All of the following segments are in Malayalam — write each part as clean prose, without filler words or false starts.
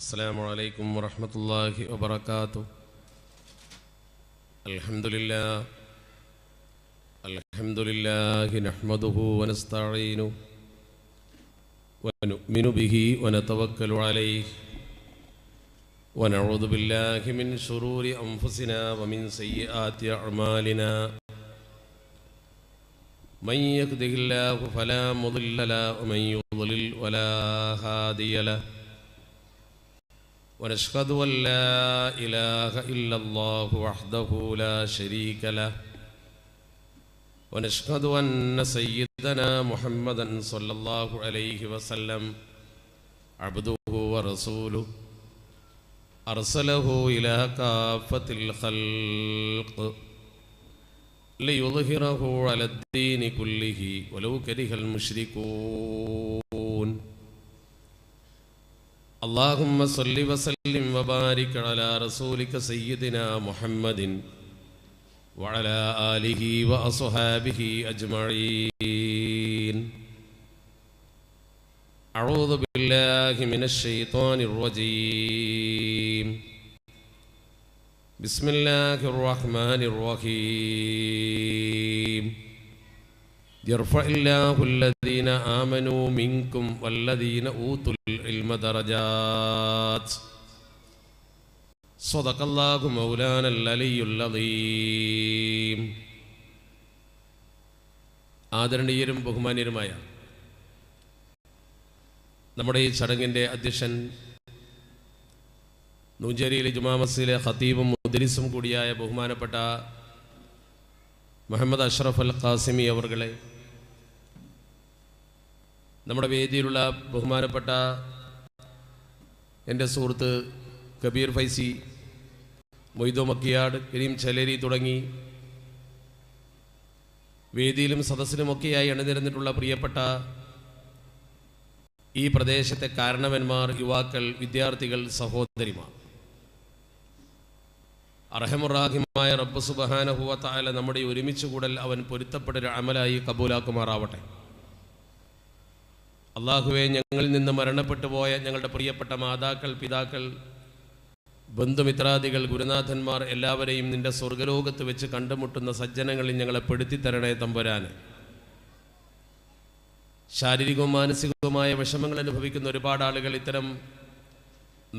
السلام عليكم ورحمة الله وبركاته. الحمد لله نحمده ونستعينه ونؤمن به ونتوكل عليه ونعوذ بالله من شرور أنفسنا ومن سيئات أعمالنا. من يهده الله فلا مضل له ومن يضلل فلا هادي له. ونشهد أن لا إله إلا الله وحده لا شريك له. ونشهد أن سيدنا محمدا صلى الله عليه وسلم عبده ورسوله أرسله إلى كافة الخلق ليظهره على الدين كله ولو كره المشركون. اللهم صل وسلم وبارك على رسولك سيدنا محمد وعلى آله وأصحابه أجمعين. أعوذ بالله من الشيطان الرجيم. بسم الله الرحمن الرحيم. يرفع الله الذين آمنوا منكم والذين أوتوا العلم درجات. صدق الله مولانا العلي العظيم. ആദരണീയരും ബഹുമാന്യരുമായ നമ്മുടെ ഈ ചടങ്ങിൻ്റെ അധ്യക്ഷൻ നൂഞ്ചേരിയിലെ ജുമാ മസ്ജിദിലെ ഖതീബും മുദരിസും കൂടിയായ ബഹുമാനപ്പെട്ട മുഹമ്മദ് അഷ്റഫ് അൽ ഖാസിമി അവർകളെ, നമ്മുടെ വേദിയിലുള്ള ബഹുമാനപ്പെട്ട എൻ്റെ സുഹൃത്ത് കബീർ ഫൈസി, മൊയ്തോ മക്കിയാട്, കരീം ചലേരി തുടങ്ങി വേദിയിലും സദസ്സിലുമൊക്കെയായി അണിനിരന്നിട്ടുള്ള പ്രിയപ്പെട്ട ഈ പ്രദേശത്തെ കാരണവന്മാർ, യുവാക്കൾ, വിദ്യാർത്ഥികൾ, സഹോദരിമാർ, അർഹമുറാഹിമായ റബ്ബ് സുബ്ഹാനഹു വ തആല നമ്മുടെ ഒരുമിച്ച് കൂടൽ അവൻ പൊരുത്തപ്പെട്ടൊരു അമലായി കബൂലാക്കുമാറാവട്ടെ. അള്ളാഹുവെ, ഞങ്ങളിൽ നിന്ന് മരണപ്പെട്ടു പോയ ഞങ്ങളുടെ പ്രിയപ്പെട്ട മാതാക്കൾ, പിതാക്കൾ, ബന്ധുമിത്രാദികൾ, ഗുരുനാഥന്മാർ എല്ലാവരെയും നിന്റെ സ്വർഗലോകത്ത് വെച്ച് കണ്ടുമുട്ടുന്ന സജ്ജനങ്ങളിൽ ഞങ്ങളെ പെടുത്തിത്തരണേ തമ്പുരാനെ. ശാരീരികവും മാനസികവുമായ വിഷമങ്ങൾ അനുഭവിക്കുന്ന ഒരുപാട് ആളുകൾ ഇത്തരം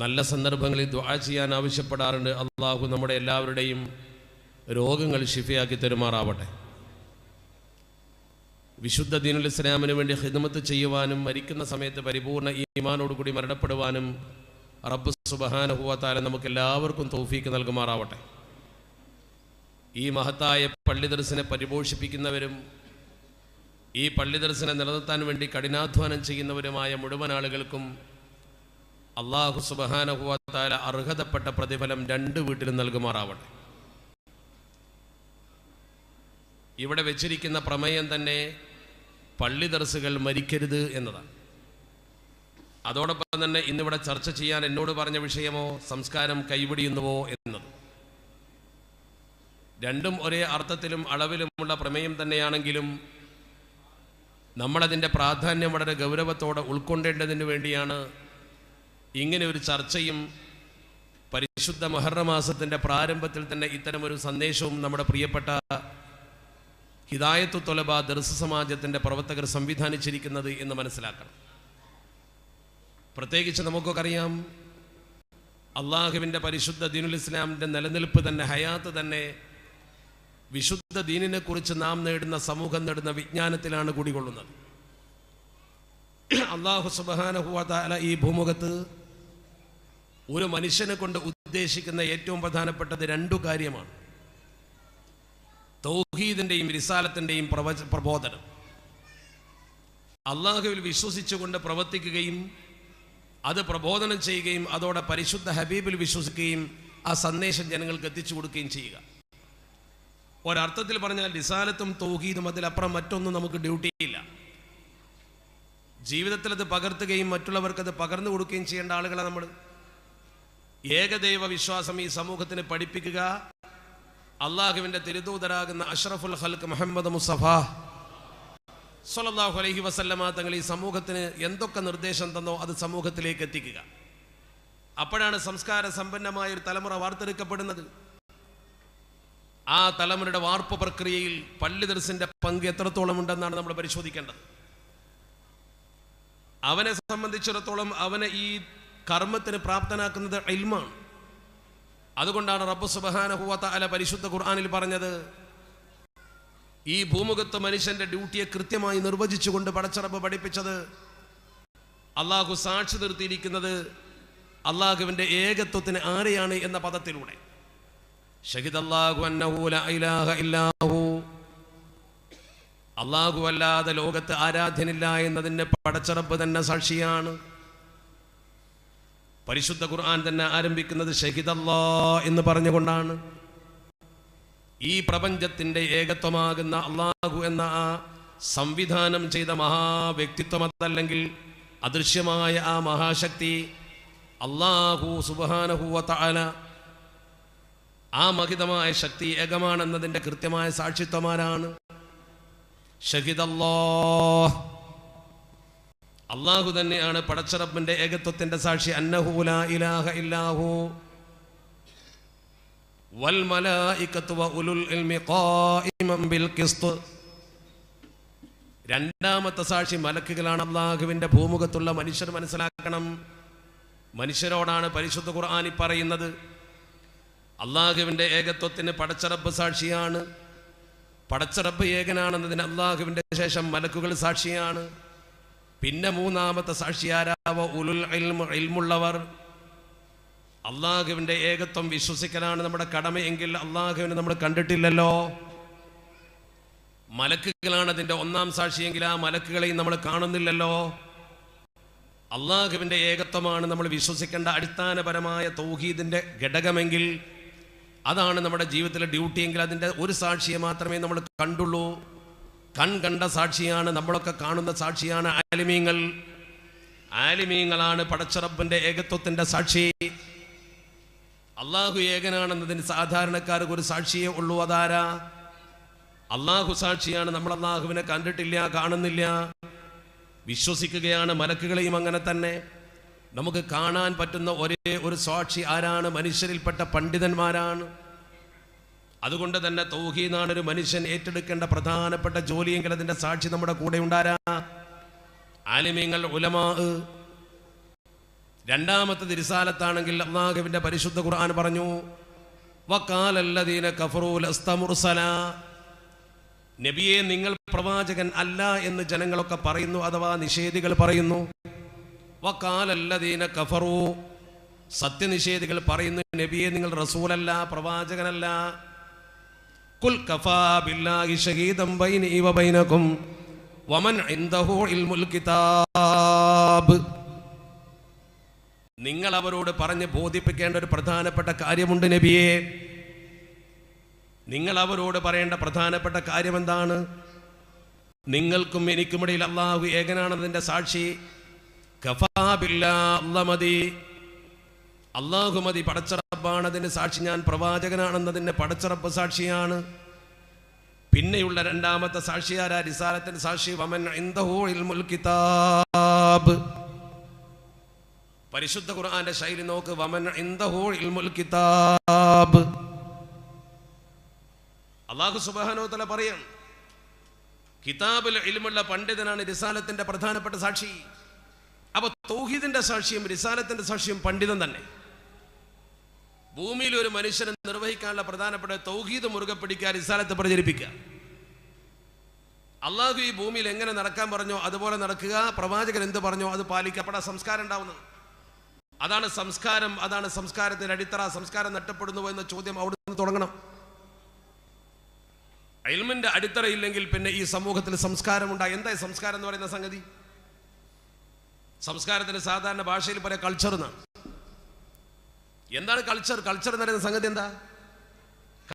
നല്ല സന്ദർഭങ്ങളിൽ ദുആ ചെയ്യാൻ ആവശ്യപ്പെടാറുണ്ട്. അള്ളാഹു നമ്മുടെ എല്ലാവരുടെയും രോഗങ്ങൾ ശിഫയാക്കി തരുമാറാവട്ടെ. വിശുദ്ധ ദീനുൽ ഇസ്ലാമിന് വേണ്ടി ഖിദ്മത്ത് ചെയ്യുവാനും മരിക്കുന്ന സമയത്ത് പരിപൂർണ്ണ ഈമാനോടുകൂടി മരണപ്പെടുവാനും റബ്ബ് സുബ്ഹാനഹു വ തആല നമുക്ക് എല്ലാവർക്കും തൗഫീക്ക് നൽകുമാറാവട്ടെ. ഈ മഹത്തായ പള്ളി ദർസിനെ പരിപോഷിപ്പിക്കുന്നവരും ഈ പള്ളി ദർസിനെ നിലനിർത്താൻ വേണ്ടി കഠിനാധ്വാനം ചെയ്യുന്നവരുമായ മുഴുവൻ ആളുകൾക്കും അല്ലാഹു സുബ്ഹാനഹു വ തആല അർഹതപ്പെട്ട പ്രതിഫലം രണ്ട് വീട്ടിലും നൽകുമാറാവട്ടെ. ഇവിടെ വെച്ചിരിക്കുന്ന പ്രമേയം തന്നെ പള്ളി ദർസുകൾ മരിക്കരുത് എന്നതാണ്. അതോടൊപ്പം തന്നെ ഇന്നിവിടെ ചർച്ച ചെയ്യാൻ എന്നോട് പറഞ്ഞ വിഷയമോ സംസ്കാരം കൈവിടിയുന്നുവോ എന്നത്. രണ്ടും ഒരേ അർത്ഥത്തിലും അളവിലുമുള്ള പ്രമേയം തന്നെയാണെങ്കിലും നമ്മളതിൻ്റെ പ്രാധാന്യം വളരെ ഗൗരവത്തോടെ ഉൾക്കൊണ്ടേണ്ടതിന് വേണ്ടിയാണ് ഇങ്ങനെ ഒരു ചർച്ചയും പരിശുദ്ധ മുഹറം മാസത്തിൻ്റെ പ്രാരംഭത്തിൽ തന്നെ ഇത്തരമൊരു സന്ദേശവും നമ്മുടെ പ്രിയപ്പെട്ട ഹിദായത്തു ത്വലബ ദർസ് സമാജത്തിൻ്റെ പ്രവർത്തകർ സംവിധാനിച്ചിരിക്കുന്നത് എന്ന് മനസ്സിലാക്കണം. പ്രത്യേകിച്ച് നമുക്കൊക്കെ അറിയാം, അള്ളാഹുവിൻ്റെ പരിശുദ്ധ ദീനുൽ ഇസ്ലാമിൻ്റെ നിലനിൽപ്പ് തന്നെ, ഹയാത്ത് തന്നെ വിശുദ്ധ ദീനിനെ കുറിച്ച് നാം നേടുന്ന, സമൂഹം നേടുന്ന വിജ്ഞാനത്തിലാണ് കുടികൊള്ളുന്നത്. അല്ലാഹു സുബ്ഹാനഹു വ തആല ഈ ഭൂമുഖത്ത് ഒരു മനുഷ്യനെ കൊണ്ട് ഉദ്ദേശിക്കുന്ന ഏറ്റവും പ്രധാനപ്പെട്ടത് രണ്ടു കാര്യമാണ്: തൗഹീദിൻ്റെയും റിസാലത്തിൻ്റെയും പ്രബോധനം. അള്ളാഹുവിൽ വിശ്വസിച്ചുകൊണ്ട് പ്രവർത്തിക്കുകയും അത് പ്രബോധനം ചെയ്യുകയും അതോടെ പരിശുദ്ധ ഹബീബിൽ വിശ്വസിക്കുകയും ആ സന്ദേശം ജനങ്ങൾക്ക് എത്തിച്ചു കൊടുക്കുകയും ചെയ്യുക. ഒരർത്ഥത്തിൽ പറഞ്ഞാൽ റിസാലത്തും തൗഹീദും, അതിലപ്പുറം മറ്റൊന്നും നമുക്ക് ഡ്യൂട്ടിയില്ല. ജീവിതത്തിൽ അത് പകർത്തുകയും മറ്റുള്ളവർക്കത് പകർന്നു കൊടുക്കുകയും ചെയ്യേണ്ട ആളുകളാണ് നമ്മൾ. ഏകദൈവ വിശ്വാസം ഈ സമൂഹത്തിന് പഠിപ്പിക്കുക, അള്ളാഹുവിൻ്റെ തിരുദൂതരാകുന്ന അഷ്റഫുൽ ഖൽഖ് മുഹമ്മദ് മുസ്തഫ സ്വല്ലല്ലാഹു അലൈഹി വസല്ലമ തങ്ങൾ ഈ സമൂഹത്തിന് എന്തൊക്കെ നിർദ്ദേശം തന്നോ അത് സമൂഹത്തിലേക്ക് എത്തിക്കുക. അപ്പോഴാണ് സംസ്കാര സമ്പന്നമായ ഒരു തലമുറ വാർത്തെടുക്കപ്പെടുന്നത്. ആ തലമുറയുടെ വാർപ്പ് പ്രക്രിയയിൽ പള്ളി ദർസിന്റെ പങ്ക് എത്രത്തോളം ഉണ്ടെന്നാണ് നമ്മൾ പരിശോധിക്കേണ്ടത്. അവനെ സംബന്ധിച്ചിടത്തോളം അവനെ ഈ കർമ്മത്തിന് പ്രാപ്തനാക്കുന്നത് ഇൽമാണ്. അതുകൊണ്ടാണ് റബ്ബ് സുബ്ഹാനഹു വ തആല പരിശുദ്ധ ഖുർആനിൽ പറഞ്ഞത്, ഈ ഭൂമുഖത്ത് മനുഷ്യന്റെ ഡ്യൂട്ടിയെ കൃത്യമായി നിർവചിച്ചുകൊണ്ട് പടച്ച റബ്ബ് പഠിപ്പിച്ചത്, അള്ളാഹു സാക്ഷി നിർത്തിയിരിക്കുന്നത് അള്ളാഹുവിന്റെ ഏകത്വത്തിന് ആരെയാണ് എന്ന പദത്തിലൂടെ. ഷഹിദല്ലാഹു അന്നഹു ലാ ഇലാഹ ഇല്ലാഹു, അള്ളാഹു അല്ലാതെ ലോകത്ത് ആരാധ്യനില്ല എന്നതിന് പടച്ച റബ്ബ് തന്നെ സാക്ഷിയാണ്. പരിശുദ്ധ ഖുർആൻ തന്നെ ആരംഭിക്കുന്നത് ഷഹിദല്ലാഹ് എന്ന് പറഞ്ഞുകൊണ്ടാണ്. ഈ പ്രപഞ്ചത്തിന്റെ ഏകത്വമാകുന്ന അള്ളാഹു എന്ന ആ സംവിധാനം ചെയ്ത മഹാവ്യക്തിത്വം, അതല്ലെങ്കിൽ അദൃശ്യമായ ആ മഹാശക്തി അള്ളാഹു സുബ്ഹാനഹു വ തആല, ആ മഹിതമായ ശക്തി ഏകമാണെന്നതിൻ്റെ കൃത്യമായ സാക്ഷിത്വമാരാണ്. ഷഹിദല്ലാഹ്, അള്ളാഹു തന്നെയാണ് പടച്ച റബ്ബിന്റെ ഏകത്വത്തിന്റെ സാക്ഷി. അന്നഹു ലാ ഇലാഹ ഇല്ലാഹു വൽ മലായികത്തു വ ഉലുൽ ഇൽമി ഖായിമൻ ബിൽ ഖിസ്ത്. രണ്ടാമത്തെ സാക്ഷി മലക്കുകളാണ്. അള്ളാഹുവിന്റെ ഭൂമുഖത്തുള്ള മനുഷ്യർ മനസ്സിലാക്കണം, മനുഷ്യരോടാണ് പരിശുദ്ധ ഖുർആൻ പറയുന്നത്. അള്ളാഹുവിന്റെ ഏകത്വത്തിന് പടച്ച റബ്ബ് സാക്ഷിയാണ്. പടച്ച റബ്ബ് ഏകനാണെന്നതിന് അള്ളാഹുവിന്റെ ശേഷം മലക്കുകൾ സാക്ഷിയാണ്. പിന്നെ മൂന്നാമത്തെ സാക്ഷി ആരാവ? ഉലുൽ ഇൽമ്, ഇൽമുള്ളവർ. അള്ളാഹുവിന്റെ ഏകത്വം വിശ്വസിക്കലാണ് നമ്മുടെ കടമയെങ്കിൽ അള്ളാഹുവിനെ നമ്മൾ കണ്ടിട്ടില്ലല്ലോ. മലക്കുകളാണ് അതിന്റെ ഒന്നാം സാക്ഷിയെങ്കിൽ ആ മലക്കുകളെയും നമ്മൾ കാണുന്നില്ലല്ലോ. അള്ളാഹുവിന്റെ ഏകത്വമാണ് നമ്മൾ വിശ്വസിക്കേണ്ട അടിസ്ഥാനപരമായ തൗഹീദിന്റെ ഘടകമെങ്കിൽ, അതാണ് നമ്മുടെ ജീവിതത്തിലെ ഡ്യൂട്ടിയെങ്കിൽ അതിൻ്റെ ഒരു സാക്ഷിയെ മാത്രമേ നമ്മൾ കണ്ടുള്ളൂ. കണ്ട സാക്ഷിയാണ്, നമ്മളൊക്കെ കാണുന്ന സാക്ഷിയാണ് ആലിമീങ്ങൾ. ആലിമീങ്ങളാണ് പടച്ച റബ്ബിന്റെ ഏകത്വത്തിന്റെ സാക്ഷി. അള്ളാഹു ഏകനാണെന്നതിന് സാധാരണക്കാർക്ക് ഒരു സാക്ഷിയേ ഉള്ളൂ. അതാരാ? അള്ളാഹു സാക്ഷിയാണ്. നമ്മൾ അള്ളാഹുവിനെ കണ്ടിട്ടില്ല, കാണുന്നില്ല, വിശ്വസിക്കുകയാണ്. മലക്കുകളെയും അങ്ങനെ തന്നെ. നമുക്ക് കാണാൻ പറ്റുന്ന ഒരേ ഒരു സാക്ഷി ആരാണ്? മനുഷ്യരിൽപ്പെട്ട പണ്ഡിതന്മാരാണ്. അതുകൊണ്ട് തന്നെ തൗഹീദാണ് ഒരു മനുഷ്യൻ ഏറ്റെടുക്കേണ്ട പ്രധാനപ്പെട്ട ജോലിയെങ്കിൽ അതിന്റെ സാക്ഷി നമ്മുടെ കൂടെ ഉണ്ടാരാ? ആലിമീങ്ങൾ, ഉലമാ. രണ്ടാമത്തെ റിസാലത്താണെങ്കിൽ അല്ലാഹുവിന്റെ പരിശുദ്ധ ഖുർആൻ പറഞ്ഞു, വഖാലല്ലദീന കഫറൂ ലസ്ത മുർസലാ, നബിയെ നിങ്ങൾ പ്രവാചകൻ അല്ല എന്ന് ജനങ്ങളൊക്കെ പറയുന്നു, അഥവാ നിഷേധികൾ പറയുന്നു. വഖാലല്ലദീന കഫറൂ, സത്യനിഷേധികൾ പറയുന്നു, നബിയെ നിങ്ങൾ റസൂലല്ല, പ്രവാചകനല്ല. ഖുൽ കഫാ ബില്ലാഹി ഷഹീദൻ ബൈനി വ ബൈനകും വമൻ ഇൻദഹു ഇൽമുൽ കിതാബ്. നിങ്ങൾ അവരോട് പറഞ്ഞ് ബോധിപ്പിക്കേണ്ട ഒരു പ്രധാനപ്പെട്ട കാര്യമുണ്ട് നബിയെ. നിങ്ങൾ അവരോട് പറയേണ്ട പ്രധാനപ്പെട്ട കാര്യം എന്താണ്? നിങ്ങൾക്കും എനിക്കുമിടയിൽ അല്ലാഹു ഏകനാണെന്നതിന്റെ സാക്ഷി കഫാ ബില്ലാഹ്, അല്ലാഹു മതി, അല്ലാഹു മതി, പടച്ച റബ്ബാണ് അതിന്റെ സാക്ഷി. ഞാൻ പ്രവാചകനാണെന്നതിന്റെ പടച്ച റബ്ബ് സാക്ഷിയാണ്. പിന്നെയുള്ള രണ്ടാമത്തെ സാക്ഷി ആരാ? റിസാലത്തിന്റെ സാക്ഷി വമൻ ഇൻദഹു ഇൽമുൽ കിതാബ്. പരിശുദ്ധ ഖുർആന്റെ ശൈലി നോക്ക്, വമൻ ഇൻദഹു ഇൽമുൽ കിതാബ്. അല്ലാഹു സുബ്ഹാനഹു വ തആല പറയും, കിതാബിൽ ഇൽമുള്ള പണ്ഡിതനാണ് റിസാലത്തിന്റെ പ്രധാനപ്പെട്ട സാക്ഷി. അപ്പൊ തൗഹീദിന്റെ സാക്ഷിയും റിസാലത്തിന്റെ സാക്ഷിയും പണ്ഡിതൻ തന്നെ. ഭൂമിയിൽ ഒരു മനുഷ്യനെ നിർവഹിക്കാനുള്ള പ്രധാനപ്പെട്ട തൗഹീദ് മുറുകെ പിടിക്കുക, റിസാലത്ത് പ്രചരിപ്പിക്കുക. അള്ളാഹു ഈ ഭൂമിയിൽ എങ്ങനെ നടക്കാൻ പറഞ്ഞോ അതുപോലെ നടക്കുക, പ്രവാചകൻ എന്ത് പറഞ്ഞോ അത് പാലിക്കപ്പെടാൻ സംസ്കാരം ഉണ്ടാവുന്നത്. അതാണ് സംസ്കാരം, അതാണ് സംസ്കാരത്തിന്റെ അടിത്തറ. സംസ്കാരം നഷ്ടപ്പെടുന്നുവോ എന്ന ചോദ്യം അവിടെ നിന്ന് തുടങ്ങണം. ഇൽമിന്റെ അടിത്തറയില്ലെങ്കിൽ പിന്നെ ഈ സമൂഹത്തിൽ സംസ്കാരം ഉണ്ടായി. എന്താ സംസ്കാരം എന്ന് പറയുന്ന സംഗതി? സംസ്കാരത്തിന് സാധാരണ ഭാഷയിൽ പറയാം കൾച്ചർ എന്നാണ്. എന്താണ് കൾച്ചർ? കൾച്ചർ എന്ന് പറയുന്ന സംഗതി എന്താ?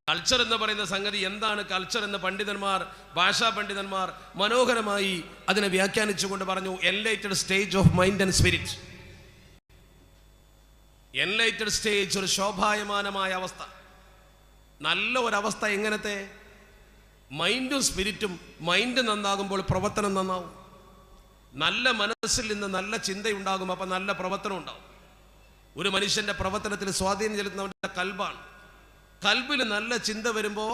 കൾച്ചർ എന്ന് പറയുന്ന സംഗതി എന്താണ്? കൾച്ചർ എന്ന് പണ്ഡിതന്മാർ, ഭാഷാ പണ്ഡിതന്മാർ മനോഹരമായി അതിനെ വ്യാഖ്യാനിച്ചുകൊണ്ട് പറഞ്ഞു, enlightened stage of mind and spirit. Enlightened stage, ഒരു ശോഭായമാനമായ അവസ്ഥ, നല്ല ഒരവസ്ഥ. എങ്ങനത്തെ? മൈൻഡും സ്പിരിറ്റും. മൈൻഡ് നന്നാകുമ്പോൾ പ്രവർത്തനം നന്നാവും. നല്ല മനസ്സിൽ നിന്ന് നല്ല ചിന്തയുണ്ടാകും, അപ്പം നല്ല പ്രവർത്തനം ഉണ്ടാവും. ഒരു മനുഷ്യന്റെ പ്രവർത്തനത്തിൽ സ്വാധീനം ചെലുത്തുന്നവന്റെ കൽബാണ്. കൽബിൽ നല്ല ചിന്ത വരുമ്പോൾ,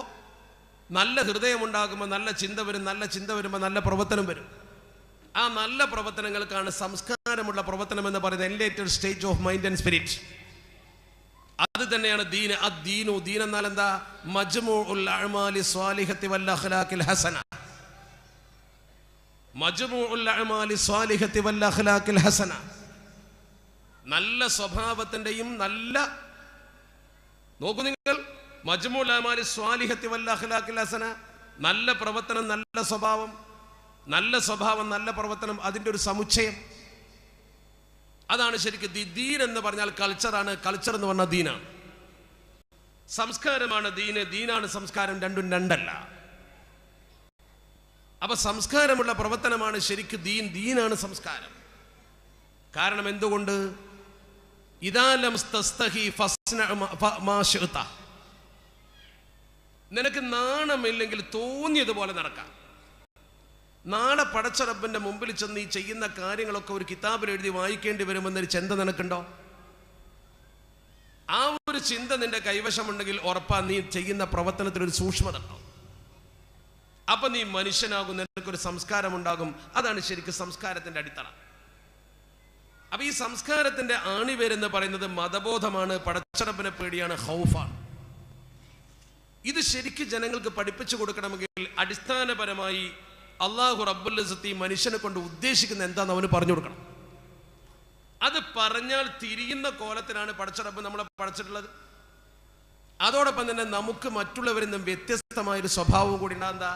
നല്ല ഹൃദയമുണ്ടാകുമ്പോൾ നല്ല ചിന്ത വരും. നല്ല ചിന്ത വരുമ്പോൾ നല്ല പ്രവർത്തനം വരും. ആ നല്ല പ്രവർത്തനങ്ങൾക്കാണ് സംസ്കാരമുള്ള പ്രവർത്തനം എന്ന് പറയുന്നത്, elevated stage of mind and spirit. അത് തന്നെയാണ് ദീൻ. അദ്ദീനു, ദീൻ എന്നാൽ എന്താ? മജ്മൂഉൽ അഅ്മാലി സ്വാലിഹത്തി വൽ അഖ്ലാഖിൽ ഹസന. മജ്മൂഉൽ അഅ്മാലി സ്വാലിഹത്തി വൽ അഖ്ലാഖിൽ ഹസന. നല്ല സ്വഭാവത്തിന്റെയും നല്ല, നോക്കൂ നിങ്ങൾ, മജ്മൂഉൽ അഅ്മാലി സ്വാലിഹത്തി വൽ അഖ്ലാഖിൽ ഹസന, നല്ല പ്രവർത്തനം, നല്ല സ്വഭാവം, നല്ല സ്വഭാവം, നല്ല പ്രവർത്തനം, അതിൻ്റെ ഒരു സമുച്ചയം. അതാണ് ശരിക്കും ദീൻ എന്ന് പറഞ്ഞാൽ കൾച്ചറാണ്. കൾച്ചർ എന്ന് പറഞ്ഞാൽ ദീനാണ്. സംസ്കാരമാണ് ദീന്, ദീനാണ് സംസ്കാരം. രണ്ടും രണ്ടല്ല. അപ്പൊ സംസ്കാരമുള്ള പ്രവർത്തനമാണ് ശരിക്കും ദീൻ, ദീനാണ് സംസ്കാരം. കാരണം എന്തുകൊണ്ട്? ഇദാ ലം തസ്തഹി ഫസ്ന മാ ശിഅത. നിനക്ക് നാണമില്ലെങ്കിൽ തോന്നിയതുപോലെ നടക്കാം. നാളെ പടച്ച റബ്ബിന്റെ മുമ്പിൽ ചെന്ന് ഈ ചെയ്യുന്ന കാര്യങ്ങളൊക്കെ ഒരു കിതാബിൽ എഴുതി വായിക്കേണ്ടി വരുമെന്നൊരു ചിന്ത നിനക്കുണ്ടോ? ആ ഒരു ചിന്ത നിന്റെ കൈവശമുണ്ടെങ്കിൽ ഉറപ്പാ നീ ചെയ്യുന്ന പ്രവർത്തനത്തിനൊരു സൂക്ഷ്മത ഉണ്ടാവും. അപ്പൊ നീ മനുഷ്യനാകും, നിനക്കൊരു സംസ്കാരം ഉണ്ടാകും. അതാണ് ശരിക്കും സംസ്കാരത്തിന്റെ അടിത്തറ. അപ്പൊ ഈ സംസ്കാരത്തിന്റെ ആണിവേരെന്ന് പറയുന്നത് മതബോധമാണ്, പടച്ച റബ്ബിനെ പേടിയാണ്, ഖൗഫാണ്. ഇത് ശരിക്കും ജനങ്ങൾക്ക് പഠിപ്പിച്ചു കൊടുക്കണമെങ്കിൽ അടിസ്ഥാനപരമായി അള്ളാഹു റബ്ബുൽ ഇസ്സത്തി മനുഷ്യനെ കൊണ്ട് ഉദ്ദേശിക്കുന്ന എന്താന്ന് അവന് പറഞ്ഞു കൊടുക്കണം. അത് പറഞ്ഞാൽ തിരിയുന്ന കോലത്തിലാണ് പടച്ച റബ്ബ് നമ്മളെ പഠിച്ചിട്ടുള്ളത്. അതോടൊപ്പം തന്നെ നമുക്ക് മറ്റുള്ളവരിൽ നിന്നും വ്യത്യസ്തമായൊരു സ്വഭാവവും കൂടി ഉണ്ടാകുന്ന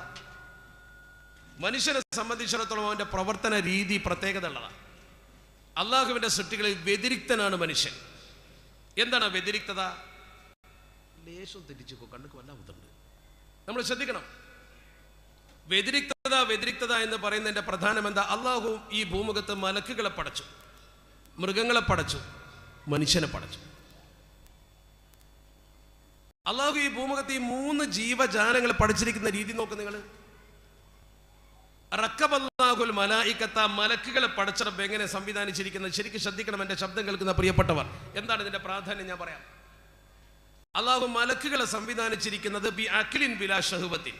മനുഷ്യനെ സംബന്ധിച്ചിടത്തോളം അവന്റെ പ്രവർത്തന രീതി പ്രത്യേകത ഉള്ളതാണ്. അള്ളാഹുവിന്റെ സൃഷ്ടികളിൽ വ്യതിരിക്തനാണ് മനുഷ്യൻ. എന്താണ് വ്യതിരിക്തത? ലേശം തെറ്റിച്ചു കണ്ണുക്ക് വല്ല ബുദ്ധമുണ്ട്, നമ്മൾ ശ്രദ്ധിക്കണം. വ്യതിരിക്തത എന്ന് പറയുന്നതിന്റെ പ്രധാനം എന്താ? അള്ളാഹു ഈ ഭൂമുഖത്ത് മലക്കുകളെ പടച്ചു, മൃഗങ്ങളെ പടച്ചു, മനുഷ്യനെ പടച്ചു. അള്ളാഹു ഈ ഭൂമുഖത്ത് ഈ 3 ജീവജാലങ്ങളെ പഠിച്ചിരിക്കുന്ന രീതി നോക്ക് നിങ്ങൾ. റക്കബല്ലാഹുൽ മലായികത്ത, മലക്കുകളെ പടച്ച റബ്ബ് എങ്ങനെ സംവിധാനിച്ചിരിക്കുന്നത് ശരിക്കും ശ്രദ്ധിക്കണം. എന്റെ ശബ്ദം കേൾക്കുന്ന പ്രിയപ്പെട്ടവർ, എന്താണ് ഇതിന്റെ പ്രാധാന്യം ഞാൻ പറയാം. അള്ളാഹു മലക്കുകളെ സംവിധാനിച്ചിരിക്കുന്നത് ബി അഖ്ലിൻ ബിലാ ഷഹ്വത്തിൻ.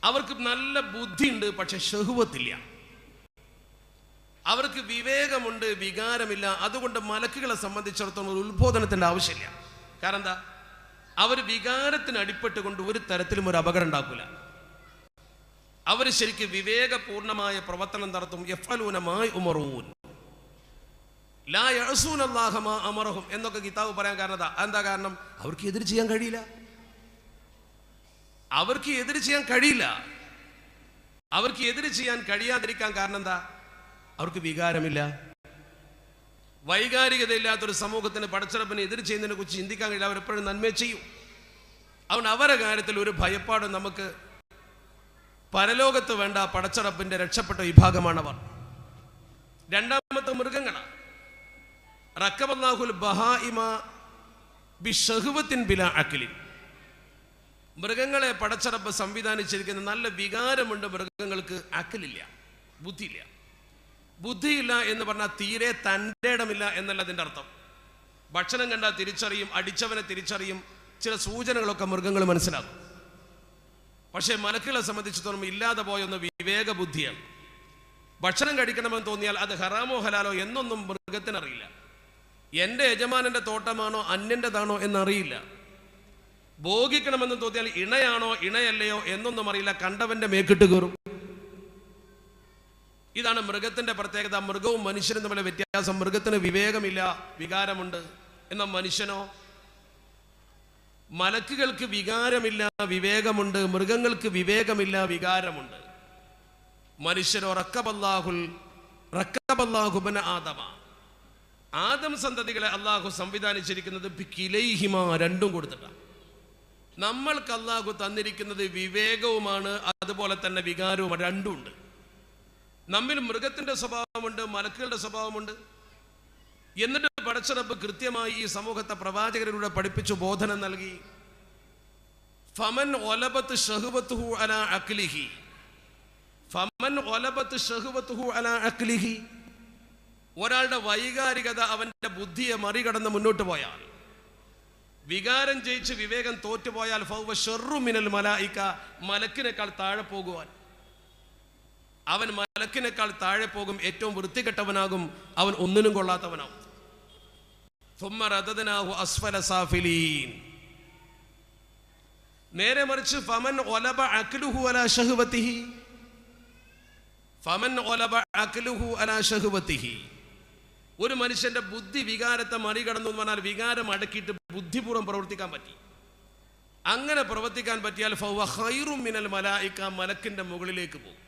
അവർക്ക് നല്ല ബുദ്ധിയുണ്ട്, പക്ഷെ ഷഹ്വത്തില്ല. അവർക്ക് വിവേകമുണ്ട്, വികാരമില്ല. അതുകൊണ്ട് മലക്കുകളെ സംബന്ധിച്ചിടത്തോളം ഒരു ഉത്ബോധനത്തിന്റെ ആവശ്യമില്ല. കാരണം എന്താ? അവർ വികാരത്തിന് അടിപ്പെട്ടുകൊണ്ട് ഒരു തരത്തിലും ഒരു അപകടം ഉണ്ടാക്കില്ല. അവർ ശരിക്കും വിവേകപൂർണമായ പ്രവർത്തനം നടത്തും. യഫ്അലൂന മാ യുമറൂൻ ലാ യഅസൂന അല്ലാഹ മാ അമറഹും എന്നൊക്കെ കിതാബ് പറയാൻ കാരണം എന്താ? കാരണം അവർക്ക് എതിര് ചെയ്യാൻ കഴിയില്ല. അവർക്ക് എതിര് ചെയ്യാൻ കഴിയില്ല. അവർക്ക് എതിര് ചെയ്യാൻ കഴിയാതിരിക്കാൻ കാരണം എന്താ? അവർക്ക് വികാരമില്ല. വൈകാരികതയില്ലാത്തൊരു സമൂഹത്തിന് പടച്ച റബ്ബിനെ എതിര് ചെയ്യുന്നതിനെ കുറിച്ച് ചിന്തിക്കാൻ കഴിയില്ല. അവരെപ്പോഴും നന്മ ചെയ്യും. അതുകൊണ്ട് അവരുടെ കാര്യത്തിൽ ഒരു ഭയപ്പാടും നമുക്ക് പരലോകത്ത് വേണ്ട. പടച്ച റബ്ബിന്റെ രക്ഷപ്പെട്ട വിഭാഗമാണവർ. രണ്ടാമത്തെ മൃഗങ്ങളാണ്. റക്കബല്ലാഹുൽ ബഹായിമ ബിശഹ്വത്തിൻ ബിലാ അഖ്ലിൻ. മൃഗങ്ങളെ പടച്ച റബ്ബ് സംവിധാനിച്ചിരിക്കുന്ന നല്ല വികാരമുണ്ട് മൃഗങ്ങൾക്ക്, അഖലില്ല, ബുദ്ധിയില്ല. ബുദ്ധിയില്ല എന്ന് പറഞ്ഞാൽ തീരെ തൻ്റെ ഇടമില്ല എന്നല്ല അതിൻ്റെ അർത്ഥം. ഭക്ഷണം കണ്ടാൽ തിരിച്ചറിയും, അടിച്ചവനെ തിരിച്ചറിയും, ചില സൂചനകളൊക്കെ മൃഗങ്ങൾ മനസ്സിലാകും. പക്ഷേ മലക്കുകളെ സംബന്ധിച്ചിടത്തോളം ഇല്ലാതെ പോയൊന്ന് വിവേക ബുദ്ധിയാണ്. ഭക്ഷണം കഴിക്കണമെന്ന് തോന്നിയാൽ അത് ഹറാമോ ഹലാലോ എന്നൊന്നും മൃഗത്തിനറിയില്ല. എൻ്റെ യജമാനന്റെ തോട്ടമാണോ അന്യൻ്റെതാണോ എന്നറിയില്ല. ഭോഗിക്കണമെന്ന് തോന്നിയാൽ ഇണയാണോ ഇണയല്ലയോ എന്നൊന്നും അറിയില്ല, കണ്ടവന്റെ മേക്കിട്ട് കയറും. ഇതാണ് മൃഗത്തിന്റെ പ്രത്യേകത. മൃഗവും മനുഷ്യനും തമ്മിലെ വ്യത്യാസം. മൃഗത്തിന് വിവേകമില്ല, വികാരമുണ്ട്. എന്നാൽ മനുഷ്യനോ? മലക്കുകൾക്ക് വികാരമില്ല, വിവേകമുണ്ട്. മൃഗങ്ങൾക്ക് വിവേകമില്ല, വികാരമുണ്ട്. മനുഷ്യരോ റക്കബല്ലാഹു ബന ആദമ, ആദം സന്തതികളെ അള്ളാഹു സംവിധാനിച്ചിരിക്കുന്നത് കിലൈഹിമ, രണ്ടും കൊടുത്തിട്ടാണ്. നമ്മൾക്ക് അള്ളാഹു തന്നിരിക്കുന്നത് വിവേകവുമാണ്, അതുപോലെ തന്നെ വികാരവും, രണ്ടും ഉണ്ട്. നമ്മിൽ മൃഗത്തിന്റെ സ്വഭാവമുണ്ട്, മലക്കുകളുടെ സ്വഭാവമുണ്ട്. എന്നിട്ട് പടച്ച റബ്ബ് കൃത്യമായി ഈ സമൂഹത്തെ പ്രവാചകരിലൂടെ പഠിപ്പിച്ചു, ബോധനം നൽകി. ഫമൻ ഒലബത്ത് ഷഹ്വത്തുഹു അലാ അഖ്ലിഹി, ഫമൻ ഒലബത്ത് ഷഹ്വത്തുഹു അലാ അഖ്ലിഹി. ഒരാളുടെ വൈകാരികത അവന്റെ ബുദ്ധിയെ മറികടന്ന് മുന്നോട്ട് പോയാൽ, വികാരം ജയിച്ച് വിവേകം തോറ്റുപോയാൽ ഫൗവ ശർറു മിനൽ മലായിക, മലക്കിനേക്കാൾ താഴെ പോകുവാൻ. അവൻ മലക്കിനേക്കാൾ താഴെ പോകും, ഏറ്റവും വൃത്തികെട്ടവനാകും, അവൻ ഒന്നിനും കൊള്ളാത്തവനാകും. ثم رددناه أسفل سافلين. നേരെ മറിച്ച് ഫമൻ ഗലബ അക്ലുഹു അലാ ശഹവതിഹി, ഫമൻ ഗലബ അക്ലുഹു അലാ ശഹവതിഹി, ഒരു മനുഷ്യന്റെ ബുദ്ധി വികാരത്തെ മറികടന്നു എന്ന് പറഞ്ഞാൽ വികാരം അടക്കിയിട്ട് ബുദ്ധിപൂർവ്വം പ്രവർത്തിക്കാൻ പറ്റി. അങ്ങനെ പ്രവർത്തിക്കാൻ പറ്റിയാൽ ഫൗവ ഖൈറും മിനൽ മലായിക, മലക്കിന്റെ മുകളിലേക്ക് പോകും.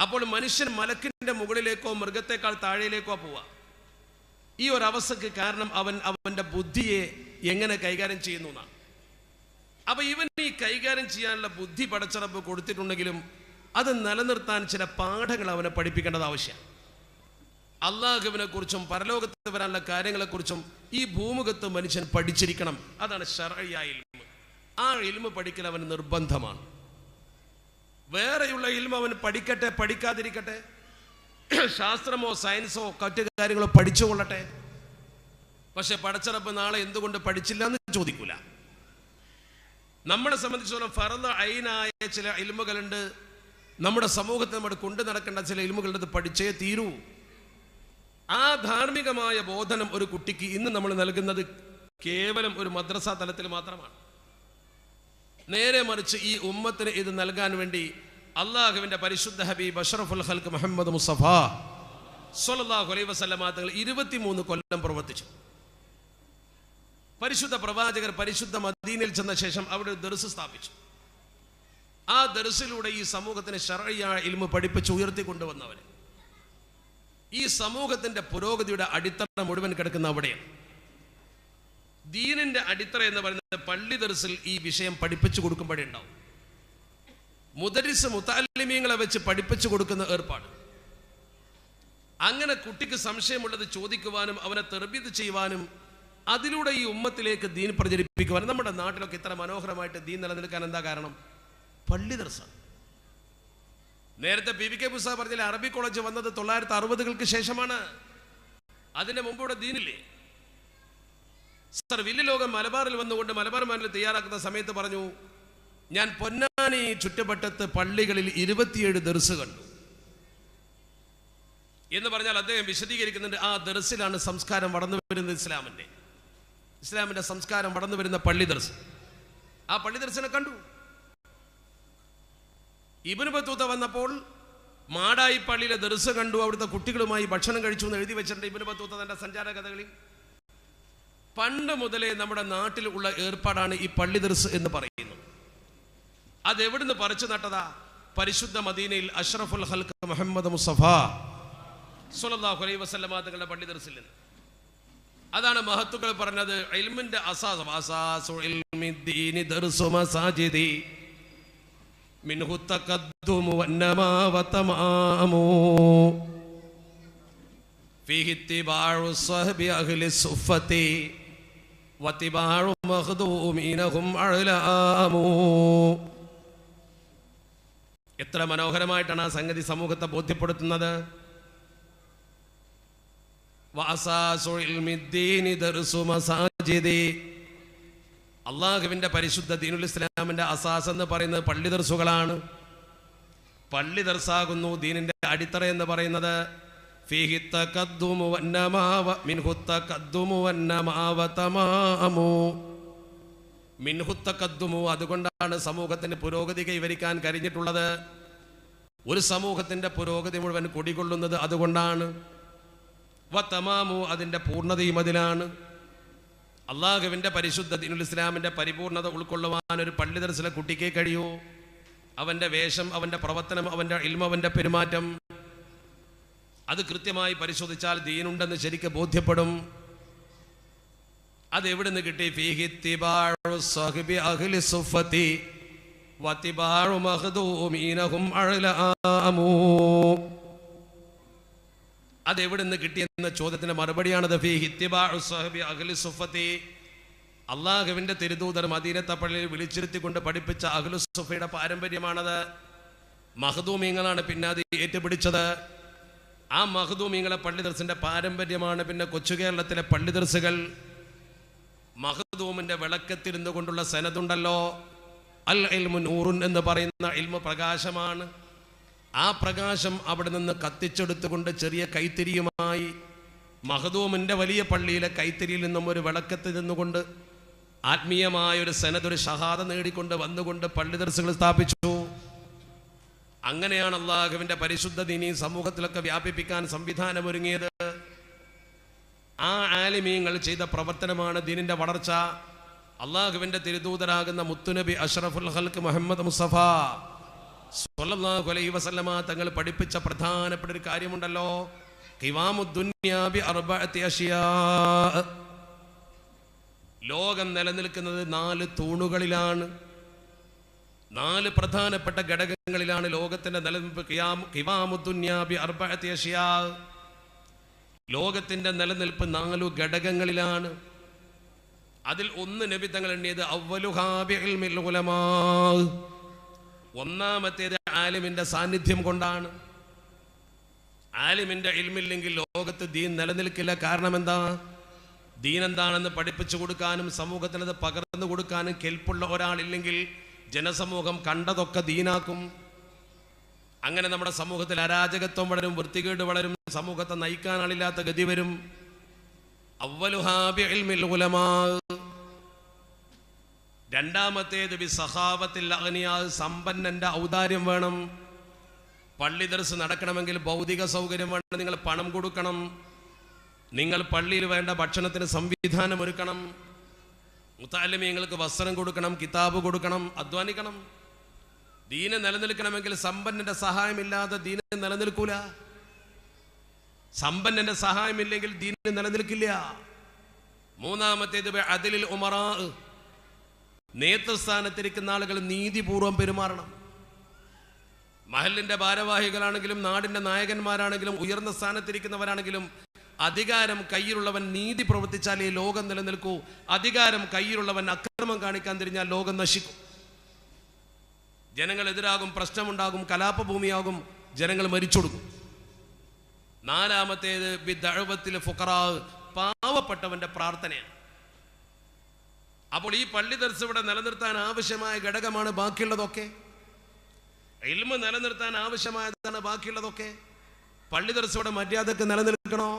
അപ്പോൾ മനുഷ്യൻ മലക്കിന്റെ മുകളിലേക്കോ മൃഗത്തെക്കാൾ താഴേലേക്കോ പോവാ. ഈ ഒരു അവസ്ഥക്ക് കാരണം അവന്റെ ബുദ്ധിയെ എങ്ങനെ കൈകാര്യം ചെയ്യുന്നു എന്നാണ്. അപ്പൊ ഇവൻ ഈ കൈകാര്യം ചെയ്യാനുള്ള ബുദ്ധി പടച്ച റബ്ബ് കൊടുത്തിട്ടുണ്ടെങ്കിലും അത് നിലനിർത്താൻ ചില പാഠങ്ങൾ അവനെ പഠിപ്പിക്കേണ്ടത് ആവശ്യമാണ്. അള്ളാഹുവിനെ കുറിച്ചും പരലോകത്ത് വരാനുള്ള കാര്യങ്ങളെക്കുറിച്ചും ഈ ഭൂമുഖത്ത് മനുഷ്യൻ പഠിച്ചിരിക്കണം. അതാണ് ശർഈയായ ഇൽമ്. ആ ഇൽമ് പഠിക്കൽ അവന് നിർബന്ധമാണ്. വേറെയുള്ള ഇൽമ് അവൻ പഠിക്കട്ടെ, പഠിക്കാതിരിക്കട്ടെ, ശാസ്ത്രമോ സയൻസോ മറ്റു കാര്യങ്ങളോ പഠിച്ചുകൊള്ളട്ടെ. പക്ഷെ പടച്ച റബ്ബ് നാളെ എന്തുകൊണ്ട് പഠിച്ചില്ല എന്ന് ചോദിക്കൂല. നമ്മളെ സംബന്ധിച്ചിടത്തോളം ഫർദ് ഐനായ ചില ഇൽമുകളുണ്ട്, നമ്മുടെ സമൂഹത്തിൽ നമ്മൾ കൊണ്ടു നടക്കേണ്ട ചില ഇൽമുകളുടെ പഠിച്ചേ തീരൂ. ആ ധാർമ്മികമായ ബോധനം ഒരു കുട്ടിക്ക് ഇന്ന് നമ്മൾ നൽകുന്നത് കേവലം ഒരു മദ്രസ തലത്തിൽ മാത്രമാണ്. നേരെ മറിച്ച് ഈ ഉമ്മത്തിന് ഇത് നൽകാൻ വേണ്ടി അള്ളാഹുവിന്റെ പരിശുദ്ധ ഹബീബ് അഷ്റഫുൽ ഖൽഖ് മുഹമ്മദ് മുസ്തഫ സ്വല്ലല്ലാഹു അലൈഹി വസല്ലമ തങ്ങൾ 23 കൊല്ലം പ്രവർത്തിച്ചു. പരിശുദ്ധ പ്രവാചകർ പരിശുദ്ധ മദീനയിൽ ചെന്ന ശേഷം അവിടെ ഒരു ദർസ് സ്ഥാപിച്ചു. ആ ദർസിലൂടെ ഈ സമൂഹത്തിന് ശർഈയായ ഇൽമു പഠിപ്പിച്ച് ഉയർത്തിക്കൊണ്ടുവന്നവരെ, ഈ സമൂഹത്തിന്റെ പുരോഗതിയുടെ അടിത്തറ മുഴുവൻ കിടക്കുന്ന അവിടെയാണ്. ദീനിന്റെ അടിത്തറ എന്ന് പറയുന്നത് പള്ളി ദർസിൽ ഈ വിഷയം പഠിപ്പിച്ചു കൊടുക്കുമ്പോഴേ ഉണ്ടാവും. മുദരിസ് മുതഅല്ലിമീങ്ങളെ വെച്ച് പഠിപ്പിച്ചു കൊടുക്കുന്ന ഏർപ്പാട്. അങ്ങനെ കുട്ടിക്ക് സംശയമുള്ളത് ചോദിക്കുവാനും അവനെ തർബീത് ചെയ്യുവാനും അതിലൂടെ ഈ ഉമ്മത്തിലേക്ക് ദീൻ പ്രചരിപ്പിക്കുവാനും. നമ്മുടെ നാട്ടിലൊക്കെ ഇത്ര മനോഹരമായിട്ട് ദീൻ നിലനിൽക്കാൻ എന്താ കാരണം? പള്ളി ദർസാണ്. നേരത്തെ PVK മുസാ പറഞ്ഞില്ല, അറബി കോളേജ് വന്നത് 960-കൾക്ക് ശേഷമാണ്. അതിന്റെ മുമ്പ് ഇവിടെ ദീനില്ലേ? സർ വില്ല് ലോകം മലബാറിൽ വന്നുകൊണ്ട് മലബാർ മാനിൽ തയ്യാറാക്കുന്ന സമയത്ത് പറഞ്ഞു, ഞാൻ പൊന്നാനി ചുറ്റുവട്ടത്ത് പള്ളികളിൽ 27 ദർസ് കണ്ടു എന്ന് പറഞ്ഞാൽ അദ്ദേഹം വിശദീകരിക്കുന്നുണ്ട്. ആ ദർസിലാണ് സംസ്കാരം വളർന്നു വരുന്നത്. ഇസ്ലാമിന്റെ സംസ്കാരം വളർന്നു വരുന്ന പള്ളി ദർസ്. ആ പള്ളി ദർസിനെ കണ്ടു. ഇബ്നു ബത്തൂത്ത വന്നപ്പോൾ മാടായി പള്ളിയിലെ ദർസ് കണ്ടു, അവിടുത്തെ കുട്ടികളുമായി ഭക്ഷണം കഴിച്ചു എന്ന് എഴുതി വെച്ചിട്ടുണ്ട് ഇബ്നു ബത്തൂത്ത തന്റെ സഞ്ചാര കഥകളിൽ. പണ്ട് മുതലേ നമ്മുടെ നാട്ടിൽ ഉള്ള ഏർപ്പാടാണ് ഈ പള്ളി ദർസ് എന്ന് പറയുന്നത്. അതെവിടുന്ന് പറിച്ചു നട്ടതാ? പരിശുദ്ധ മദീനയിൽ അഷ്റഫുൽ ഖൽഖ് മുഹമ്മദ് മുസ്തഫ സ്വല്ലല്ലാഹു അലൈഹി വസല്ലമ തങ്ങളുടെ പള്ളി ദർസിൽ നിന്ന്. അതാണ് മഹത്തുക്കൾ പറഞ്ഞത്, ഇൽമിന്റെ അസാസു ഇൽമി ദീനി ദർസു മസാജിദി മിൻഹു തഖദ്ദുമു വന്നമാ വതമാമു ഫീഹി ഇത്തിബാഉ സ്വഹബി അഹ്ലി സുഫത്തി വതിബാഉ മഖ്ദൂമീനഹും അഅലാമു. എത്ര മനോഹരമായിട്ടാണ് ആ സംഗതി സമൂഹത്തെ ബോധ്യപ്പെടുത്തുന്നത്. അള്ളാഹുവിന്റെ പരിശുദ്ധ ദീനുൽ ഇസ്ലാമിന്റെ അസാസ് എന്ന് പറയുന്നത് പള്ളി ദർസുകളാണ്. പള്ളി ദർസാകുന്നു ദീനിന്റെ അടിത്തറ എന്ന് പറയുന്നത്. അതുകൊണ്ടാണ് സമൂഹത്തിന്റെ പുരോഗതി കൈവരിക്കാൻ കഴിഞ്ഞിട്ടുള്ളത്. ഒരു സമൂഹത്തിന്റെ പുരോഗതി മുഴുവൻ കുടികൊള്ളുന്നത് അതുകൊണ്ടാണ്. വതമാമു, അതിന്റെ പൂർണ്ണതയും അതിലാണ്. അള്ളാഹുവിന്റെ പരിശുദ്ധ ദീനുൽ ഇസ്ലാമിന്റെ പരിപൂർണത ഉൾക്കൊള്ളുവാൻ ഒരു പള്ളി ദർസിലെ കുട്ടിക്കേ കഴിയൂ. അവന്റെ വേഷം, അവന്റെ പ്രവർത്തനം, അവന്റെ ഇൽമ, അവന്റെ പെരുമാറ്റം അത് കൃത്യമായി പരിശോധിച്ചാൽ ദീനുണ്ടെന്ന് ശരിക്ക് ബോധ്യപ്പെടും. അതെവിടുന്ന് കിട്ടി? ഫീഹി ഇത്തിബാഉ സ്വഹബി അഹ്ലി സുഫത്തി വതിബാഉ മഖ്ദൂമീനഹും അഅലാമു. അതെവിടുന്ന് കിട്ടിയെന്ന ചോദ്യത്തിന്റെ മറുപടിയാണത്. ഫീഹി ഇത്തിബാഉ സ്വഹബി അഹ്ലി സുഫത്തി, അള്ളാഹുവിന്റെ തിരുദൂതർ മദീനത്തെ പള്ളിയിൽ വിളിച്ചിരുത്തിക്കൊണ്ട് പഠിപ്പിച്ച അഹ്ലു സുഫയുടെ പാരമ്പര്യമാണത്. മഖ്ദൂമീങ്ങളാണ് പിന്നെ അത് ഏറ്റുപിടിച്ചത്. ആ മഖ്ദൂമിങ്ങളെ പള്ളി ദർസിൻ്റെ പാരമ്പര്യമാണ്. പിന്നെ കൊച്ചു കേരളത്തിലെ പള്ളി ദർസുകൾ മഖ്ദൂമിൻ്റെ വിളക്കത്തിരുന്നു കൊണ്ടുള്ള സനതുണ്ടല്ലോ, അൽ ഇൽമു നൂറുൻ എന്ന് പറയുന്ന ഇൽമു പ്രകാശമാണ്. ആ പ്രകാശം അവിടെ നിന്ന് കത്തിച്ചെടുത്തുകൊണ്ട് ചെറിയ കൈത്തിരിയുമായി മഖ്ദൂമിൻ്റെ വലിയ പള്ളിയിലെ കൈത്തിരിയിൽ നിന്നും ഒരു വിളക്കത്തിൽ നിന്നുകൊണ്ട് ആത്മീയമായൊരു സനദ്, ഒരു ഷഹാദ നേടിക്കൊണ്ട് വന്നുകൊണ്ട് പള്ളി ദർസുകൾ സ്ഥാപിച്ചു. അങ്ങനെയാണ് അള്ളാഹുവിൻ്റെ പരിശുദ്ധ ദീനി സമൂഹത്തിലൊക്കെ വ്യാപിപ്പിക്കാൻ സംവിധാനമൊരുങ്ങിയത്. ആ ആലിമീങ്ങൾ ചെയ്ത പ്രവർത്തനമാണ് ദീനിൻ്റെ വളർച്ച. അള്ളാഹുവിൻ്റെ തിരുദൂതരാകുന്ന മുത്തുനബി അഷ്റഫുൽ ഖൽഖ് മുഹമ്മദ് മുസ്തഫ സ്വല്ലല്ലാഹു അലൈഹി വസല്ലമ തങ്ങൾ പഠിപ്പിച്ച പ്രധാനപ്പെട്ട ഒരു കാര്യമുണ്ടല്ലോ, ഖിവാമുദ്ദുനിയാ ബി അർബഅത്തി അഷ്യാ. ലോകം നിലനിൽക്കുന്നത് 4 തൂണുകളിലാണ്, 4 പ്രധാനപ്പെട്ട ഘടകങ്ങളിലാണ് ലോകത്തിൻ്റെ നിലനിൽപ്പ്. ഖിവാമുദ്ദുനിയാ ബി അർബഅത്തി അഷ്യാ. ലോകത്തിൻ്റെ നിലനിൽപ്പ് 4 ഘടകങ്ങളിലാണ്. അതിൽ ഒന്ന് നബി തങ്ങൾ എണ്ണിയത് അവ്വലുഹാ ബി ഇൽമിൽ ഉലമാ. ഒന്നാമത്തേത് ആലിമിൻ്റെ സാന്നിധ്യം കൊണ്ടാണ്. ആലിമിൻ്റെ ഇൽമില്ലെങ്കിൽ ലോകത്ത് ദീൻ നിലനിൽക്കില്ല. കാരണം എന്താ? ദീൻ എന്താണെന്ന് പഠിപ്പിച്ചു കൊടുക്കാനും സമൂഹത്തിനത് പകർന്നു കൊടുക്കാനും കെൽപ്പുള്ള ഒരാളില്ലെങ്കിൽ ജനസമൂഹം കണ്ടതൊക്കെ ദീനാക്കും. അങ്ങനെ നമ്മുടെ സമൂഹത്തിൽ അരാജകത്വം വളരും, വൃത്തികേട് വളരും, സമൂഹത്തെ നയിക്കാൻ ആളില്ലാത്ത ഗതി വരും. അവ്വലുഹാ ബി ഇൽമിൽ ഉലമാ. രണ്ടാമത്തേത് ബി സഖാവത്തിൽ അഗ്നിയാ. സമ്പന്നന്റെ ഔദാര്യം വേണം. പള്ളി ദർസ് നടക്കണമെങ്കിൽ ഭൗതിക സൗകര്യം വേണം. നിങ്ങൾ പണം കൊടുക്കണം, നിങ്ങൾ പള്ളിയിൽ വേണ്ട ഭക്ഷണത്തിന് സംവിധാനം ഒരുക്കണം, മുതഅല്ലിമീങ്ങൾക്ക് വസ്ത്രം കൊടുക്കണം, കിതാബ് കൊടുക്കണം, അധ്വാനിക്കണം. ദീന് നിലനിൽക്കണമെങ്കിൽ സമ്പന്നന്റെ സഹായമില്ലാതെ ദീന് നിലനിൽക്കൂല. സമ്പന്നന്റെ സഹായമില്ലെങ്കിൽ ദീന് നിലനിൽക്കില്ല. മൂന്നാമത്തേത് അദിലിൽ ഉമറാ. നേതൃസ്ഥാനത്തിരിക്കുന്ന ആളുകൾ നീതിപൂർവം പെരുമാറണം. മഹലിന്റെ ഭാരവാഹികളാണെങ്കിലും നാടിന്റെ നായകന്മാരാണെങ്കിലും ഉയർന്ന സ്ഥാനത്തിരിക്കുന്നവരാണെങ്കിലും അധികാരം കയ്യിലുള്ളവൻ നീതി പ്രവർത്തിച്ചാലേ ലോകം നിലനിൽക്കൂ. അധികാരം കയ്യിലുള്ളവൻ അക്രമം കാണിക്കാൻ തിരിഞ്ഞാൽ ലോകം നശിക്കും. ജനങ്ങൾ എതിരാകും, പ്രശ്നമുണ്ടാകും, കലാപഭൂമിയാകും, ജനങ്ങൾ മരിച്ചൊടുക്കും. നാലാമത്തേത് ബിദ്അവത്തിൽ ഫുഖറാ. പാവപ്പെട്ടവന്റെ പ്രാർത്ഥനയാണ്. അപ്പോൾ ഈ പള്ളി ദർസ് ഇവിടെ നിലനിർത്താൻ ആവശ്യമായ ഘടകമാണ് ബാക്കിയുള്ളതൊക്കെ. ഇൽമ് നിലനിർത്താൻ ആവശ്യമായതാണ് ബാക്കിയുള്ളതൊക്കെ. പള്ളി ദർസ് ഇവിടെ മര്യാദക്ക് നിലനിൽക്കണോ?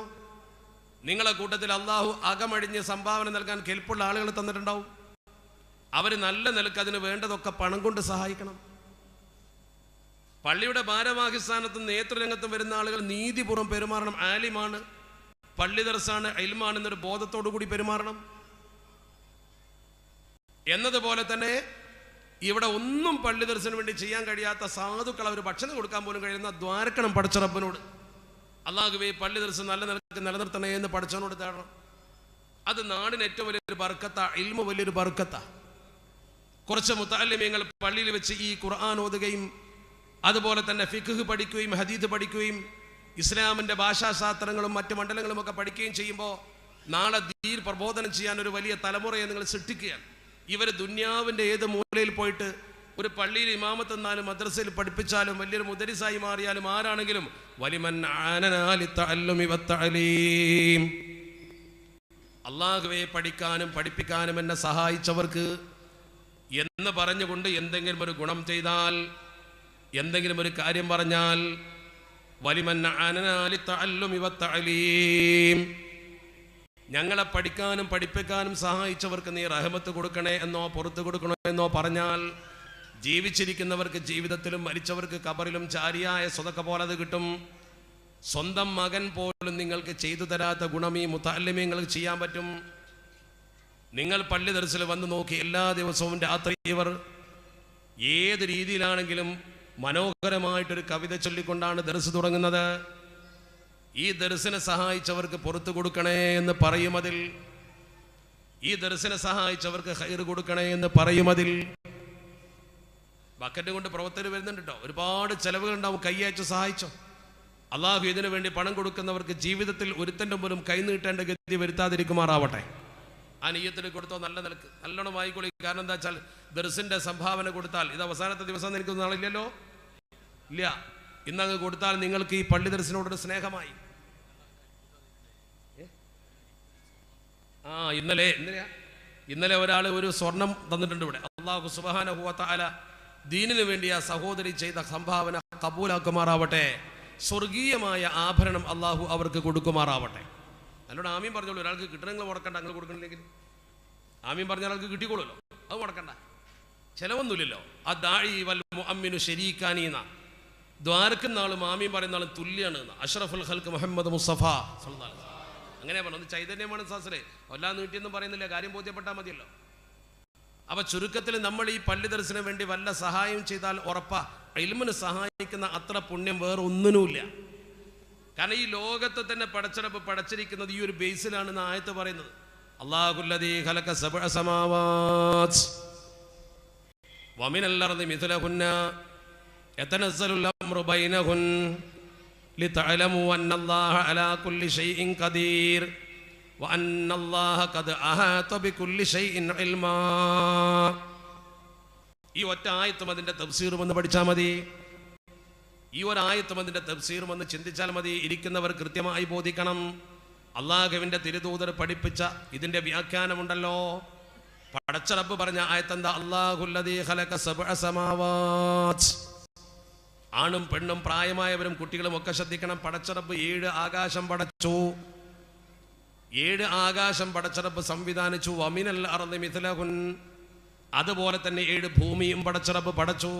നിങ്ങളെ കൂട്ടത്തിൽ അള്ളാഹു അകമഴിഞ്ഞ് സംഭാവന നൽകാൻ കെൽപ്പുള്ള ആളുകൾ തന്നിട്ടുണ്ടാവും. അവർ നല്ല നിലക്ക് അതിന് വേണ്ടതൊക്കെ പണം കൊണ്ട് സഹായിക്കണം. പള്ളിയുടെ ഭാരവാഹി സ്ഥാനത്തും നേതൃരംഗത്തും വരുന്ന ആളുകൾ നീതിപൂർവ്വം പെരുമാറണം. ആലിമാണ്, പള്ളി ദർസാണ്, ഇൽമാണെന്നൊരു ബോധത്തോടു കൂടി പെരുമാറണം. എന്നതുപോലെ തന്നെ ഇവിടെ ഒന്നും പള്ളി ദർശനം വേണ്ടി ചെയ്യാൻ കഴിയാത്ത സാധുക്കൾ അവർ ഭക്ഷണം കൊടുക്കാൻ പോലും കഴിയുന്ന ദ്വാരക്കണം പടച്ച റബ്ബിനോട്. അല്ലാഹുവേ പള്ളി ദർശനം നല്ല നിലക്ക് നിലനിർത്തണേ എന്ന് പടച്ചവനോട് തേടണം. അത് നാടിന് ഏറ്റവും വലിയൊരു ബർക്കത്താ. ഇൽമു വലിയൊരു ബർക്കത്താ. കുറച്ച് മുതഅല്ലിമീങ്ങൾ പള്ളിയിൽ വെച്ച് ഈ ഖുർആൻ ഓതുകയും അതുപോലെ തന്നെ ഫിഖ് പഠിക്കുകയും ഹദീദ് പഠിക്കുകയും ഇസ്ലാമിൻ്റെ ഭാഷാശാസ്ത്രങ്ങളും മറ്റ് മണ്ഡലങ്ങളും ഒക്കെ പഠിക്കുകയും ചെയ്യുമ്പോൾ നാളെ ദീൻ പ്രബോധനം ചെയ്യാൻ ഒരു വലിയ തലമുറയെ നിങ്ങൾ സൃഷ്ടിക്കുകയാണ്. ഇവർ ദുന്യാവിൻ്റെ ഏത് മൂലയിൽ പോയിട്ട് ഒരു പള്ളിയിൽ ഇമാമത്ത് എന്നാലും മദ്രസയിൽ പഠിപ്പിച്ചാലും വലിയൊരു മുദരിസായി മാറിയാലും ആരാണെങ്കിലും വലിമൻ അല്ലാഹുവേ പഠിക്കാനും പഠിപ്പിക്കാനും എന്നെ സഹായിച്ചവർക്ക് എന്ന് പറഞ്ഞുകൊണ്ട് എന്തെങ്കിലും ഒരു ഗുണം ചെയ്താൽ, എന്തെങ്കിലും ഒരു കാര്യം പറഞ്ഞാൽ വലിമൻ ഞങ്ങളെ പഠിക്കാനും പഠിപ്പിക്കാനും സഹായിച്ചവർക്ക് നീ റഹ്മത്ത് കൊടുക്കണേ എന്നോ പുറത്ത് കൊടുക്കണോ എന്നോ പറഞ്ഞാൽ ജീവിച്ചിരിക്കുന്നവർക്ക് ജീവിതത്തിലും മരിച്ചവർക്ക് ഖബറിലും ജാരിയായ സ്വതക്ക പോലെ അത് കിട്ടും. സ്വന്തം മകൻ പോലും നിങ്ങൾക്ക് ചെയ്തു തരാത്ത ഗുണം ഈ മുതഅല്ലിമീങ്ങൾക്ക് ചെയ്യാൻ പറ്റും. നിങ്ങൾ പള്ളി ദർസിൽ വന്ന് നോക്കി എല്ലാ ദിവസവും രാത്രി ഇവർ ഏത് രീതിയിലാണെങ്കിലും മനോഹരമായിട്ടൊരു കവിത ചൊല്ലിക്കൊണ്ടാണ് ദർസ് തുടങ്ങുന്നത്. ഈ ദർസിനെ സഹായിച്ചവർക്ക് പുറത്തു കൊടുക്കണേ എന്ന് പറയുമതിൽ, ഈ ദർസിനെ സഹായിച്ചവർക്ക് ഖൈർ കൊടുക്കണേ എന്ന് പറയുമതിൽ. ബക്കറ്റ് കൊണ്ട് പ്രവർത്തകർ വരുന്നുണ്ട് കേട്ടോ, ഒരുപാട് ചെലവുകൾ ഉണ്ടാവും. കൈയയച്ച് സഹായിച്ചോ. അള്ളാഹു ഇതിനു വേണ്ടി പണം കൊടുക്കുന്നവർക്ക് ജീവിതത്തിൽ ഒരുത്തൻ്റെ പോലും കൈ നീട്ടേണ്ട ഗതി വരുത്താതിരിക്കുമാറാവട്ടെ. ആ നിയ്യത്തിന് കൊടുത്തോ, നല്ല നിലക്ക് നല്ലോണം വായിക്കൊള്ളി. കാരണം എന്താ വെച്ചാൽ ദർസിൻ്റെ സംഭാവന കൊടുത്താൽ ഇത് അവസാനത്തെ ദിവസം എനിക്ക് നാളില്ലല്ലോ, ഇല്ല. ഇന്നങ്ങ് കൊടുത്താൽ നിങ്ങൾക്ക് ഈ പള്ളി ദർസിനോടൊരു സ്നേഹമായി. ഇന്നലെ ഒരാൾ ഒരു സ്വർണം തന്നിട്ടുണ്ട് ഇവിടെ. അല്ലാഹു സുബ്ഹാനഹു വ തആല ദീനിനു വേണ്ടി ആ സഹോദരി ചെയ്ത സംഭാവന കബൂലാക്കുമാറാവട്ടെ. സ്വർഗീയമായ ആഭരണം അള്ളാഹു അവർക്ക് കൊടുക്കുമാറാവട്ടെ. നല്ലോണം ആമീൻ പറഞ്ഞോളൂ. ഒരാൾക്ക് കിട്ടണമെങ്കിൽ മുടക്കണ്ട, അങ്ങനെ കൊടുക്കണില്ലെങ്കിൽ ആമീൻ പറഞ്ഞ ആൾക്ക് കിട്ടിക്കോളൂല്ലോ, അത് മുടക്കണ്ട, ചിലവൊന്നുമില്ലല്ലോ. ആ ദാഇ വൽ മുഅമ്മിനു ശരീക്കാനീന്ന ദ്വാരക്കുന്ന ആളും ആമീൻ പറയുന്ന ആളും തുല്യാണ്. അഷ്റഫുൽ ഖൽഖ് മുഹമ്മദ് മുസ്തഫ സല്ലല്ലാഹു അലൈഹി വസല്ലം അങ്ങനെ പറഞ്ഞു. ഒന്ന് ചൈതന്യമാണ് സാസരെ, എല്ലാം നീട്ടിയൊന്നും പറയുന്നില്ല, കാര്യം ബോധ്യപ്പെട്ടാൽ മതിയല്ലോ. അപ്പൊ ചുരുക്കത്തിൽ നമ്മൾ ഈ പള്ളി ദർസിന് വേണ്ടി വല്ല സഹായം ചെയ്താൽ ഉറപ്പാ ഇൽമിന് സഹായിക്കുന്ന അത്ര പുണ്യം വേറെ ഒന്നിനുമില്ല. കാരണം ഈ ലോകത്തെ തന്നെ പടച്ചറപ്പ് പടച്ചിരിക്കുന്നത് ഈ ഒരു ബേസിലാണെന്ന് ആയത്ത് പറയുന്നത്. അല്ലാഹുല്ലദീ ഖലഖ സബ്അ സമാവാത് വമിനൽ അർദി മിത്ലഹുന്ന യതനസ്സലുൽ അംറു ബൈനഹുൻ ലിതഅലമു അന്നല്ലാഹ അലാ കുല്ലി ഷൈഇൻ ഖദീർ വഅന്നല്ലാഹ ഖദ് അഹാത ബികുല്ലി ഷൈഇൻ ഇൽമാ. ഈ ഒറ്റ ആയത്തും അതിൻ്റെ തഫ്സീറും ഒന്ന് പഠിച്ചാൽ മതി. ഈ ഒരായത്തും അതിൻ്റെ തഫ്സീറും ഒന്ന് ചിന്തിച്ചാൽ മതി. ഇരിക്കുന്നവർ കൃത്യമായി ബോധിക്കണം. അള്ളാഹുവിൻ്റെ തിരുദൂതർ പഠിപ്പിച്ച ഇതിൻ്റെ വ്യാഖ്യാനമുണ്ടല്ലോ. പടച്ച റബ്ബ് പറഞ്ഞ ആയത്തെന്താ? അല്ലാഹുല്ലദീ ഖലഖ സബ്അ സമാവാത്. ആണും പെണ്ണും പ്രായമായവരും കുട്ടികളും ഒക്കെ ശ്രദ്ധിക്കണം. പടച്ച റബ്ബ് 7 ആകാശം പടച്ചു. 7 ആകാശം പടച്ച റബ്ബ് സംവിധാനിച്ചു. വമിനൽ അർദി മിത്ലഹുൻ, അതുപോലെ തന്നെ 7 ഭൂമിയും പടച്ച റബ്ബ് പടച്ചു.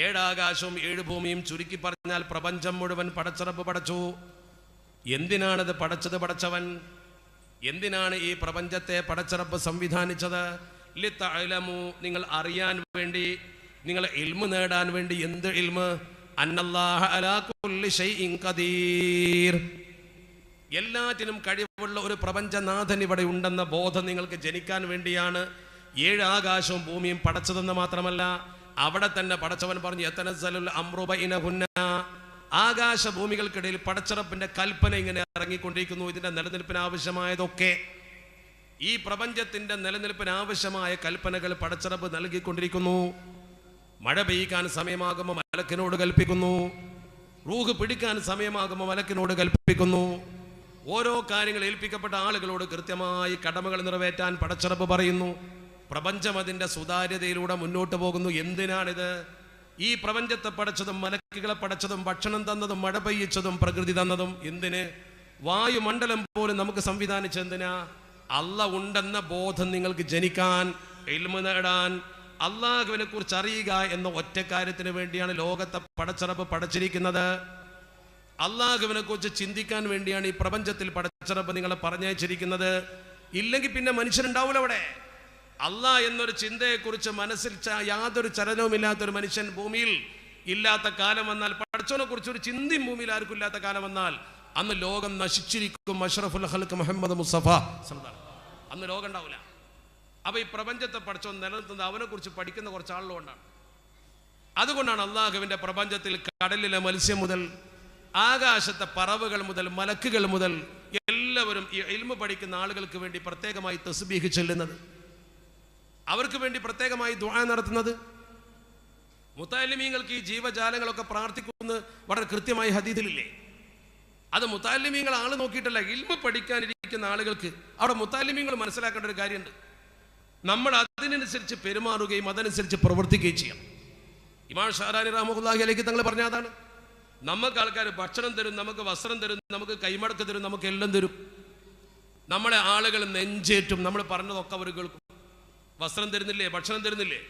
7 ആകാശവും 7 ഭൂമിയും ചുരുക്കി പറഞ്ഞാൽ പ്രപഞ്ചം മുഴുവൻ പടച്ച റബ്ബ് പടച്ചു. എന്തിനാണിത് പടച്ചത്? പടച്ചവൻ എന്തിനാണ് ഈ പ്രപഞ്ചത്തെ പടച്ച റബ്ബ് സംവിധാനിച്ചത്? ലിതഅലമു, നിങ്ങൾ അറിയാൻ വേണ്ടി, നിങ്ങൾ ഇൽമ് നേടാൻ വേണ്ടി. എന്ത് ഇൽമ്? അന്നല്ലാഹ അലാ കുല്ലി ഷൈഇൻ ഖദീർ, എല്ലാറ്റിനും കഴിവുള്ള ഒരു പ്രപഞ്ചനാഥൻ ഇവിടെ ഉണ്ടെന്ന ബോധം നിങ്ങൾക്ക് ജനിക്കാൻ വേണ്ടിയാണ് 7 ആകാശവും ഭൂമിയും പടച്ചതെന്ന് മാത്രമല്ല, അവിടെ തന്നെ പടച്ചവൻ പറഞ്ഞു യതനസ്സലുൽ അംറു ബൈനഹുന്ന, ആകാശഭൂമികൾക്കിടയിൽ പടച്ചറപ്പിന്റെ കൽപ്പന ഇങ്ങനെ ഇറങ്ങിക്കൊണ്ടിരിക്കുന്നു. ഇതിന്റെ നിലനിൽപ്പിന് ആവശ്യമായതൊക്കെ, ഈ പ്രപഞ്ചത്തിന്റെ നിലനിൽപ്പിന് ആവശ്യമായ കൽപ്പനകൾ പടച്ചറപ്പ് നൽകിക്കൊണ്ടിരിക്കുന്നു. മഴ പെയ്യിക്കാൻ സമയമാകുമ്പോൾ മലക്കിനോട് കൽപ്പിക്കുന്നു. റൂഹ് പിടിക്കാൻ സമയമാകുമ്പോൾ മലക്കിനോട് കൽപ്പിക്കുന്നു. ഓരോ കാര്യങ്ങൾ ഏൽപ്പിക്കപ്പെട്ട ആളുകളോട് കൃത്യമായി കടമകൾ നിറവേറ്റാൻ പടച്ചറപ്പ് പറയുന്നു. പ്രപഞ്ചം അതിൻ്റെ സുതാര്യതയിലൂടെ മുന്നോട്ട് പോകുന്നു. എന്തിനാണിത്? ഈ പ്രപഞ്ചത്തെ പടച്ചതും മലക്കുകളെ പടച്ചതും ഭക്ഷണം തന്നതും മഴ പെയ്യിച്ചതും പ്രകൃതി തന്നതും എന്തിന്? വായുമണ്ഡലം പോലും നമുക്ക് സംവിധാനിച്ചെന്തിനാ? അല്ലാഹ് ഉണ്ടെന്ന ബോധം നിങ്ങൾക്ക് ജനിക്കാൻ, ഇൽമു നേടാൻ, അള്ളാഹുവിനെ കുറിച്ച് അറിയുക എന്ന ഒറ്റ കാര്യത്തിന് വേണ്ടിയാണ് ലോകത്തെ പടച്ചറപ്പ് പടച്ചിരിക്കുന്നത്. അള്ളാഹുവിനെ കുറിച്ച് ചിന്തിക്കാൻ വേണ്ടിയാണ് ഈ പ്രപഞ്ചത്തിൽ പടച്ചറപ്പ് നിങ്ങളെ പറഞ്ഞയച്ചിരിക്കുന്നത്. ഇല്ലെങ്കിൽ പിന്നെ മനുഷ്യനുണ്ടാവില്ല അവിടെ. അള്ളാഹ് എന്നൊരു ചിന്തയെക്കുറിച്ച് മനസ്സിൽ യാതൊരു ചലനവുമില്ലാത്തൊരു മനുഷ്യൻ ഭൂമിയിൽ ഇല്ലാത്ത കാലം വന്നാൽ, പടച്ചവനെ കുറിച്ച് ഒരു ചിന്തയും ഭൂമിയിൽ ആർക്കും ഇല്ലാത്ത കാലം വന്നാൽ, അന്ന് ലോകം നശിച്ചിരിക്കും. അഷ്റഫുൽ ഖൽഖ് മുഹമ്മദ് മുസ്തഫ സല്ലല്ലാഹു അലൈഹി വസല്ലം. അന്ന് ലോകം ഉണ്ടാവില്ല. അപ്പൊ ഈ പ്രപഞ്ചത്തെ പടച്ചവൻ നിലനിർത്തുന്നത് അവനെ കുറിച്ച് പഠിക്കുന്ന കുറച്ച് ആളുകൊണ്ടാണ്. അതുകൊണ്ടാണ് അള്ളാഹുവിന്റെ പ്രപഞ്ചത്തിൽ കടലിലെ മത്സ്യം മുതൽ ആകാശത്തെ പറവുകൾ മുതൽ മലക്കുകൾ മുതൽ എല്ലാവരും ഈ ഇൽമു പഠിക്കുന്ന ആളുകൾക്ക് വേണ്ടി പ്രത്യേകമായി തസ്ബീഹ് ചൊല്ലുന്നത്, അവർക്ക് വേണ്ടി പ്രത്യേകമായി ദുആ നടത്തുന്നത്. മുതഅല്ലിമീങ്ങൾക്ക് ഈ ജീവജാലങ്ങളൊക്കെ പ്രാർത്ഥിക്കുന്നത് വളരെ കൃത്യമായി ഹദീസിലില്ലേ? അത് മുതഅല്ലിമീങ്ങൾ ആള് നോക്കിയിട്ടല്ല, ഇൽമു പഠിക്കാനിരിക്കുന്ന ആളുകൾക്ക് അവിടെ മുതഅല്ലിമീങ്ങൾ മനസ്സിലാക്കേണ്ട ഒരു കാര്യമുണ്ട്. നമ്മൾ അതിനനുസരിച്ച് പെരുമാറുകയും അതനുസരിച്ച് പ്രവർത്തിക്കുകയും ചെയ്യാം. ഇമാം ഷഅറാനി റഹ്മത്തുള്ളാഹി അലൈഹി തങ്ങൾ പറഞ്ഞ അതാണ്. നമുക്ക് ആൾക്കാർ ഭക്ഷണം തരും, നമുക്ക് വസ്ത്രം തരും, നമുക്ക് കൈമടക്ക് തരും, നമുക്ക് എല്ലാം തരും. നമ്മളെ ആളുകൾ നെഞ്ചേറ്റും, നമ്മൾ പറഞ്ഞതൊക്കെ അവർ കേൾക്കും. വസ്ത്രം തരുന്നില്ലേ, ഭക്ഷണം തരുന്നില്ലേ?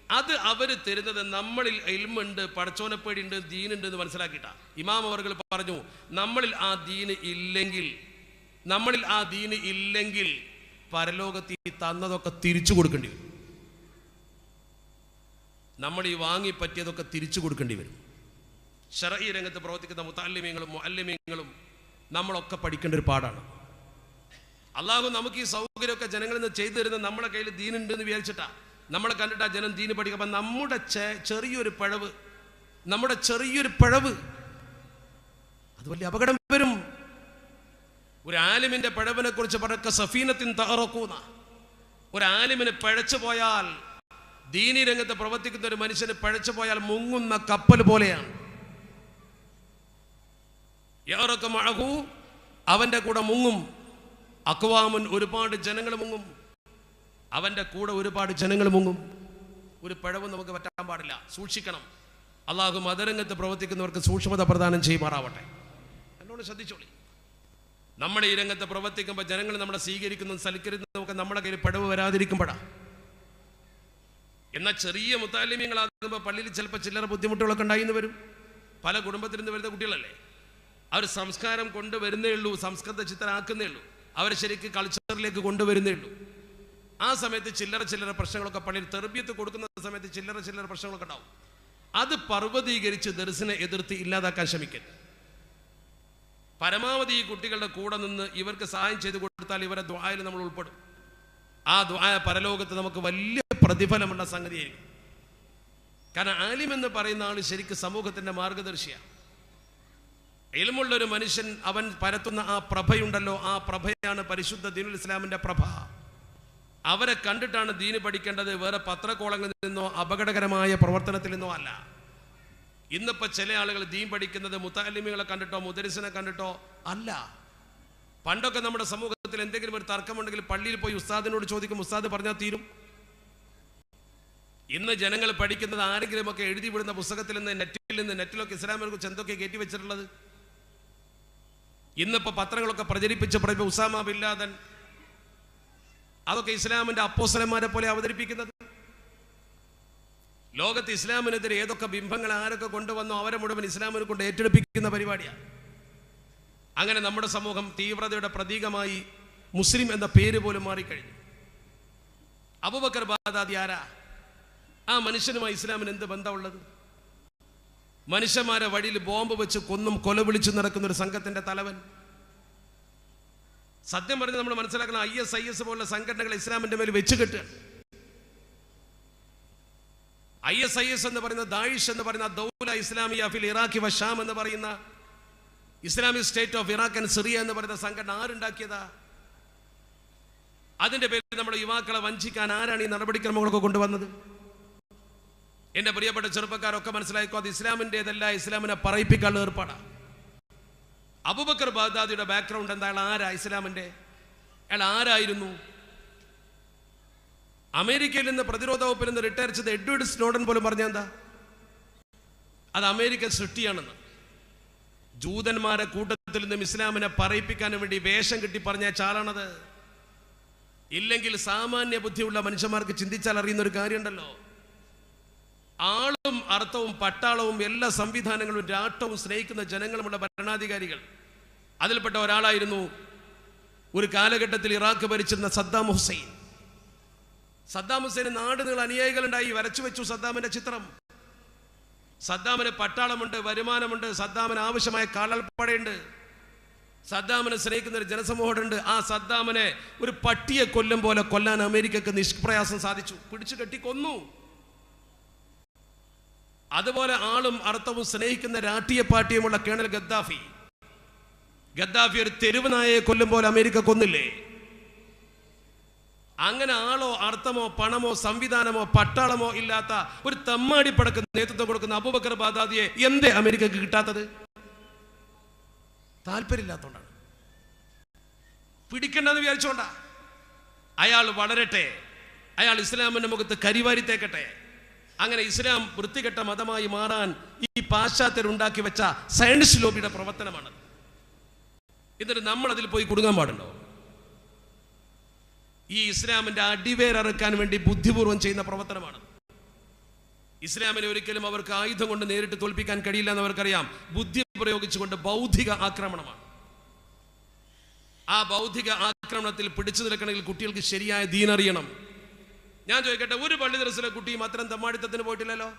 അത് അവർ തരുന്നത് നമ്മളിൽ ഇൽമുണ്ട്, പടച്ചോനപ്പേടിയുണ്ട്, ദീനുണ്ട് എന്ന് മനസ്സിലാക്കിയിട്ടാ. ഇമാം അവർകൾ പറഞ്ഞു, നമ്മളിൽ ആ ദീന് ഇല്ലെങ്കിൽ പരലോകത്തിൽ തന്നതൊക്കെ തിരിച്ചു കൊടുക്കേണ്ടി വരും. നമ്മൾ ഈ വാങ്ങി പറ്റിയതൊക്കെ തിരിച്ചു കൊടുക്കേണ്ടി വരും. ശർഈ രംഗത്ത് പ്രവർത്തിക്കുന്ന മുതഅല്ലിമീങ്ങളും മുഅല്ലിമീങ്ങളും നമ്മളൊക്കെ പഠിക്കേണ്ട ഒരു പാടാണ്. അള്ളാഹു നമുക്ക് ഈ സൗകര്യമൊക്കെ ജനങ്ങളിൽ നിന്ന് ചെയ്തു തരുന്ന നമ്മുടെ കയ്യിൽ ദീനുണ്ട് എന്ന് വിചാരിച്ചിട്ടാ. നമ്മളെ കണ്ടിട്ടാ ജനം ദീന് പഠിക്കുമ്പോൾ നമ്മുടെ ചെറിയൊരു പിഴവ് അത് വലിയ അപകടം വരും. ഒരു ആലിമിന്റെ പിഴവിനെ കുറിച്ച് പറക്ക സഫീനത്തിൻ തഅറഖൂന, ഒരു ആലിമിന് പിഴച്ചു പോയാൽ, ദീനി രംഗത്ത് പ്രവർത്തിക്കുന്ന ഒരു മനുഷ്യന് പിഴച്ചു പോയാൽ മുങ്ങുന്ന കപ്പൽ പോലെയാണ്. യറകമഅഹു, അവൻ്റെ കൂടെ മുങ്ങും. അക്വാമുൻ, ഒരുപാട് ജനങ്ങൾ മുങ്ങും. അവൻ്റെ കൂടെ ഒരുപാട് ജനങ്ങൾ മുങ്ങും. ഒരു പിഴവും നമുക്ക് പറ്റാൻ പാടില്ല, സൂക്ഷിക്കണം. അള്ളാഹു മതരംഗത്ത് പ്രവർത്തിക്കുന്നവർക്ക് സൂക്ഷ്മത പ്രദാനം ചെയ്യുമാറാവട്ടെ. എന്നോട് ശ്രദ്ധിച്ചോളി. നമ്മുടെ ഈ രംഗത്ത് പ്രവർത്തിക്കുമ്പോൾ ജനങ്ങൾ നമ്മളെ സ്വീകരിക്കുന്നതും സൽക്കരിക്കുന്നതും നമ്മുടെ കയ്യിൽ പിഴവ് വരാതിരിക്കുമ്പോഴാണ്. എന്നാൽ ചെറിയ മുത്താലിമീങ്ങളാകുമ്പോൾ പള്ളിയിൽ ചിലപ്പോൾ ചില്ലറ ബുദ്ധിമുട്ടുകളൊക്കെ ഉണ്ടായിന്ന് വരും. പല കുടുംബത്തിൽ നിന്ന് വരുന്ന കുട്ടികളല്ലേ, അവർ സംസ്കാരം കൊണ്ടുവരുന്നേ ഉള്ളൂ, സംസ്കൃത ചിത്രമാക്കുന്നേ ഉള്ളൂ, അവരെ ശരിക്കും കൾച്ചറിലേക്ക് കൊണ്ടുവരുന്നേ ഉള്ളൂ. ആ സമയത്ത് ചില്ലറ പ്രശ്നങ്ങളൊക്കെ പള്ളിയിൽ തെർബിയത്ത് കൊടുക്കുന്ന സമയത്ത് ചില്ലറ പ്രശ്നങ്ങളൊക്കെ ഉണ്ടാവും. അത് പർവ്വതീകരിച്ച് ദർസിനെ എതിർത്ത് ഇല്ലാതാക്കാൻ ശ്രമിക്കരുത്. പരമാവധി ഈ കുട്ടികളുടെ കൂടെ നിന്ന് ഇവർക്ക് സഹായം ചെയ്തു കൊടുത്താൽ ഇവരെ ദുആയിൽ നമ്മൾ ഉൾപ്പെടും. ആ ദുആ പരലോകത്ത് നമുക്ക് വലിയ പ്രതിഫലമുള്ള സംഗതിയായിരിക്കും. കാരണം ആലിം എന്ന് പറയുന്ന ആൾ ശരിക്കും സമൂഹത്തിൻ്റെ മാർഗദർശിയാണ്. ഇൽമുള്ളൊരു മനുഷ്യൻ അവൻ പരത്തുന്ന ആ പ്രഭയുണ്ടല്ലോ, ആ പ്രഭയാണ് പരിശുദ്ധ ദീനുൽ ഇസ്ലാമിൻ്റെ പ്രഭ. അവരെ കണ്ടിട്ടാണ് ദീന് പഠിക്കേണ്ടത്, വേറെ പത്രക്കോളങ്ങളിൽ നിന്നോ അപകടകരമായ പ്രവർത്തനത്തിൽ നിന്നോ അല്ല. ഇന്നിപ്പോൾ ചില ആളുകൾ ദീൻ പഠിക്കുന്നത് മുത്തഅല്ലിമീങ്ങളെ കണ്ടിട്ടോ മുദരിസിനെ കണ്ടിട്ടോ അല്ല. പണ്ടൊക്കെ നമ്മുടെ സമൂഹത്തിൽ എന്തെങ്കിലും ഒരു തർക്കമുണ്ടെങ്കിൽ പള്ളിയിൽ പോയി ഉസ്താദിനോട് ചോദിക്കും, ഉസ്താദ് പറഞ്ഞാൽ തീരും. ഇന്ന് ജനങ്ങൾ പഠിക്കുന്നത് ആരെങ്കിലുമൊക്കെ എഴുതി വിടുന്ന പുസ്തകത്തിൽ നിന്ന്, നെറ്റിലൊക്കെ ഇസ്ലാമിനെ കുറിച്ച് എന്തൊക്കെ കയറ്റി വെച്ചിട്ടുള്ളത്. ഇന്നിപ്പോൾ പത്രങ്ങളൊക്കെ പ്രചരിപ്പിച്ച് പറയുമ്പോൾ ഉസാമ ബിൻ ലാദൻ അതൊക്കെ ഇസ്ലാമിൻ്റെ അപ്പോസ്തലന്മാരെ പോലെ അവതരിപ്പിക്കുന്നത്. ലോകത്ത് ഇസ്ലാമിനെതിരെ ഏതൊക്കെ ബിംബങ്ങൾ ആരൊക്കെ കൊണ്ടുവന്നോ അവരെ മുഴുവൻ ഇസ്ലാമിനെ കൊണ്ട് ഏറ്റെടുപ്പിക്കുന്ന പരിപാടിയാണ്. അങ്ങനെ നമ്മുടെ സമൂഹം തീവ്രതയുടെ പ്രതീകമായി മുസ്ലിം എന്ന പേര് പോലും മാറിക്കഴിഞ്ഞു. അബൂബക്കർ ബാഗ്ദാദി ആരാ? ആ മനുഷ്യനുമായി ഇസ്ലാമിന് എന്ത് ബന്ധമുള്ളത്? മനുഷ്യന്മാരെ വഴിയിൽ ബോംബ് വെച്ച് കൊന്നും കൊല വിളിച്ചു നടക്കുന്ന ഒരു സംഘത്തിന്റെ തലവൻ. സത്യം പറഞ്ഞ് നമ്മൾ മനസ്സിലാക്കുന്ന IS പോലുള്ള സംഘടനകൾ ഇസ്ലാമിന്റെ മേൽ വെച്ച് കെട്ടുക. IS എന്ന് പറയുന്ന, ദായിഷ് എന്ന് പറയുന്ന ദൗല ഇസ്ലാമിയ ഫിൽ ഇറാഖി വശാം എന്ന് പറയുന്ന Islamic state of Iraq and Syria എന്ന് പറയുന്ന സംഘടന ആരുണ്ടാക്കിയതാ? അതിന്റെ പേരിൽ നമ്മുടെ യുവാക്കളെ വഞ്ചിക്കാൻ ആരാണ് ഈ നടപടിക്രമങ്ങളൊക്കെ കൊണ്ടുവന്നത്? എന്റെ പ്രിയപ്പെട്ട ചെറുപ്പക്കാരൊക്കെ മനസ്സിലാക്കോ, അത് ഇസ്ലാമിൻ്റെതല്ല, ഇസ്ലാമിനെ പറയിപ്പിക്കാനുള്ള ഏർപ്പാടാണ്. അബൂബക്കർ ബാഗ്ദാദിയുടെ ബാക്ക്ഗ്രൗണ്ട് എന്താ? ആരാ ഇസ്ലാമിന്റെ? അയാൾ ആരായിരുന്നു? അമേരിക്കയിൽ നിന്ന് പ്രതിരോധ വകുപ്പിൽ നിന്ന് റിട്ടയർ ചെയ്ത എഡ്വേർഡ് സ്നോഡൻ പോലും പറഞ്ഞ എന്താ? അത് അമേരിക്കൻ സൃഷ്ടിയാണെന്ന്. ജൂതന്മാരെ കൂട്ടത്തിൽ നിന്നും ഇസ്ലാമിനെ പറയിപ്പിക്കാനും വേണ്ടി വേഷം കിട്ടി പറഞ്ഞ ചാലാണത്. ഇല്ലെങ്കിൽ സാമാന്യ ബുദ്ധിയുള്ള മനുഷ്യന്മാർക്ക് ചിന്തിച്ചാൽ അറിയുന്ന ഒരു കാര്യമുണ്ടല്ലോ, ആളും അർത്ഥവും പട്ടാളവും എല്ലാ സംവിധാനങ്ങളും രാഷ്ട്രവും സ്നേഹിക്കുന്ന ജനങ്ങളുമുള്ള ഭരണാധികാരികൾ. അതിൽപ്പെട്ട ഒരാളായിരുന്നു ഒരു കാലഘട്ടത്തിൽ ഇറാഖ് ഭരിച്ചിരുന്ന സദ്ദാം ഹുസൈൻ. സദ്ദാം ഹുസൈന് നാടുനീള അനുയായികളുണ്ടായി. വരച്ചു വെച്ചു സദ്ദാമിന്റെ ചിത്രം. സദ്ദാമിന് പട്ടാളമുണ്ട്, വരുമാനമുണ്ട്, സദ്ദാമിന് ആവശ്യമായ കാലാൾപ്പടയുണ്ട്, സദ്ദാമിനെ സ്നേഹിക്കുന്ന ഒരു ജനസമൂഹമുണ്ട്. ആ സദ്ദാമിനെ ഒരു പട്ടിയെ കൊല്ലും പോലെ കൊല്ലാൻ അമേരിക്കക്ക് നിഷ്പ്രയാസം സാധിച്ചു. പിടിച്ചു കെട്ടി കൊന്നു. അതുപോലെ ആളും അർത്ഥവും സ്നേഹിക്കുന്ന രാഷ്ട്രീയ പാർട്ടിയുമുള്ള കേണൽ ഗദ്ദാഫി ഒരു തെരുവ് നായയെ കൊല്ലും പോലെ അമേരിക്ക കൊന്നില്ലേ? അങ്ങനെ ആളോ അർത്ഥമോ പണമോ സംവിധാനമോ പട്ടാളമോ ഇല്ലാത്ത ഒരു തമ്മാടിപ്പടക്ക് നേതൃത്വം കൊടുക്കുന്ന അബൂബക്കർ ബാഗ്ദാദിയെ എന്തേ അമേരിക്കക്ക് കിട്ടാത്തത്? താല്പര്യമില്ലാത്തോണ്ടാണ്, പിടിക്കണ്ടെന്ന് വിചാരിച്ചോണ്ടാ. അയാൾ വളരട്ടെ, അയാൾ ഇസ്ലാമിന്റെ മുഖത്ത് കരിവാരി തേക്കട്ടെ. അങ്ങനെ ഇസ്ലാം വൃത്തികെട്ട മതമായി മാറാൻ ഈ പാശ്ചാത്യരുണ്ടാക്കി വെച്ച സയൻസ് ലോബിയുടെ പ്രവർത്തനമാണ്. എന്നിട്ട് നമ്മൾ അതിൽ പോയി കുടുങ്ങാൻ പാടുണ്ടോ? ഈ ഇസ്ലാമിന്റെ അടിവേരറുക്കാൻ വേണ്ടി ബുദ്ധിപൂർവ്വം ചെയ്യുന്ന പ്രവർത്തനമാണ്. ഇസ്ലാമിനെ ഒരിക്കലും അവർക്ക് ആയുധം കൊണ്ട് നേരിട്ട് തോൽപ്പിക്കാൻ കഴിയില്ല എന്ന് അവർക്കറിയാം. ബുദ്ധി പ്രയോഗിച്ചുകൊണ്ട് ബൗദ്ധിക ആക്രമണമാണ്. ആ ബൗദ്ധിക ആക്രമണത്തിൽ പിടിച്ചു നിൽക്കണമെങ്കിൽ കുട്ടികൾക്ക് ശരിയായ ദീൻ അറിയണം. ഞാൻ ചോദിക്കട്ടെ, ഒരു പള്ളി ദർസിലെ കുട്ടിയും അത്തരം തമ്മാടിത്തത്തിന് പോയിട്ടില്ലല്ലോ?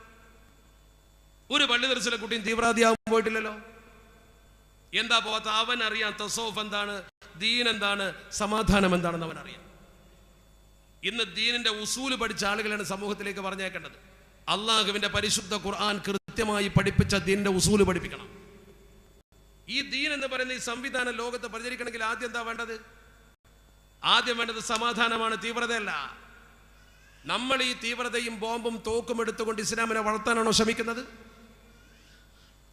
ഒരു പള്ളി ദർസിലെ കുട്ടിയും തീവ്രവാദിയാവാൻ പോയിട്ടില്ലല്ലോ? എന്താ പോകാത്ത? അവൻ അറിയാം തസൗഫ് എന്താണ്, ദീൻ എന്താണ്, സമാധാനം എന്താണെന്ന് അവൻ അറിയാം. ഇന്ന് ദീനിന്റെ ഉസൂല് പഠിച്ച ആളുകളാണ് സമൂഹത്തിലേക്ക് പറഞ്ഞേക്കേണ്ടത്. അള്ളാഹുവിന്റെ പരിശുദ്ധ ഖുർആൻ കൃത്യമായി പഠിപ്പിച്ച ദീനിന്റെ ഉസൂല് പഠിപ്പിക്കണം. ഈ ദീൻ എന്ന് പറയുന്ന ഈ സംവിധാനം ലോകത്ത് പ്രചരിക്കണമെങ്കിൽ ആദ്യം എന്താ വേണ്ടത്? ആദ്യം വേണ്ടത് സമാധാനമാണ്, തീവ്രതയല്ല. നമ്മൾ ഈ തീവ്രതയും ബോംബും തോക്കും എടുത്തുകൊണ്ട് ഇസ്ലാമിനെ വളർത്താനാണോ ശ്രമിക്കുന്നത്?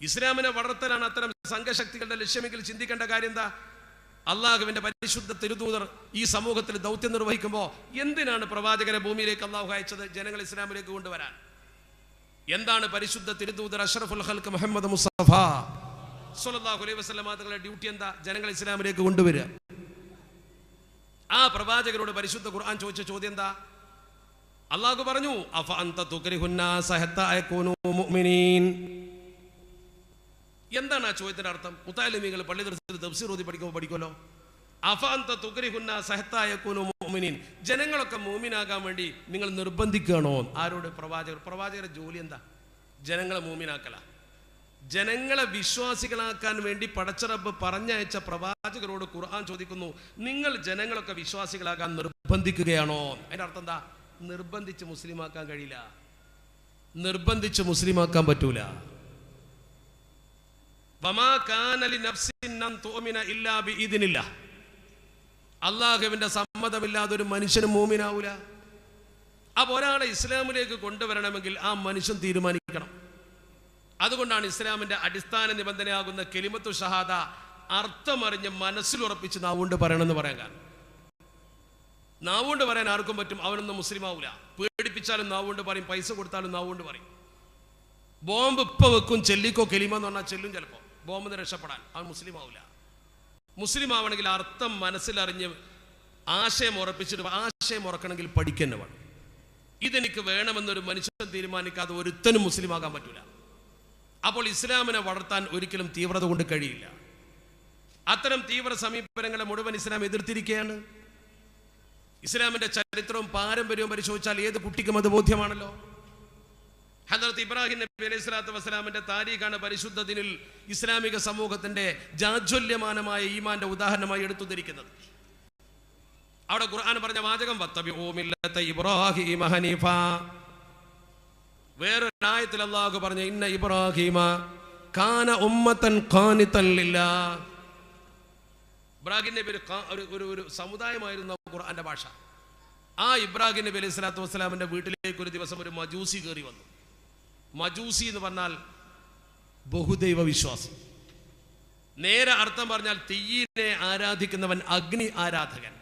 ഇസ്ലാമിനെ വളർത്തലാണ് അത്തരം സംഘശക്തികളുടെ ലക്ഷ്യമെങ്കിൽ ചിന്തിക്കേണ്ട കാര്യം എന്താ? അള്ളാഹുവിന്റെ പരിശുദ്ധ തിരുദൂതർ ഈ സമൂഹത്തിൽ ദൗത്യം നിർവഹിക്കുമ്പോൾ എന്തിനാണ് പ്രവാചകരെ ഭൂമിയിലേക്ക് അള്ളാഹു അയച്ചത്? ജനങ്ങൾ ഇസ്ലാമിലേക്ക് കൊണ്ടുവരാൻ. എന്താണ് പരിശുദ്ധ തിരുദൂതർ അഷ്റഫുൽ ഖൽഖ് മുഹമ്മദ് മുസ്തഫ സ്വല്ലല്ലാഹു അലൈഹി വസല്ലം തങ്ങളുടെ ഡ്യൂട്ടി എന്താ? ജനങ്ങൾ ഇസ്ലാമിലേക്ക് കൊണ്ടുവരിക. ആ പ്രവാചകരോട് പരിശുദ്ധ ഖുർആൻ ചോദിച്ച ചോദ്യം എന്താ? അള്ളാഹു പറഞ്ഞു, അഫ അൻത തുക്രിഹുന്നാസ ഹത്താ യകൂനൂ മുഅ്മിനീൻ. എന്താണ് ആ ചോദ്യത്തിന്റെ അർത്ഥം? മുത്തഅല്ലിമീങ്ങൾ പള്ളി ദർസിൽ തഫ്സീർ ഓതി പഠിക്കുമല്ലോ. അഫ അൻത തുക്രിഹുന്നാസ ഹത്താ യകൂനൂ മുഅ്മിനീൻ, ജനങ്ങളൊക്കെ മുഅ്മിനാകാൻ വേണ്ടി നിങ്ങൾ നിർബന്ധിക്കുകയാണോ? ആരോട്? പ്രവാചകരുടെ ജോലി എന്താ? ജനങ്ങളെ മുഅ്മിനാക്കല. ജനങ്ങളെ വിശ്വാസികളാക്കാൻ വേണ്ടി പടച്ച റബ്ബ് പറഞ്ഞയച്ച പ്രവാചകരോട് ഖുർആൻ ചോദിക്കുന്നു, നിങ്ങൾ ജനങ്ങളൊക്കെ വിശ്വാസികളാകാൻ നിർബന്ധിക്കുകയാണോ? അതിന്റെ അർത്ഥം എന്താ? നിർബന്ധിച്ച് മുസ്ലിമാക്കാൻ കഴിയില്ല, നിർബന്ധിച്ച് മുസ്ലിമാക്കാൻ പറ്റൂല. അള്ളാഹുവിന്റെ സമ്മതമില്ലാതെ ഒരു മനുഷ്യനും മൂമിനാവൂല. അപ്പൊ ഒരാളെ ഇസ്ലാമിലേക്ക് കൊണ്ടുവരണമെങ്കിൽ ആ മനുഷ്യൻ തീരുമാനിക്കണം. അതുകൊണ്ടാണ് ഇസ്ലാമിന്റെ അടിസ്ഥാന നിബന്ധനയാകുന്ന കലിമത്തു ഷഹാദ അർത്ഥമറിഞ്ഞ് മനസ്സിലുറപ്പിച്ച് നാവുകൊണ്ട് പറയണമെന്ന് പറയാൻ കാരണം. നാവുകൊണ്ട് പറയാൻ ആർക്കും പറ്റും, അവനൊന്നും മുസ്ലിം ആവൂല. പേടിപ്പിച്ചാലും നാവുകൊണ്ട് പറയും, പൈസ കൊടുത്താലും നാവുകൊണ്ട് പറയും. ബോംബ് ഇപ്പൊ വെക്കും, ചെല്ലിക്കോ കലിമ എന്ന് പറഞ്ഞാൽ ചെല്ലും. ചിലപ്പോ ബോംബിന് രക്ഷപ്പെടാൻ അവൻ മുസ്ലിം ആവൂല. മുസ്ലിം ആവണമെങ്കിൽ അർത്ഥം മനസ്സിലറിഞ്ഞ് ആശയം ഉറപ്പിച്ചിട്ട്, ആശയം ഉറക്കണമെങ്കിൽ പഠിക്കുന്ന വേണം. ഇതെനിക്ക് വേണമെന്നൊരു മനുഷ്യൻ തീരുമാനിക്കാതെ ഒരുത്തനും മുസ്ലിം ആകാൻ പറ്റൂല. അപ്പോൾ ഇസ്ലാമിനെ വളർത്താൻ ഒരിക്കലും തീവ്രത കൊണ്ട് കഴിയില്ല. അത്തരം തീവ്ര സമീപനങ്ങളെ മുഴുവൻ ഇസ്ലാം എതിർത്തിരിക്കുകയാണ്. ഇസ്ലാമിന്റെ ചരിത്രവും പാരമ്പര്യവും പരിശോധിച്ചാൽ ഏത് കുട്ടിക്കും അത് ബോധ്യമാണല്ലോ. ഹദ്റത്ത് ഇബ്രാഹിം നബി അലൈഹി സ്വലാത്തു വസ്സലാമിന്റെ താരീഖാണ് പരിശുദ്ധ ദിനിൽ ഇസ്ലാമിക സമൂഹത്തിന്റെ ജാജ്വല്യമാനമായ ഈമാന്റെ ഉദാഹരണമായി എടുത്തുദ്ധരിക്കുന്നത്. അവിടെ ഖുർആൻ പറഞ്ഞ വാചകം വത്തബിഊ മില്ലത ഇബ്രാഹീമ ഹനീഫ. വേറൊരായത്തിൽ അല്ലാഹു പറഞ്ഞു, ഇന്ന ഇബ്രാഹീമ കാന ഉമ്മതൻ ഖാനിതൻ ലില്ലാഹ്. ഇബ്രാഹിം നബി ഒരു സമുദായമായിരുന്നു ഖുർആന്റെ ഭാഷ. ആ ഇബ്രാഹിം നബി അലൈഹി സ്വലാത്തു വസ്സലാമിന്റെ വീട്ടിലേക്ക് ഒരു ദിവസം ഒരു മജൂസി കയറി വന്നു. മജൂസി എന്ന് പറഞ്ഞാൽ ബഹുദൈവ വിശ്വാസി. നേരെ അർത്ഥം പറഞ്ഞാൽ തീയിനെ ആരാധിക്കുന്നവൻ, അഗ്നി ആരാധകൻ.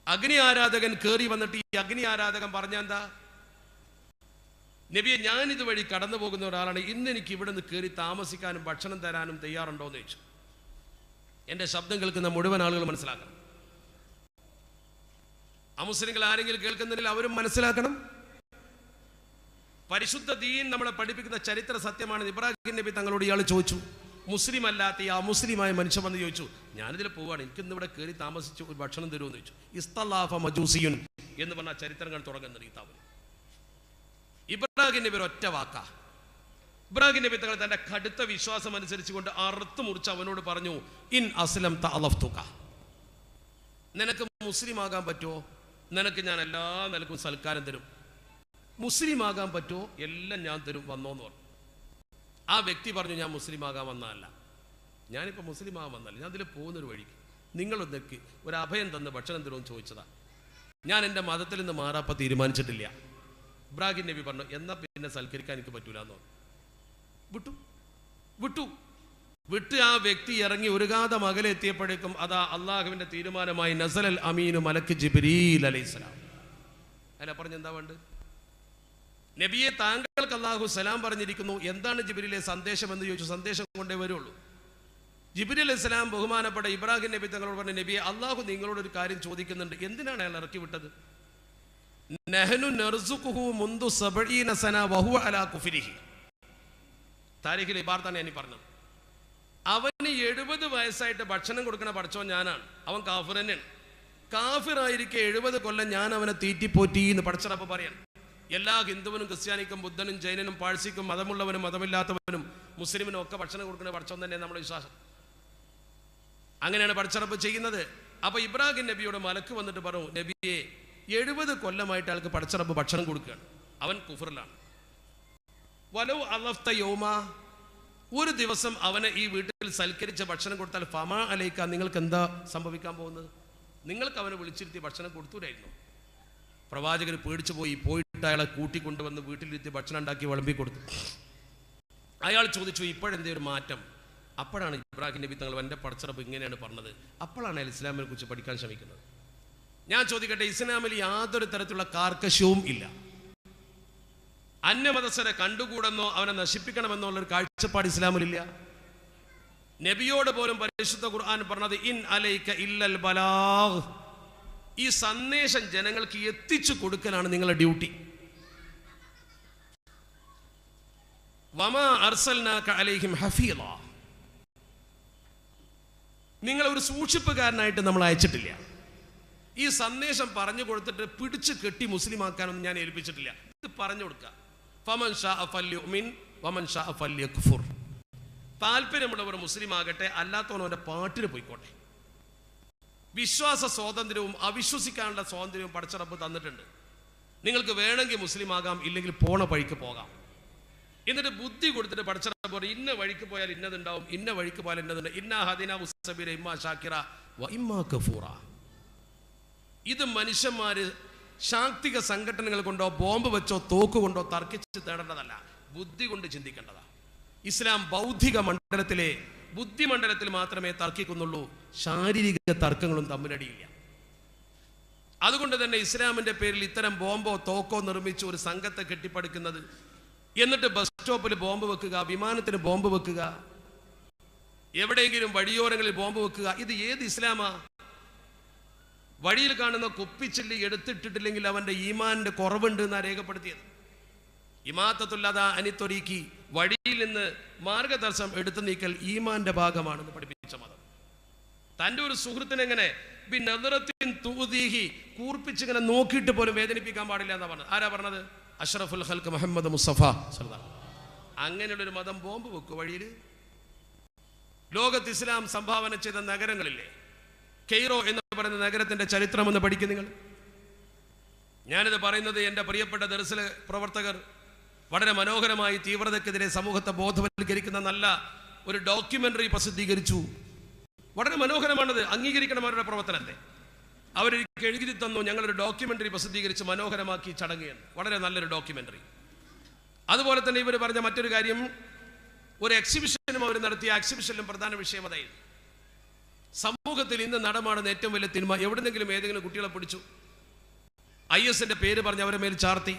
അഗ്നി ആരാധകൻ കയറി വന്നിട്ട് ഈ അഗ്നി ആരാധകൻ പറഞ്ഞ എന്താ? നബിയെ, ഞാൻ ഇതുവഴി കടന്നു പോകുന്ന ഒരാളാണ്, ഇന്ന് എനിക്ക് ഇവിടെ നിന്ന് കയറി താമസിക്കാനും ഭക്ഷണം തരാനും തയ്യാറുണ്ടോ എന്ന് ചോദിച്ചു. എൻ്റെ ശബ്ദം കേൾക്കുന്ന മുഴുവൻ ആളുകൾ മനസ്സിലാക്കണം. അമുസ്ലിങ്ങൾ ആരെങ്കിലും കേൾക്കുന്നില്ല, അവരും മനസ്സിലാക്കണം. പരിശുദ്ധ ദീൻ നമ്മളെ പഠിപ്പിക്കുന്ന ചരിത്ര സത്യമാണ്. ഇബ്രാഹിം നബി തങ്ങളോട് ഇയാൾ ചോദിച്ചു, മുസ്ലിം അല്ലാത്ത ഈ അമുസ്ലിമായ മനുഷ്യൻ വന്ന് ചോദിച്ചു, ഞാനിതിൽ പോവാണ്, എനിക്കിന്ന് ഇവിടെ കയറി താമസിച്ചു ഒരു ഭക്ഷണം തരുമെന്ന് ചോദിച്ചു. ഇസ്തലാഫ മജൂസിയുൻ എന്ന് പറഞ്ഞ ചരിത്രങ്ങൾ തുടങ്ങുന്നത് കിതാബിൽ. ഇബ്രാഹിം നബി ഒറ്റ വാക്കാ. ഇബ്രാഹിം നബി തങ്ങൾ തന്റെ കടുത്ത വിശ്വാസം അനുസരിച്ചുകൊണ്ട് അറുത്ത് മുറിച്ച് അവനോട് പറഞ്ഞു, ഇൻ അസ്ലം തഅലഫ്തുക, നിനക്ക് മുസ്ലിം ആകാൻ പറ്റുമോ? നിനക്ക് ഞാൻ എല്ലാ നിലക്കും സൽക്കാരം തരും. മുസ്ലിം ആകാൻ പറ്റുമോ? എല്ലാം ഞാൻ തരും, വന്നോന്ന് പറഞ്ഞു. ആ വ്യക്തി പറഞ്ഞു, ഞാൻ മുസ്ലിം ആകാൻ വന്നതല്ല, ഞാനിപ്പോൾ മുസ്ലിം ആകാൻ വന്നല്ല, ഞാൻ അതിൽ പോകുന്നൊരു വഴിക്ക് നിങ്ങളൊന്നൊക്കെ ഒരു അഭയം തന്ന് ഭക്ഷണം തരുമെന്ന് ചോദിച്ചതാ. ഞാൻ എൻ്റെ മതത്തിൽ നിന്ന് മാറാപ്പം തീരുമാനിച്ചിട്ടില്ല. ഇബ്രാഹിം നബി പറഞ്ഞു, എന്നാൽ പിന്നെ സൽക്കരിക്കാൻ എനിക്ക് പറ്റൂല എന്ന് പറഞ്ഞു. വിട്ടു ആ വ്യക്തി ഇറങ്ങി ഒരു കാതം അകലെ എത്തിയപ്പോഴേക്കും അതാ അള്ളാഹുവിന്റെ തീരുമാനമായി നസലൽ അമീനു മലക്ക് ജിബ്രീൽ അലൈഹിസ്സലാം. അല്ല പറഞ്ഞ എന്താ വേണ്ട? നബിയെ, താങ്കൾക്ക് അള്ളാഹു സലാം പറഞ്ഞിരിക്കുന്നു, എന്താണ് ജിബ്രീലെ സന്ദേശം എന്ന് ചോദിച്ചു. സന്ദേശം കൊണ്ടേ വരുള്ളൂ. ജിബ്രീൽ അലൈഹിസ്സലാം ബഹുമാനപ്പെട്ട ഇബ്രാഹിം നബി തങ്ങളോട് പറഞ്ഞു, നബിയെ, അള്ളാഹു നിങ്ങളോട് ഒരു കാര്യം ചോദിക്കുന്നുണ്ട്, എന്തിനാണ് അയാൾ ഇറക്കി വിട്ടത്? നഹ്നു നർസുഖുഹു മുൻദു 70 സന വഹുവ അലാ കുഫ്രിഹി. താരീഖിൽ ഇബാർത്താണ് ഞാൻ പറഞ്ഞത്. അവന് 70 വയസ്സായിട്ട് ഭക്ഷണം കൊടുക്കണ പഠിച്ചവൻ ഞാനാണ്. അവൻ കാഫിർ തന്നെയാണ്. കാഫിറായിരിക്കെ 70 കൊല്ലം ഞാൻ അവനെ തീറ്റിപ്പോറ്റി എന്ന് പഠിച്ചറപ്പ് പറയാൻ. എല്ലാ ഹിന്ദുവിനും ക്രിസ്ത്യാനിക്കും ബുദ്ധനും ജൈനനും പാഴ്സിക്കും മതമുള്ളവനും മതമില്ലാത്തവനും മുസ്ലിമിനും ഒക്കെ ഭക്ഷണം കൊടുക്കുന്ന പഠിച്ചവൻ തന്നെ നമ്മുടെ വിശ്വാസം. അങ്ങനെയാണ് പഠിച്ചറപ്പ് ചെയ്യുന്നത്. അപ്പൊ ഇബ്രാഹിം നബിയോട് മലക്ക് വന്നിട്ട് പറഞ്ഞു, നബിയെ, 70 കൊല്ലമായിട്ട് ആൾക്ക് പഠിച്ചറപ്പ് ഭക്ഷണം കൊടുക്കുകയാണ്, അവൻ കുഫറിലാണ്. വലൗ അലഫ്ത യൗമ, ഒരു ദിവസം അവനെ ഈ വീട്ടിൽ സൽക്കരിച്ച് ഭക്ഷണം കൊടുത്താൽ ഫമാ അലൈക്ക, നിങ്ങൾക്ക് എന്താ സംഭവിക്കാൻ പോകുന്നത്? നിങ്ങൾക്ക് അവനെ വിളിച്ചിരുത്തി ഭക്ഷണം കൊടുത്തൂരായിരുന്നു. പ്രവാചകർ പേടിച്ചു പോയിട്ട് അയാളെ കൂട്ടിക്കൊണ്ടുവന്ന് വീട്ടിലിരുത്തി ഭക്ഷണം ഉണ്ടാക്കി വിളമ്പി കൊടുത്തു. അയാൾ ചോദിച്ചു, ഇപ്പോഴെന്തേ ഒരു മാറ്റം? അപ്പോഴാണ് ഇബ്രാഹിം നബി തങ്ങൾ എൻ്റെ പടച്ചറബ് ഇങ്ങനെയാണ് പറഞ്ഞത്. അപ്പോഴാണ് അയാൾ ഇസ്ലാമിനെ കുറിച്ച് പഠിക്കാൻ ശ്രമിക്കുന്നത്. ഞാൻ ചോദിക്കട്ടെ, ഇസ്ലാമിൽ യാതൊരു തരത്തിലുള്ള കാർക്കശ്യവും ഇല്ല. അന്യമതസ്ഥരെ കണ്ടുകൂടെന്നോ അവനെ നശിപ്പിക്കണമെന്നോ ഉള്ളൊരു കാഴ്ചപ്പാട് ഇസ്ലാമിലില്ല. നബിയോട് പോലും പരിശുദ്ധ ഖുർആൻ പറഞ്ഞത് ഇൻ അലൈക ഇല്ലൽ ബലാഗ്, ഈ സന്ദേശം ജനങ്ങൾക്ക് എത്തിച്ചു കൊടുക്കലാണ് നിങ്ങളുടെ ഡ്യൂട്ടി. വമാ അർസൽനാക അലൈഹിം ഹഫീള, നിങ്ങൾ ഒരു സൂക്ഷിപ്പുകാരനായിട്ട് നമ്മൾ അയച്ചിട്ടില്ല. ഈ സന്ദേശം പറഞ്ഞു കൊടുത്തിട്ട് പിടിച്ചു കെട്ടി മുസ്ലിം ആക്കാനൊന്നും ഞാൻ ഏൽപ്പിച്ചിട്ടില്ല. ഇത് പറഞ്ഞു കൊടുക്കുക. ഫമൻ ഷാഅ ഫല്യുമിൻ വമൻ ഷാഅ ഫല്യക്ഫുർ, താല്പര്യമുള്ളവർ മുസ്ലിം ആകട്ടെ, അല്ലാത്തവനവൻ്റെ പാട്ടിന് പോയിക്കോട്ടെ. വിശ്വാസ സ്വാതന്ത്ര്യവും അവിശ്വസിക്കാനുള്ള സ്വാതന്ത്ര്യവും പടച്ച റബ്ബ് തന്നിട്ടുണ്ട്. നിങ്ങൾക്ക് വേണമെങ്കിൽ മുസ്ലിം ആകാം, ഇല്ലെങ്കിൽ പോണ വഴിക്ക് പോകാം. എന്നിട്ട് ബുദ്ധി കൊടുത്തിട്ട് പടച്ച റബ്ബ് പറയും, ഇന്ന വഴിക്ക് പോയാൽ ഇന്നതുണ്ടാവും, ഇന്ന വഴിക്ക് പോയാൽ ഇന്നതുണ്ട്. ഇന്നാ ഹദിനാ ഉസ്സബീല ഇമ്മാ ഷാക്കിറ വ ഇമ്മാ കഫൂറ. ഇത് മനുഷ്യന്മാര് ശാക്തിക സംഘടനകൾ കൊണ്ടോ ബോംബ് വെച്ചോ തോക്ക് കൊണ്ടോ തർക്കിച്ച് തേടേണ്ടതല്ല, ബുദ്ധി കൊണ്ട് ചിന്തിക്കേണ്ടതാണ്. ഇസ്ലാം ബൗദ്ധിക മണ്ഡലത്തിലെ ബുദ്ധിമണ്ഡലത്തിൽ മാത്രമേ തർക്കിക്കുന്നുള്ളൂ. ശാരീരിക തർക്കങ്ങളും തമ്മിലടിയില്ല. അതുകൊണ്ട് തന്നെ ഇസ്ലാമിന്റെ പേരിൽ ഇത്തരം ബോംബോ തോക്കോ നിർമ്മിച്ച് ഒരു സംഘത്തെ കെട്ടിപ്പടുക്കുന്നത്, എന്നിട്ട് ബസ് സ്റ്റോപ്പിൽ ബോംബ് വെക്കുക, വിമാനത്തിന് ബോംബ് വെക്കുക, എവിടെയെങ്കിലും വഴിയോരങ്ങളിൽ ബോംബ് വെക്കുക, ഇത് ഏത് ഇസ്ലാമാ? വഴിയിൽ കാണുന്ന കുപ്പിച്ചില്ലി എടുത്തിട്ടിട്ടില്ലെങ്കിൽ അവന്റെ ഈമാനിന്റെ കുറവുണ്ട് എന്നാണ് രേഖപ്പെടുത്തിയത്. ഇമാത്തത്തുല്ലാത അനിത്തൊരീക്കി, വഴിയിൽ നിന്ന് മാർഗദർശനം എടുത്തു നീക്കൽ ഈമാന്റെ ഭാഗമാണെന്ന് പഠിപ്പിച്ച മതം. തൻ്റെ ഒരു സുഹൃത്തിനെങ്ങനെ കൂർപ്പിച്ചിങ്ങനെ നോക്കിയിട്ട് പോലും വേദനിപ്പിക്കാൻ പാടില്ല എന്നാ പറഞ്ഞത്. ആരാ പറഞ്ഞത്? അഷ്റഫുൽ ഖൽഖ് മുഹമ്മദ് മുസ്തഫ സല്ലല്ലാഹു. അങ്ങനെയുള്ളൊരു മതം ബോംബ് വെക്കും വഴിയിൽ? ലോകത്ത് ഇസ്ലാം സംഭാവന ചെയ്ത നഗരങ്ങളില്ലേ? കെയ്റോ എന്ന് പറയുന്ന നഗരത്തിന്റെ ചരിത്രം എന്ന് പഠിക്കും നിങ്ങൾ. ഞാനിത് പറയുന്നത് എൻ്റെ പ്രിയപ്പെട്ട ദർസിലെ പ്രവർത്തകർ വളരെ മനോഹരമായി തീവ്രതയ്ക്കെതിരെ സമൂഹത്തെ ബോധവൽക്കരിക്കുന്ന നല്ല ഒരു ഡോക്യുമെന്ററി പ്രസിദ്ധീകരിച്ചു. വളരെ മനോഹരമാണത്, അംഗീകരിക്കണം അവരുടെ പ്രവർത്തനത്തെ. അവരെനിക്ക് എഴുതി തന്നു, ഞങ്ങളൊരു ഡോക്യുമെന്ററി പ്രസിദ്ധീകരിച്ച് മനോഹരമാക്കി ചടങ്ങ് എന്ന്. വളരെ നല്ലൊരു ഡോക്യുമെന്ററി. അതുപോലെ തന്നെ ഇവർ പറഞ്ഞ മറ്റൊരു കാര്യം, ഒരു എക്സിബിഷനും അവർ നടത്തിയ എക്സിബിഷനിലും പ്രധാന വിഷയം അതായിരുന്നു. സമൂഹത്തിൽ ഇന്ന് നടമാടുന്ന ഏറ്റവും വലിയ തിന്മ, എവിടെന്നെങ്കിലും ഏതെങ്കിലും കുട്ടികളെ പിടിച്ചു IS-ന്റെ പേര് പറഞ്ഞ് അവരെ മേൽ ചാർത്തി.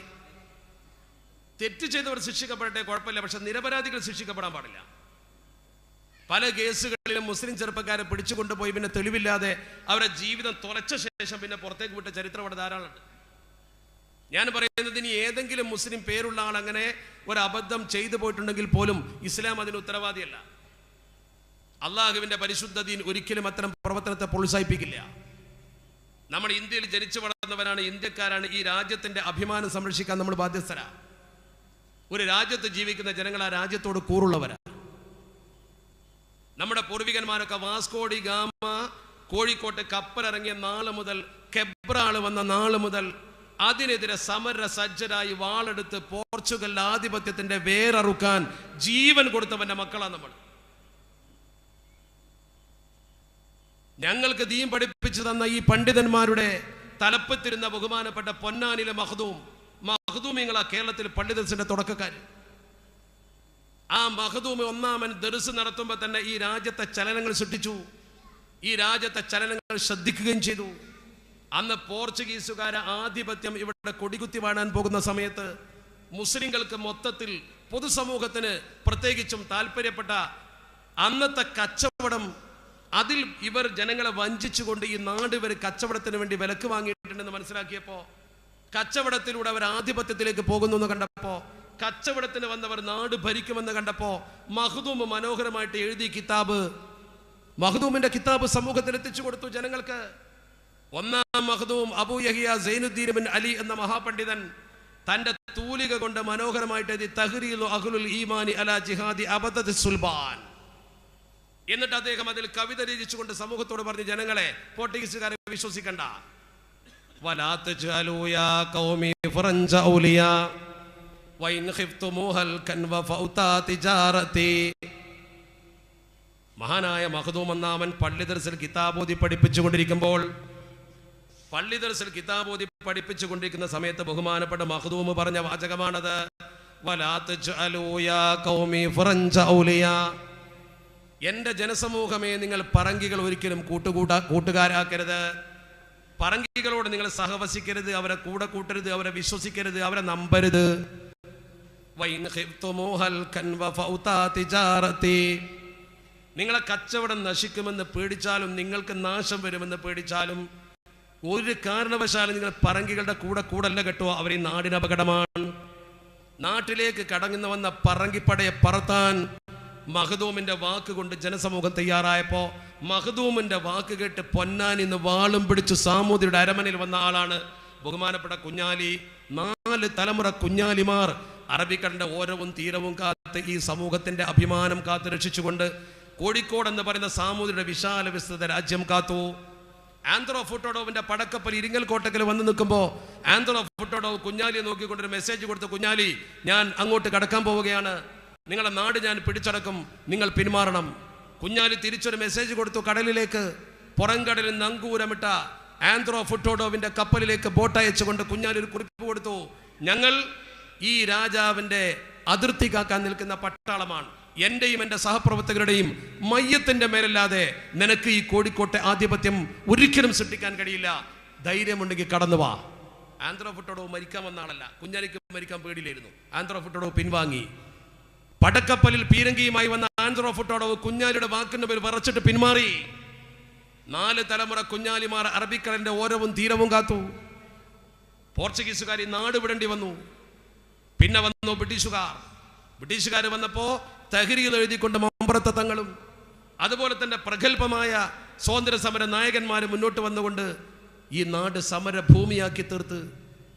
തെറ്റ് ചെയ്തവർ ശിക്ഷിക്കപ്പെടട്ടെ, കുഴപ്പമില്ല, പക്ഷെ നിരപരാധികൾ ശിക്ഷിക്കപ്പെടാൻ പാടില്ല. പല കേസുകളിലും മുസ്ലിം ചെറുപ്പക്കാരെ പിടിച്ചുകൊണ്ടുപോയി പിന്നെ തെളിവില്ലാതെ അവരുടെ ജീവിതം തുറച്ച ശേഷം പിന്നെ പുറത്തേക്ക് വിട്ട ചരിത്രം അവിടെ ധാരാളമുണ്ട്. ഞാൻ പറയുന്നത്, ഇനി ഏതെങ്കിലും മുസ്ലിം പേരുള്ള ആൾ അങ്ങനെ ഒരു അബദ്ധം ചെയ്തു പോയിട്ടുണ്ടെങ്കിൽ പോലും ഇസ്ലാം അതിന് ഉത്തരവാദിയല്ല. അള്ളാഹുവിന്റെ പരിശുദ്ധ ദീൻ ഒരിക്കലും അത്തരം പ്രവർത്തനത്തെ പ്രോത്സാഹിപ്പിക്കില്ല. നമ്മുടെ ഇന്ത്യയിൽ ജനിച്ചു വളർന്നവരാണ്, ഇന്ത്യക്കാരാണ്. ഈ രാജ്യത്തിന്റെ അഭിമാനം സംരക്ഷിക്കാൻ നമ്മൾ ബാധ്യസ്ഥരാ. ഒരു രാജ്യത്ത് ജീവിക്കുന്ന ജനങ്ങൾ ആ രാജ്യത്തോട് കൂറുള്ളവരാ. നമ്മുടെ പൂർവികന്മാരൊക്കെ വാസ്കോഡി ഗാമ കോഴിക്കോട്ട് കപ്പലിറങ്ങിയ നാള് മുതൽ, കെബ്രാള് വന്ന നാള് മുതൽ അതിനെതിരെ സമര സജ്ജരായി വാളെടുത്ത് പോർച്ചുഗൽ ആധിപത്യത്തിന്റെ വേരറുക്കാൻ ജീവൻ കൊടുത്തവന്റെ മക്കളാണ് നമ്മൾ. ഞങ്ങൾക്ക് ദീൻ പഠിപ്പിച്ചു തന്ന ഈ പണ്ഡിതന്മാരുടെ തലപ്പത്തിരുന്ന ബഹുമാനപ്പെട്ട പൊന്നാനിലെ മഖ്ദൂമിങ്ങളാ കേരളത്തിൽ പണ്ഡിതസിന്റെ തുടക്കക്കാർ. ആ മഖ്ദൂമി ഒന്നാമൻ ദർസ് നടത്തുമ്പോൾ തന്നെ ഈ രാജ്യത്തെ ചലനങ്ങൾ സൃഷ്ടിച്ചു, ഈ രാജ്യത്തെ ചലനങ്ങൾ ശ്രദ്ധിക്കുകയും ചെയ്തു. അന്ന് പോർച്ചുഗീസുകാരെ ആധിപത്യം ഇവിടെ കൊടികുത്തി വാഴാൻ പോകുന്ന സമയത്ത് മുസ്ലിങ്ങൾക്ക് മൊത്തത്തിൽ, പൊതുസമൂഹത്തിന് പ്രത്യേകിച്ചും താല്പര്യപ്പെട്ട അന്നത്തെ കച്ചവടം, അതിൽ ഇവർ ജനങ്ങളെ വഞ്ചിച്ചുകൊണ്ട് ഈ നാട് ഇവർ കച്ചവടത്തിന് വേണ്ടി വിലക്ക് വാങ്ങിയിട്ടുണ്ടെന്ന് മനസ്സിലാക്കിയപ്പോൾ, കച്ചവടത്തിലൂടെ അവർ ആധിപത്യത്തിലേക്ക് പോകുന്നു എന്ന് കണ്ടപ്പോൾ, കച്ചവടത്തിന് വന്നവർ നാട് ഭരിക്കുമെന്ന് കണ്ടപ്പോൾ മഖ്ദൂം മനോഹരമായിട്ട് എഴുതി കിതാബ്, മഖ്ദൂമിന്റെ കിതാബ് സമൂഹത്തിൽ എത്തിച്ചു കൊടുത്തു ജനങ്ങൾക്ക്. ഒന്നാം മഖ്ദൂം അബൂ യഹ്യ സൈനുദ്ദീൻ ബിൻ അലി എന്ന മഹാപണ്ഡിതൻ തന്റെ തൂലിക കൊണ്ട് മനോഹരമായിട്ട് എഴുതി തഹ്രീലു അഹ്ലുൽ ഈമാനി അലാ ജിഹാദി അബദദ് സുൽബാൻ. എന്നിട്ട് അദ്ദേഹം അതിൽ കവിത രചിച്ചുകൊണ്ട് സമൂഹത്തോട് പറഞ്ഞു, ജനങ്ങളെ പോർട്ടുഗീസുകാരെ വിശ്വസിക്കണ്ട. വലാ തജ്അലൂ യാ ഖൗമി ഫറഞ്ച ഔലിയാ വഇൻ ഖിഫ്തുമുഹൽ കൻവ ഫൗതാ തിജാറതി. മഹാനായ മഖ്ദൂം ഒന്നാമൻ പള്ളി ദർസിൽ കിതാബോധി പഠിപ്പിച്ചുകൊണ്ടിരിക്കുമ്പോൾ, പള്ളി ദർസിൽ കിതാബോധി പഠിപ്പിച്ചുകൊണ്ടിരിക്കുന്ന സമയത്ത് ബഹുമാനപ്പെട്ട മഖ്ദൂം പറഞ്ഞ വാചകമാണത്. വലാ തജ്അലൂ യാ ഖൗമി ഫറഞ്ച ഔലിയാ. എൻ്റെ ജനസമൂഹമേ, നിങ്ങൾ പറങ്കികൾ ഒരിക്കലും കൂട്ടുകാരാക്കരുത്. പറങ്കികളോട് നിങ്ങൾ സഹവസിക്കരുത്, അവരെ കൂടെ കൂട്ടരുത്, അവരെ വിശ്വസിക്കരുത്, അവരെ നമ്പരുത്. നിങ്ങളെ കച്ചവടം നശിക്കുമെന്ന് പേടിച്ചാലും, നിങ്ങൾക്ക് നാശം വരുമെന്ന് പേടിച്ചാലും, ഒരു കാരണവശാലും നിങ്ങൾ പറങ്കികളുടെ കൂടല്ല കേട്ടോ. അവർ ഈ നാടിന് അപകടമാണ്. നാട്ടിലേക്ക് കടങ്ങുന്ന വന്ന പറങ്കിപ്പടയെ പറത്താൻ മഖ്ദൂമിന്റെ വാക്ക് കൊണ്ട് ജനസമൂഹം തയ്യാറായപ്പോ മഖ്ദൂമിന്റെ വാക്ക് കേട്ട് പൊന്നാനിന്ന് വാളും പിടിച്ച് സാമൂതിരിയുടെ അരമനയിൽ വന്ന ആളാണ് ബഹുമാനപ്പെട്ട കുഞ്ഞാലി. 4 തലമുറ കുഞ്ഞാലിമാർ അറബിക്കടലിന്റെ ഓരവും തീരവും കാത്ത് ഈ സമൂഹത്തിന്റെ അഭിമാനം കാത്ത് രക്ഷിച്ചുകൊണ്ട് കോഴിക്കോട് എന്ന് പറയുന്ന സാമൂതിരിയുടെ വിശാല വിസ്തൃത രാജ്യം കാത്തു. ആന്ത്രോ ഫുട്ടോഡോവിന്റെ പടക്കപ്പൽ ഇരിങ്ങൽ കോട്ടക്കൽ വന്ന് നിൽക്കുമ്പോൾ ആന്ത്രോ ഫുട്ടോഡോവ് കുഞ്ഞാലിയെ നോക്കിക്കൊണ്ടൊരു മെസ്സേജ് കൊടുത്തു, കുഞ്ഞാലി, ഞാൻ അങ്ങോട്ട് കടക്കാൻ പോവുകയാണ്, നിങ്ങളുടെ നാട് ഞാൻ പിടിച്ചടക്കും, നിങ്ങൾ പിന്മാറണം. കുഞ്ഞാലി തിരിച്ചൊരു മെസ്സേജ് കൊടുത്തു കടലിലേക്ക്. പുറംകടലിൽ നങ്കൂരമിട്ട ആന്ത്രോ ഫുട്ടോഡോവിന്റെ കപ്പലിലേക്ക് ബോട്ട് അയച്ചുകൊണ്ട് കുഞ്ഞാലി ഒരു കുറിപ്പ് കൊടുത്തു, ഞങ്ങൾ ഈ രാജാവിന്റെ അതിർത്തി കാക്കാൻ നിൽക്കുന്ന പട്ടാളമാണ്. എന്റെയും എൻ്റെ സഹപ്രവർത്തകരുടെയും മയ്യത്തിന്റെ മേലല്ലാതെ നിനക്ക് ഈ കോഴിക്കോട്ടെ ആധിപത്യം ഒരിക്കലും സൃഷ്ടിക്കാൻ കഴിയില്ല. ധൈര്യമുണ്ടെങ്കിൽ കടന്നു വാ. ആന്ത്രോ ഫുട്ടോഡോവ് മരിക്കാൻ വന്ന ആളല്ല, കുഞ്ഞാലിക്ക് മരിക്കാൻ പേടിയില്ലായിരുന്നു. ആന്ത്രോ ഫുട്ടോഡോവ് പിൻവാങ്ങി. പടക്കപ്പലിൽ പീരങ്കിയുമായി വന്ന ആന്ത്രോ ഫുട്ടോഡോവ് കുഞ്ഞാലിയുടെ വാക്കിന്റെ പേര് വിറച്ചിട്ട് പിന്മാറി. 4 തലമുറ കുഞ്ഞാലിമാർ അറബിക്കടലിന്റെ ഓരവും തീരവും കാത്തു. പോർച്ചുഗീസുകാർ ഈ നാട് വിടേണ്ടി വന്നു. പിന്നെ വന്നു ബ്രിട്ടീഷുകാർ വന്നപ്പോ തഹ്രീർ എഴുതിക്കൊണ്ട് മമ്പറത്തെ തങ്ങളും അതുപോലെ തന്നെ പ്രഗത്ഭമായ സ്വാതന്ത്ര്യ സമര നായകന്മാരും മുന്നോട്ട് വന്നുകൊണ്ട് ഈ നാട് സമരഭൂമിയാക്കി തീർത്ത്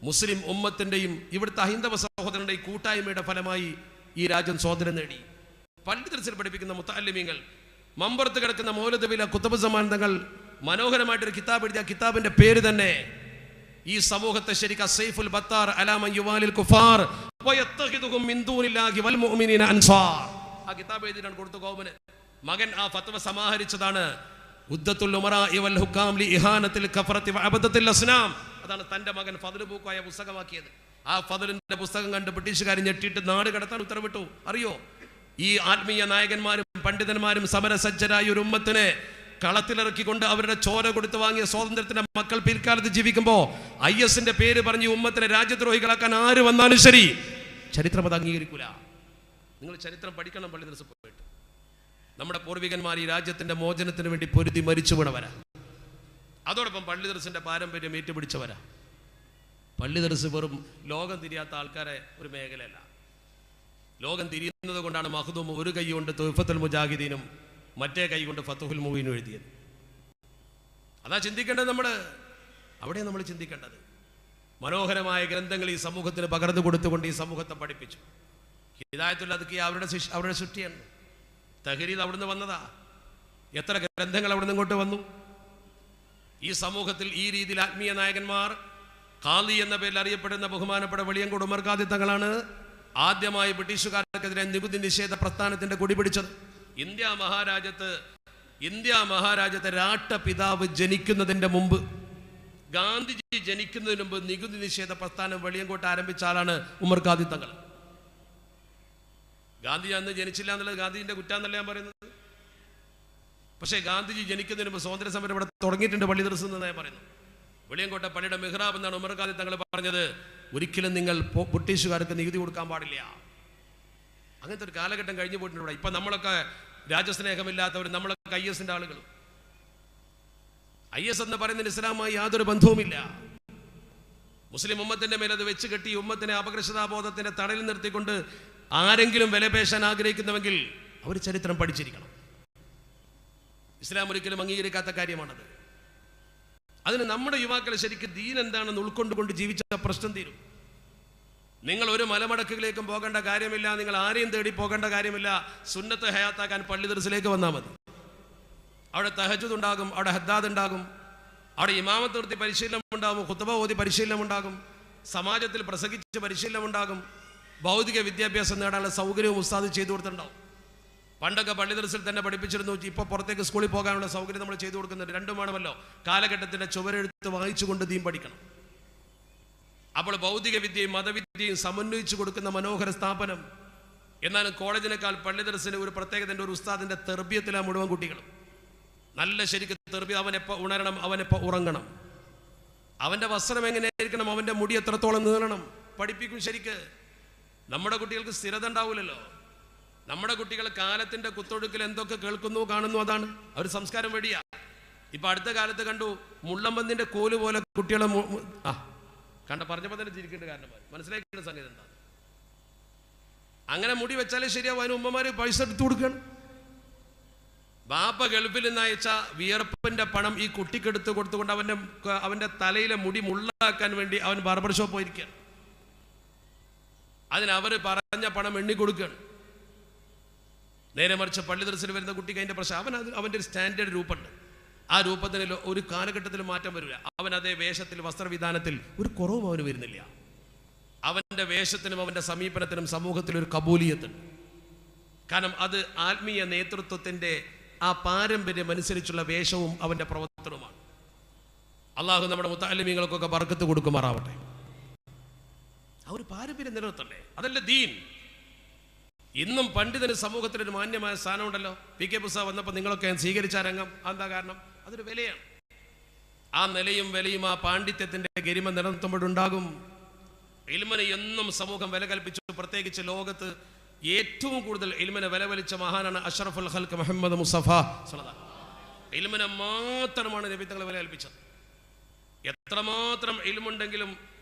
മുസ്ലിം ഉമ്മത്തിന്റെയും ഇവിടുത്തെ ഹൈന്ദവ സഹോദരന്റെയും കൂട്ടായ്മയുടെ ഫലമായി ഈ രാജ്യം സ്വാതന്ത്ര്യം നേടി. പണ്ഡിതർസിൽ പഠിപ്പിക്കുന്ന മുത്തഅല്ലിമീങ്ങൾ, മമ്പറത്ത് കിടക്കുന്ന മൗലദബില കുത്തുബുസ്സമാൻ തങ്ങൾ മനോഹരമായിട്ടൊരു കിതാബ് എഴുതിയ കിതാബിന്റെ പേര് തന്നെ ഈ സമൂഹത്തെ ശരിക്കും സൈഫുൽ ബത്താർ അലാ മൻ യുവാലിൽ കുഫാർ വയത്തഖിദുഹും മിൻ ദൂനില്ലാഹി വൽ മുഅ്മിനീന അൻസാർ. ആ കിതാബ് എഴുതിയാണ് കൊടുത്തു ഗോവന്. മകൻ ആ ഫത്വ സമാഹരിച്ചതാണ് ഉദ്ദത്തുൽ ഉമറാഇ വൽ ഹുക്കാം ലി ഇഹാനത്തിൽ കഫറത്തി വഅബദത്തിൽ അസ്നാം. അതാണ് തന്റെ മകൻ ഫദ്ൽ ബൂക്കായ പുസ്തകമാക്കിയത്. ആ ഫദ്ലിന്റെ പുസ്തകം കണ്ട് ബ്രിട്ടീഷുകാർ ഞെട്ടിയിട്ട് നാട് കടത്താൻ ഉത്തരവിട്ടു. അറിയോ, ഈ ആത്മീയ നായകന്മാരും പണ്ഡിതന്മാരും സമരസജ്ജരായ ഒരു ഉമ്മത്തിനെ കളത്തിലിറക്കിക്കൊണ്ട് അവരുടെ ചോര കൊടുത്ത് വാങ്ങിയ സ്വാതന്ത്ര്യത്തിന്റെ മക്കൾ പിൽക്കാലത്ത് ജീവിക്കുമ്പോ IS പേര് പറഞ്ഞ് ഉമ്മത്തിനെ രാജ്യദ്രോഹികളാക്കാൻ ആര് വന്നാലും ശരി, ചരിത്രം അത് അംഗീകരിക്കൂല. നിങ്ങൾ ചരിത്രം പഠിക്കണം. പള്ളി ദിവസം പോയിട്ട് നമ്മുടെ പൂർവികന്മാർ ഈ രാജ്യത്തിന്റെ മോചനത്തിന് വേണ്ടി പൊരുതി മരിച്ചു വീണവരാ. അതോടൊപ്പം പള്ളി ദർസിന്റെ പാരമ്പര്യം ഏറ്റുപിടിച്ചവരാ. പള്ളി ദർസ് വെറും ലോകം തിരിയാത്ത ആൾക്കാരെ ഒരു മേഖലയല്ല. ലോകം തിരിയുന്നത് കൊണ്ടാണ് മഖ്ദൂം ഒരു കൈ കൊണ്ട് തുഹ്ഫത്തുൽ മുജാഹിദീനും മറ്റേ കൈ കൊണ്ട് ഫത്ഹുൽ മുബീനും എഴുതിയത്. അതാ ചിന്തിക്കേണ്ടത്. അവിടെ നമ്മൾ ചിന്തിക്കേണ്ടത്. മനോഹരമായ ഗ്രന്ഥങ്ങൾ ഈ സമൂഹത്തിന് പകർന്നു കൊടുത്തുകൊണ്ട് ഈ സമൂഹത്തെ പഠിപ്പിച്ചു. ഹിദായത്തുൽ അദ്കിയ അവരുടെ സൃഷ്ടിയാണ്. തഹ്രീർ അവിടുന്ന് വന്നതാ. എത്ര ഗ്രന്ഥങ്ങൾ അവിടുന്ന് ഇങ്ങോട്ട് വന്നു. ഈ സമൂഹത്തിൽ ഈ രീതിയിൽ ആത്മീയ നായകന്മാർ, ഖാദി എന്ന പേരിൽ അറിയപ്പെടുന്ന ബഹുമാനപ്പെട്ട വെളിയങ്കോട് ഉമർ ഖാദി തങ്ങളാണ് ആദ്യമായി ബ്രിട്ടീഷുകാർക്കെതിരെ നികുതി നിഷേധ പ്രസ്ഥാനത്തിന്റെ കൊടി പിടിച്ചത്. ഇന്ത്യ മഹാരാജ്യത്തെ രാഷ്ട്രപിതാവ് ജനിക്കുന്നതിന്റെ മുമ്പ്, ഗാന്ധിജി ജനിക്കുന്നതിന് മുമ്പ് നികുതി നിഷേധ പ്രസ്ഥാനം വെളിയങ്കോട്ട് ആരംഭിച്ച ആളാണ് ഉമർ ഖാദി തങ്ങൾ. ഗാന്ധിജി അന്ന് ജനിച്ചില്ല എന്നുള്ളത് ഗാന്ധിജിന്റെ കുറ്റാന്നല്ല ഞാൻ പറയുന്നത്. പക്ഷേ ഗാന്ധിജി ജനിക്കുന്നതിന് മുമ്പ് സ്വാതന്ത്ര്യ സമരം ഇവിടെ തുടങ്ങിയിട്ടുണ്ട് പള്ളി ദർസ് എന്നാണ് പറയുന്നത്. വെളിയങ്കോട്ട പള്ളിയുടെ മെഹ്റാബ് എന്നാണ് ഉമർ ഖാദി തങ്ങൾ പറഞ്ഞത്. ഒരിക്കലും നിങ്ങൾ ബ്രിട്ടീഷുകാർക്ക് നികുതി കൊടുക്കാൻ പാടില്ല. അങ്ങനത്തെ ഒരു കാലഘട്ടം കഴിഞ്ഞു പോയിട്ടുണ്ട് ഇവിടെ. ഇപ്പൊ നമ്മളൊക്കെ രാജ്യസ്നേഹമില്ലാത്തവർ, നമ്മളൊക്കെ IS ആളുകൾ. IS എന്ന് പറയുന്നതിന് ഇസ്ലാമായി യാതൊരു ബന്ധവുമില്ല. മുസ്ലിം ഉമ്മത്തിന്റെ മേലെ അത് വെച്ച് കെട്ടി ഉമ്മത്തിനെ അപകർഷതാബോധത്തിന്റെ തടലിൽ നിർത്തിക്കൊണ്ട് ആരെങ്കിലും വിലപേശാൻ ആഗ്രഹിക്കുന്നുവെങ്കിൽ അവർ ചരിത്രം പഠിച്ചിരിക്കണം. ഇസ്ലാം ഒരിക്കലും അംഗീകരിക്കാത്ത കാര്യമാണത്. അതിന് നമ്മുടെ യുവാക്കളെ ശരിക്കും ദീൻ എന്താണെന്ന് ഉൾക്കൊണ്ടുകൊണ്ട് ജീവിച്ച പ്രശ്നം തീരും. നിങ്ങൾ ഒരു മലമടക്കുകളിലേക്കും പോകേണ്ട കാര്യമില്ല. നിങ്ങൾ ആരെയും തേടി പോകേണ്ട കാര്യമില്ല. സുന്നത്ത് ഹയാത്താക്കാൻ പള്ളി ദർസിലേക്ക് വന്നാൽ മതി. അവിടെ തഹജ്ജുദ് ഉണ്ടാകും, അവിടെ ഹദ്ദാദ് ഉണ്ടാകും, അവിടെ ഇമാമത്ത് നിർത്തി പരിശീലനം ഉണ്ടാകും, ഖുത്ബ ഓതി പരിശീലനം ഉണ്ടാകും, സമാജത്തിൽ പ്രസംഗിച്ച് പരിശീലനം ഉണ്ടാകും, ഭൗതിക വിദ്യാഭ്യാസം നേടാനുള്ള സൗകര്യവും ഉസ്താദ് ചെയ്തു കൊടുത്തിട്ടുണ്ടാവും. പണ്ടൊക്കെ പള്ളി ദർസിൽ തന്നെ പഠിപ്പിച്ചിരുന്നു. ഇപ്പോൾ പുറത്തേക്ക് സ്കൂളിൽ പോകാനുള്ള സൗകര്യം നമ്മൾ ചെയ്തു കൊടുക്കുന്നുണ്ട്. രണ്ടുമാണമല്ലോ. കാലഘട്ടത്തിന്റെ ചുവരെഴുത്ത് വായിച്ചുകൊണ്ട് ദീൻ പഠിക്കണം. അപ്പോൾ ഭൗതിക വിദ്യയും മതവിദ്യയും സമന്വയിച്ചു കൊടുക്കുന്ന മനോഹര സ്ഥാപനം. എന്നാലും കോളേജിനേക്കാൾ പള്ളി ദർസിന് ഒരു പ്രത്യേകത, ഒരു ഉസ്താദിന്റെ തെർബിയത്തിലാണ് മുഴുവൻ കുട്ടികളും. നല്ല ശരിക്കും തെർബിയ, അവനെപ്പോൾ ഉണരണം, അവനെപ്പോൾ ഉറങ്ങണം, അവൻ്റെ വസ്ത്രം എങ്ങനെയായിരിക്കണം, അവൻ്റെ മുടി എത്രത്തോളം നീളണം, പഠിപ്പിക്കും ശരിക്ക്. നമ്മുടെ കുട്ടികൾക്ക് സ്ഥിരത ഉണ്ടാവില്ലല്ലോ. നമ്മുടെ കുട്ടികൾ കാലത്തിന്റെ കുത്തൊഴുക്കിൽ എന്തൊക്കെ കേൾക്കുന്നു കാണുന്നു, അതാണ് അവർ സംസ്കാരം വഴിയാ. ഇപ്പൊ അടുത്ത കാലത്ത് കണ്ടു മുള്ളമ്പന്തിന്റെ കോല് പോലെ കുട്ടികളെ പറഞ്ഞപ്പോൾ തന്നെ ചിരിക്കേണ്ട കാരണം മനസ്സിലാക്കേണ്ട സംഗതി എന്താണ്. അങ്ങനെ മുടി വെച്ചാലേ ശരിയാവും. അതിന് ഉമ്മമാര് പൈസ എടുത്തു കൊടുക്കണം. ബാപ്പ ഗൾഫിൽ നിന്ന് അയച്ച വിയർപ്പിന്റെ പണം ഈ കുട്ടിക്കെടുത്ത് കൊടുത്തുകൊണ്ട് അവന്റെ തലയിലെ മുടി മുള്ളാക്കാൻ വേണ്ടി അവൻ ബാർബർ ഷോപ്പ് പോയിരിക്കുകയാണ്. അതിനവർ പറഞ്ഞ പണം എണ്ണി കൊടുക്കുകയാണ്. നേരെ മറിച്ച് പള്ളി ദർസിൽ വരുന്ന കുട്ടിക്ക് അതിന്റെ പ്രശ്നം, അവന്റെ ഒരു സ്റ്റാൻഡേർഡ് രൂപമുണ്ട്. ആ രൂപത്തിന് ഒരു കാലഘട്ടത്തിൽ മാറ്റം വരില്ല. അവൻ അതേ വേഷത്തിൽ, വസ്ത്രവിധാനത്തിൽ ഒരു കുറവും അവന് വരുന്നില്ല. അവന്റെ വേഷത്തിനും അവന്റെ സമീപനത്തിനും സമൂഹത്തിൽ ഒരു കബൂലിയത്തുണ്ട്. കാരണം അത് ആത്മീയ നേതൃത്വത്തിന്റെ ആ പാരമ്പര്യം അനുസരിച്ചുള്ള വേഷവും അവന്റെ പ്രവർത്തനവുമാണ്. അള്ളാഹു നമ്മുടെ മുത്തഅല്ലിമീങ്ങൾക്കൊക്കെ ബർക്കത്ത് കൊടുക്കുമാറാവട്ടെ. ആ ഒരു പാരമ്പര്യം നിലനിർത്തണ്ടേ, അതല്ല ദീൻ. ഇന്നും പണ്ഡിതന് സമൂഹത്തിലൊരു മാന്യമായ സ്ഥാനം ഉണ്ടല്ലോ. PK പുസ്തകം വന്നപ്പോൾ നിങ്ങളൊക്കെ സ്വീകരിച്ച രംഗം എന്താ കാരണം? അതൊരു വിലയാണ്. ആ നിലയും വിലയും ആ പാണ്ഡിത്യത്തിന്റെ ഗരിമ നിലനിർത്തുമ്പോഴുണ്ടാകും. ഇൽമിനെ എന്നും സമൂഹം വില കൽപ്പിച്ചു. പ്രത്യേകിച്ച് ലോകത്ത് ഏറ്റവും കൂടുതൽ ഇൽമിനെ വില വലിച്ച മഹാനാണ് അഷ്റഫുൽ ഖൽഖ് മുഹമ്മദ് മുസ്തഫ സ്വല്ലല്ലാഹു അലൈഹി വസല്ലം. ഇൽമിനെ മാത്രമാണ് നബി തങ്ങൾ വില കൽപ്പിച്ചത്. എത്രമാത്രം ഇൽമുണ്ടെങ്കിലും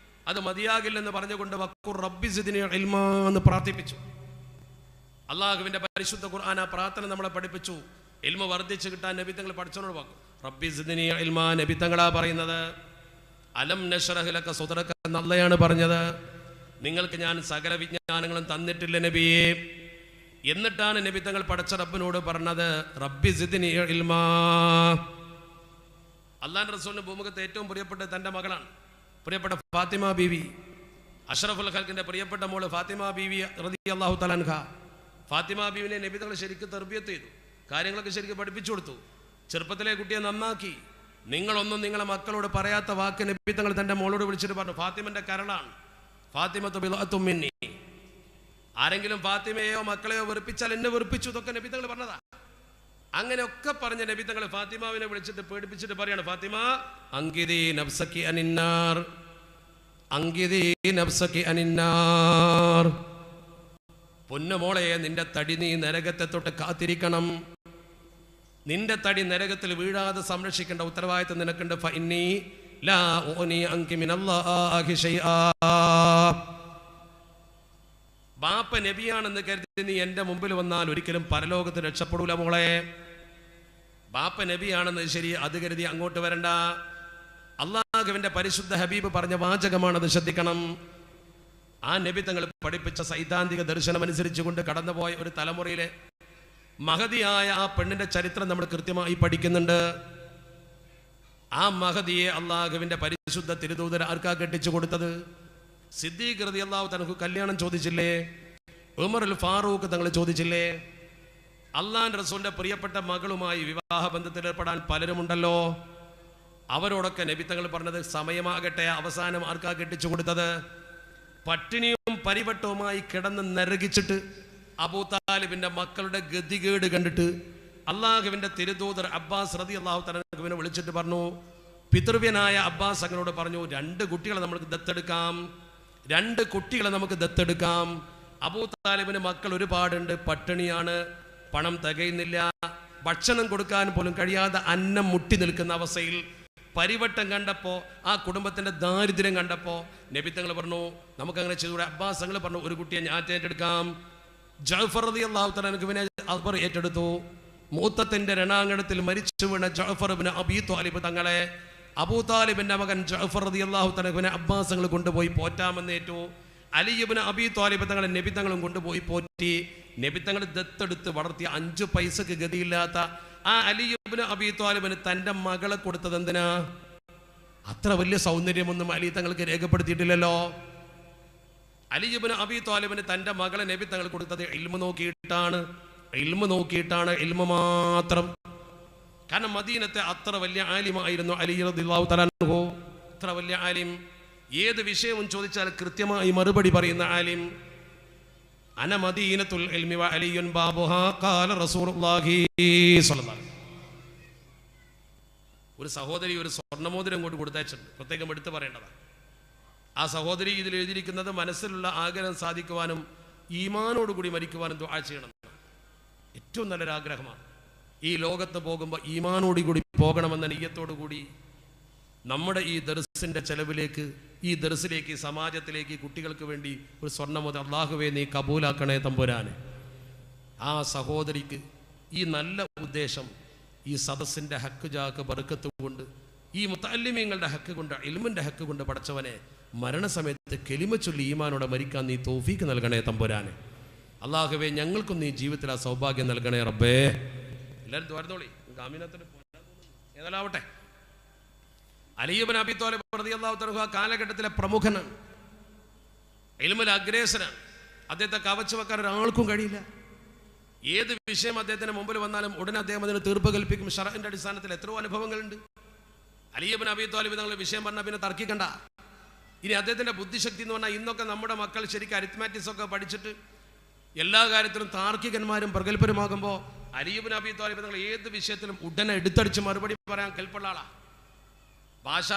അത് മതിയാകില്ലെന്ന് പറഞ്ഞുകൊണ്ട് വഖുർ റബ്ബി സിദ്നി ഇൽമാ എന്ന് പ്രാർത്ഥിപ്പിച്ചു. അള്ളാഹുവിന്റെ പരിശുദ്ധ ഖുർആൻ ആ പ്രാർത്ഥന നമ്മളെ പഠിപ്പിച്ചു. ഇൽമ വർദ്ധിച്ചു കിട്ടാൻ നബി തങ്ങൾ പഠിച്ചോട് വാക്കും റബ്ബി സിദ്നി ഇൽമാ. നബി തങ്ങളാ പറയുന്നത്. അലം നശ്റഹ് ലക സദ്റക എന്നല്ലയാണ് പറഞ്ഞത്. നിങ്ങൾക്ക് ഞാൻ സകല വിജ്ഞാനങ്ങളും തന്നിട്ടില്ല നബിയെ. എന്നിട്ടാണ് നബി തങ്ങൾ പടച്ച റബ്ബിനോട് പറഞ്ഞത് റബ്ബി സിദ്നി ഇൽമാ. അല്ലാഹുവിന്റെ റസൂലിന്റെ ഭൂമുഖത്ത് ഏറ്റവും പ്രിയപ്പെട്ട തന്റെ മകളാണ് പ്രിയപ്പെട്ട ഫാത്തിമ ബീവി. അഷ്റഫുൽ ഖൽഖിന്റെ പ്രിയപ്പെട്ട മോള് ഫാത്തിമ ബീവി റളിയല്ലാഹു തആല അൻഹ. ഫാത്തിമ ബീവിനെ നബി തങ്ങൾ ശരിക്കും തർബിയത്ത് ചെയ്തു, കാര്യങ്ങളൊക്കെ ശരിക്കും പഠിപ്പിച്ചു കൊടുത്തു. ചെറുപ്പത്തിലെ കുട്ടിയെ നന്നാക്കി. നിങ്ങളൊന്നും നിങ്ങളെ മക്കളോട് പറയാത്ത വാക്ക് നബി തങ്ങൾ തന്റെ മോളോട് വിളിച്ചിട്ട് പറഞ്ഞു, ഫാത്തിമന്റെ കരളാണ്, ഫാത്തിമത്തു ബിദ്അത്തും മിന്നി. ആരെങ്കിലും ഫാത്തിമയെയോ മക്കളെയോ വെറുപ്പിച്ചാൽ എന്നെ വെറുപ്പിച്ചു, ഇതൊക്കെ നബി തങ്ങൾ പറഞ്ഞതാ. അങ്ങനെയൊക്കെ പറഞ്ഞ നബി തങ്ങൾ ഫാത്തിമാവിനെ വിളിച്ചിട്ട് പേടിപ്പിച്ചിട്ട് പറയാണ്, ഫാത്തിമ അങ്കിദി നഫ്സകി അനിന്നാർ, അങ്കിദി നഫ്സകി അനിന്നാർ. പൊന്നുമോളെ, നിന്റെ തടി നീ നരകത്തെ തൊട്ട് കാത്തിരിക്കണം. നിന്റെ തടി നരകത്തിൽ വീഴാതെ സംരക്ഷിക്കേണ്ട ഉത്തരവാദിത്വം നിനക്കുണ്ട്. ഫഇന്നി ലാ ഉനി അൻകി മിനല്ലാഹി ശൈആ. ബാപ്പ നബിയാണെന്ന് കരുതി നീ എൻ്റെ മുമ്പിൽ വന്നാൽ ഒരിക്കലും പരലോകത്ത് രക്ഷപ്പെടൂല മോളെ. ബാപ്പ നബിയാണെന്ന് ശരി, അത് കരുതി അങ്ങോട്ട് വരണ്ട. അള്ളാഹുവിന്റെ പരിശുദ്ധ ഹബീബ് പറഞ്ഞ വാചകമാണത്, ശ്രദ്ധിക്കണം. ആ നബി തങ്ങൾ പഠിപ്പിച്ച സൈദ്ധാന്തിക ദർശനം അനുസരിച്ചുകൊണ്ട് കടന്നുപോയ ഒരു തലമുറയിലെ മഹദിയായ ആ പെണ്ണിന്റെ ചരിത്രം നമ്മൾ കൃത്യമായി പഠിക്കുന്നുണ്ട്. ആ മഹദിയെ അള്ളാഹുവിന്റെ പരിശുദ്ധ തിരുദൂതർ ആർക്കാ കെട്ടിച്ചു കൊടുത്തത്? സിദ്ദീഖ് റളിയല്ലാഹു തആല കല്യാണം ചോദിച്ചില്ലേ? ഉമർ അൽ ഫാറൂഖ് തങ്ങൾ ചോദിച്ചില്ലേ? അള്ളാഹുവിന്റെ റസൂലിന്റെ പ്രിയപ്പെട്ട മകളുമായി വിവാഹ ബന്ധത്തിൽ ഏർപ്പെടാൻ പലരുമുണ്ടല്ലോ. അവരോടൊക്കെ നബി തങ്ങൾ പറഞ്ഞത് സമയമാകട്ടെ. അവസാനം ആർക്കാ കെട്ടിച്ചു കൊടുത്തത്? പട്ടിണിയും പരിവട്ടവുമായി കിടന്ന് നരകിച്ചിട്ട് അബൂ താലിബിന്റെ മക്കളുടെ ഗതികേട് കണ്ടിട്ട് അള്ളാഹുവിന്റെ തിരുദൂതർ അബ്ബാസ് റളിയല്ലാഹു തആല വിളിച്ചിട്ട് പറഞ്ഞു, പിതൃവ്യനായ അബ്ബാസ് തങ്ങളോട് പറഞ്ഞു, 2 കുട്ടികളെ നമുക്ക് ദത്തെടുക്കാം, 2 കുട്ടികളെ നമുക്ക് ദത്തെടുക്കാം. അബൂ താലിബിന് മക്കൾ ഒരുപാടുണ്ട്, പട്ടിണിയാണ്, പണം തികയുന്നില്ല, ഭക്ഷണം കൊടുക്കാൻ പോലും കഴിയാതെ അന്നം മുട്ടി നിൽക്കുന്ന അവസ്ഥയിൽ പരിവട്ടം കണ്ടപ്പോ, ആ കുടുംബത്തിന്റെ ദാരിദ്ര്യം കണ്ടപ്പോ നബി തങ്ങൾ പറഞ്ഞു, നമുക്കങ്ങനെ ചെയ്തുകൂടെ? അബ്ബാസ് തങ്ങൾ പറഞ്ഞു, ഒരു കുട്ടിയെ ഞാൻ ഏറ്റെടുക്കാം. ജഅഫർ റളിയല്ലാഹു തആല അൻഹുവിനെ അക്ബർ ഏറ്റെടുത്തു. മൂത്തത്തിന്റെ രണാങ്കണത്തിൽ മരിച്ചു വീണ ജഅഫർ ഇബ്നു അബീ ത്വാലിബ് തങ്ങളെ അബൂ താലിബിന്റെ മകൻ ജഅഫർ റളിയല്ലാഹു തആല അൻഹുവിനെ അബ്ബാസ് തങ്ങൾ കൊണ്ടുപോയി പോറ്റാമെന്ന് ഏറ്റു. അലി ഇബ്നു അബീ ത്വാലിബ് തങ്ങളെ നബി തങ്ങളും കൊണ്ടുപോയി പോറ്റി. നബി തങ്ങൾ ദത്തെടുത്ത് വളർത്തിയ 5 പൈസക്ക് ഗതിയില്ലാത്ത ആ അലി ഇബ്നു അബീ ത്വാലിബിന് തന്റെ മകളെ കൊടുത്തത് എന്തിനാ? അത്ര വലിയ സൗന്ദര്യമൊന്നും അലി തങ്ങൾക്ക് രേഖപ്പെടുത്തിയിട്ടില്ലല്ലോ. അലി ഇബ്നു അബീ ത്വാലിബിന് തന്റെ മകളെ നബി തങ്ങൾ കൊടുത്തത് ഇൽമു നോക്കിയിട്ടാണ്, ഇൽമു നോക്കിയിട്ടാണ്, ഇൽമു മാത്രം. കാരണം മദീനത്തെ അത്ര വലിയ ആലിമായിരുന്നു അലി റളിയല്ലാഹു തആല അൻഹു. അത്ര വലിയ ആലിം. ഏത് വിഷയവും ചോദിച്ചാൽ കൃത്യമായി മറുപടി പറയുന്ന ആലിം. അന മദീനത്തുൽ ഇൽമി വ അലിയുൻ ബാബുഹാ ഖാല റസൂലുള്ളാഹി സ്വല്ലല്ലാഹു അലൈഹി വസല്ലം. ഒരു സഹോദരി ഒരു സ്വർണ്ണമോതിരം കൊണ്ട് കൊടുത്തയച്ചിട്ടുണ്ട്, പ്രത്യേകം എടുത്തു പറയേണ്ടതാണ്. ആ സഹോദരി ഇതിൽ എഴുതിയിരിക്കുന്നത് മനസ്സിലുള്ള ആഗ്രഹം സാധിക്കുവാനും ഈമാനോടുകൂടി മരിക്കുവാനും ദുആ ചെയ്യണം. ഏറ്റവും നല്ലൊരാഗ്രഹമാണ്. ഈ ലോകത്ത് പോകുമ്പോൾ ഈമാനോടുകൂടി പോകണമെന്ന നിയ്യത്തോടുകൂടി നമ്മുടെ ഈ ദർസിൻ്റെ ചെലവിലേക്ക്, ഈ ദർസിലേക്ക്, ഈ സമാജത്തിലേക്ക്, ഈ കുട്ടികൾക്ക് വേണ്ടി ഒരു സ്വർണ്ണമോതിരം അല്ലാഹുവേ നീ കബൂലാക്കണേ തമ്പുരാനെ. ആ സഹോദരിക്ക് ഈ നല്ല ഉദ്ദേശം ഈ സദസ്സിൻ്റെ ഹക്ക് ജാക്ക് ബർക്കത്ത് കൊണ്ട്, ഈ മുത്തഅല്ലിമീങ്ങളുടെ ഹക്ക് കൊണ്ട്, ഇൽമിൻ്റെ ഹക്ക് കൊണ്ട് പടച്ചവനെ മരണസമയത്ത് കെലിമ ചൊല്ലി ഈമാനോടെ മരിക്കാൻ നീ തൗഫീക്ക് നൽകണേ തമ്പുരാനെ. അല്ലാഹുവേ ഞങ്ങൾക്കും നീ ജീവിതത്തിൽ ആ സൗഭാഗ്യം നൽകണേ റബ്ബേ. എല്ലാവരും ദ്വാരത്തോളി. ഗാമിനത്തിന് ഏതായാലാവട്ടെ. അലി ഇബ്നു അബീ ത്വാലിബ് റളിയല്ലാഹു തആല ആ കാലഘട്ടത്തിലെ പ്രമുഖനാണ്, ഇൽമിൽ അഗ്രേസനാണ്. അദ്ദേഹത്തെ കവച്ചു വെക്കാൻ ഒരാൾക്കും കഴിയില്ല. ഏത് വിഷയം അദ്ദേഹത്തിന് മുമ്പിൽ വന്നാലും ഉടനെ അദ്ദേഹം അതിന് തീർപ്പ് കൽപ്പിക്കും. ശറഇന്റെ അടിസ്ഥാനത്തിൽ എത്രയോ അനുഭവങ്ങളുണ്ട്. അലി ഇബ്നു അബീ ത്വാലിബ് തങ്ങൾ വിഷയം പറഞ്ഞാൽ പിന്നെ തർക്കിക്കണ്ട. ഇനി അദ്ദേഹത്തിൻ്റെ ബുദ്ധിശക്തി എന്ന് പറഞ്ഞാൽ ഇന്നൊക്കെ നമ്മുടെ മക്കൾ ശരിക്കും അരിത്മാറ്റിക്സ് ഒക്കെ പഠിച്ചിട്ട് എല്ലാ കാര്യത്തിലും താർക്കികന്മാരും പ്രഗത്ഭരുമാകുമ്പോൾ അലി ഇബ്നു അബീ ത്വാലിബ് തങ്ങൾ ഏത് വിഷയത്തിലും ഉടനെ എടുത്തടിച്ച് മറുപടി പറയാൻ കെൽപ്പുള്ള ആളാണ്. ഭാഷ,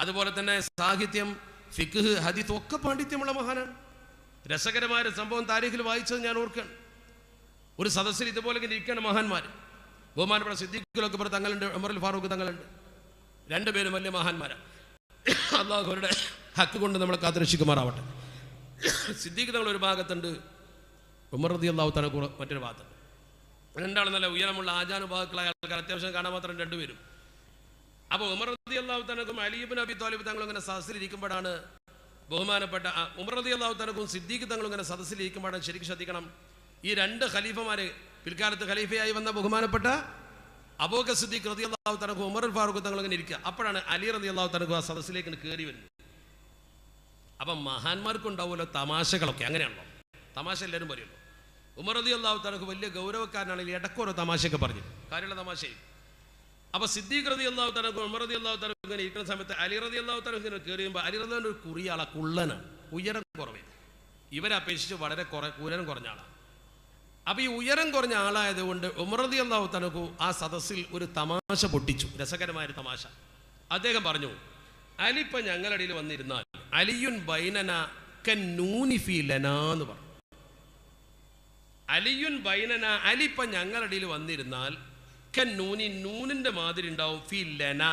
അതുപോലെ തന്നെ സാഹിത്യം, ഫിഖ്, ഹദീസ് ഒക്കെ പാണ്ഡിത്യമുള്ള മഹാനാണ്. രസകരമായ ഒരു സംഭവം താരീഖിൽ വായിച്ചത് ഞാൻ ഓർക്കുകയാണ്. ഒരു സദസ്സിൽ ഇതുപോലെ ഇരിക്കുകയാണ് മഹാന്മാർ. ബഹുമാനപ്പെട്ട സിദ്ദീഖുൽ അക്ബർ തങ്ങളുണ്ട്, ഉമറുൽ ഫാറൂഖ് തങ്ങളുണ്ട്. രണ്ടുപേരും വലിയ മഹാന്മാരാണ്. അല്ലാഹു അവരുടെ ഹക്ക് കൊണ്ട് നമ്മളെ കാത്തുരക്ഷിക്കുമാറാവട്ടെ. സിദ്ദീഖ് തങ്ങൾ ഒരു ഭാഗത്തുണ്ട്, ഉമർ റളിയല്ലാഹു തആല മറ്റൊരു ഭാഗത്തുണ്ട്. രണ്ടാളും നല്ല ഉയരമുള്ള ആജാനുഭാഗങ്ങളായ ആൾക്കാർ, അത്യാവശ്യം കാണാൻ മാത്രം രണ്ടുപേരും. അപ്പോൾ ഉമർ റളിയല്ലാഹു തആലക്കും അലി ഇബ്നു അബീ ത്വാലിബ് തങ്ങളും ഇങ്ങനെ സദസ്സിലിരിക്കുമ്പോഴാണ് ബഹുമാനപ്പെട്ട ഉമർ റളിയല്ലാഹു തആലക്കും സിദ്ദീഖ് തങ്ങളും ഇങ്ങനെ സദസ്സിലിരിക്കുമ്പോഴാണ് ശരിക്കും ശ്രദ്ധിക്കണം, ഈ രണ്ട് ഖലീഫമാര്, പിൽക്കാലത്ത് ഖലീഫയായി വന്ന ബഹുമാനപ്പെട്ട അബൂബക്കർ സിദ്ദീഖ് റളിയല്ലാഹു തആല ഉമറുൽ ഫാറൂഖ് തങ്ങൾ ഇങ്ങനെ ഇരിക്കുക. അപ്പോഴാണ് അലി റളിയല്ലാഹു തആല ആ സദസ്സിലേക്ക് കയറി വരുന്നത്. അപ്പം മഹാന്മാർക്കുണ്ടാവുമല്ലോ തമാശകളൊക്കെ, അങ്ങനെയാണല്ലോ തമാശ എല്ലാവരും പറയുമല്ലോ. ഉമർ റളിയല്ലാഹു തആല വലിയ ഗൗരവക്കാരനാണെങ്കിൽ ഇടക്കോരോ തമാശയൊക്കെ പറഞ്ഞു, കാര്യമുള്ള തമാശയും. അപ്പോൾ സിദ്ദീഖ് റളിയല്ലാഹു തആല ഉമർ റളിയല്ലാഹു തആല ഇങ്ങനെ ഇരിക്കുന്ന സമയത്ത് അലി റളിയല്ലാഹു തആല ഇങ്ങനെ കയറിയുമ്പോൾ അലി റളിയല്ലാഹു ഒരു കുറിയാളാ, കുള്ളനാണ്, ഉയരം കുറവേ, ഇവരെ അപേക്ഷിച്ച് വളരെ ഉയരം കുറഞ്ഞ ആളാണ്. അപ്പോൾ ഈ ഉയരം കുറഞ്ഞ ആളായതുകൊണ്ട് ഉമർ റളിയല്ലാഹു തആല ആ സദസ്സിൽ ഒരു തമാശ പൊട്ടിച്ചു, രസകരമായൊരു തമാശ. അദ്ദേഹം പറഞ്ഞു, അലിപ്പ ഞങ്ങളുടെ ഇടയിൽ വന്നിരുന്നാൽ അലിയുൻ ബൈനന കന്നൂനി ഫീ ലനാ എന്ന് പറഞ്ഞു. അലിയുൻ ബൈനന, അലിപ്പ ഞങ്ങളുടെ ഇടയിൽ വന്നിരുന്നാൽ കന്നൂനി, നൂനിൻ്റെ മാതിരി ഉണ്ടാവും, ഫീ ലന.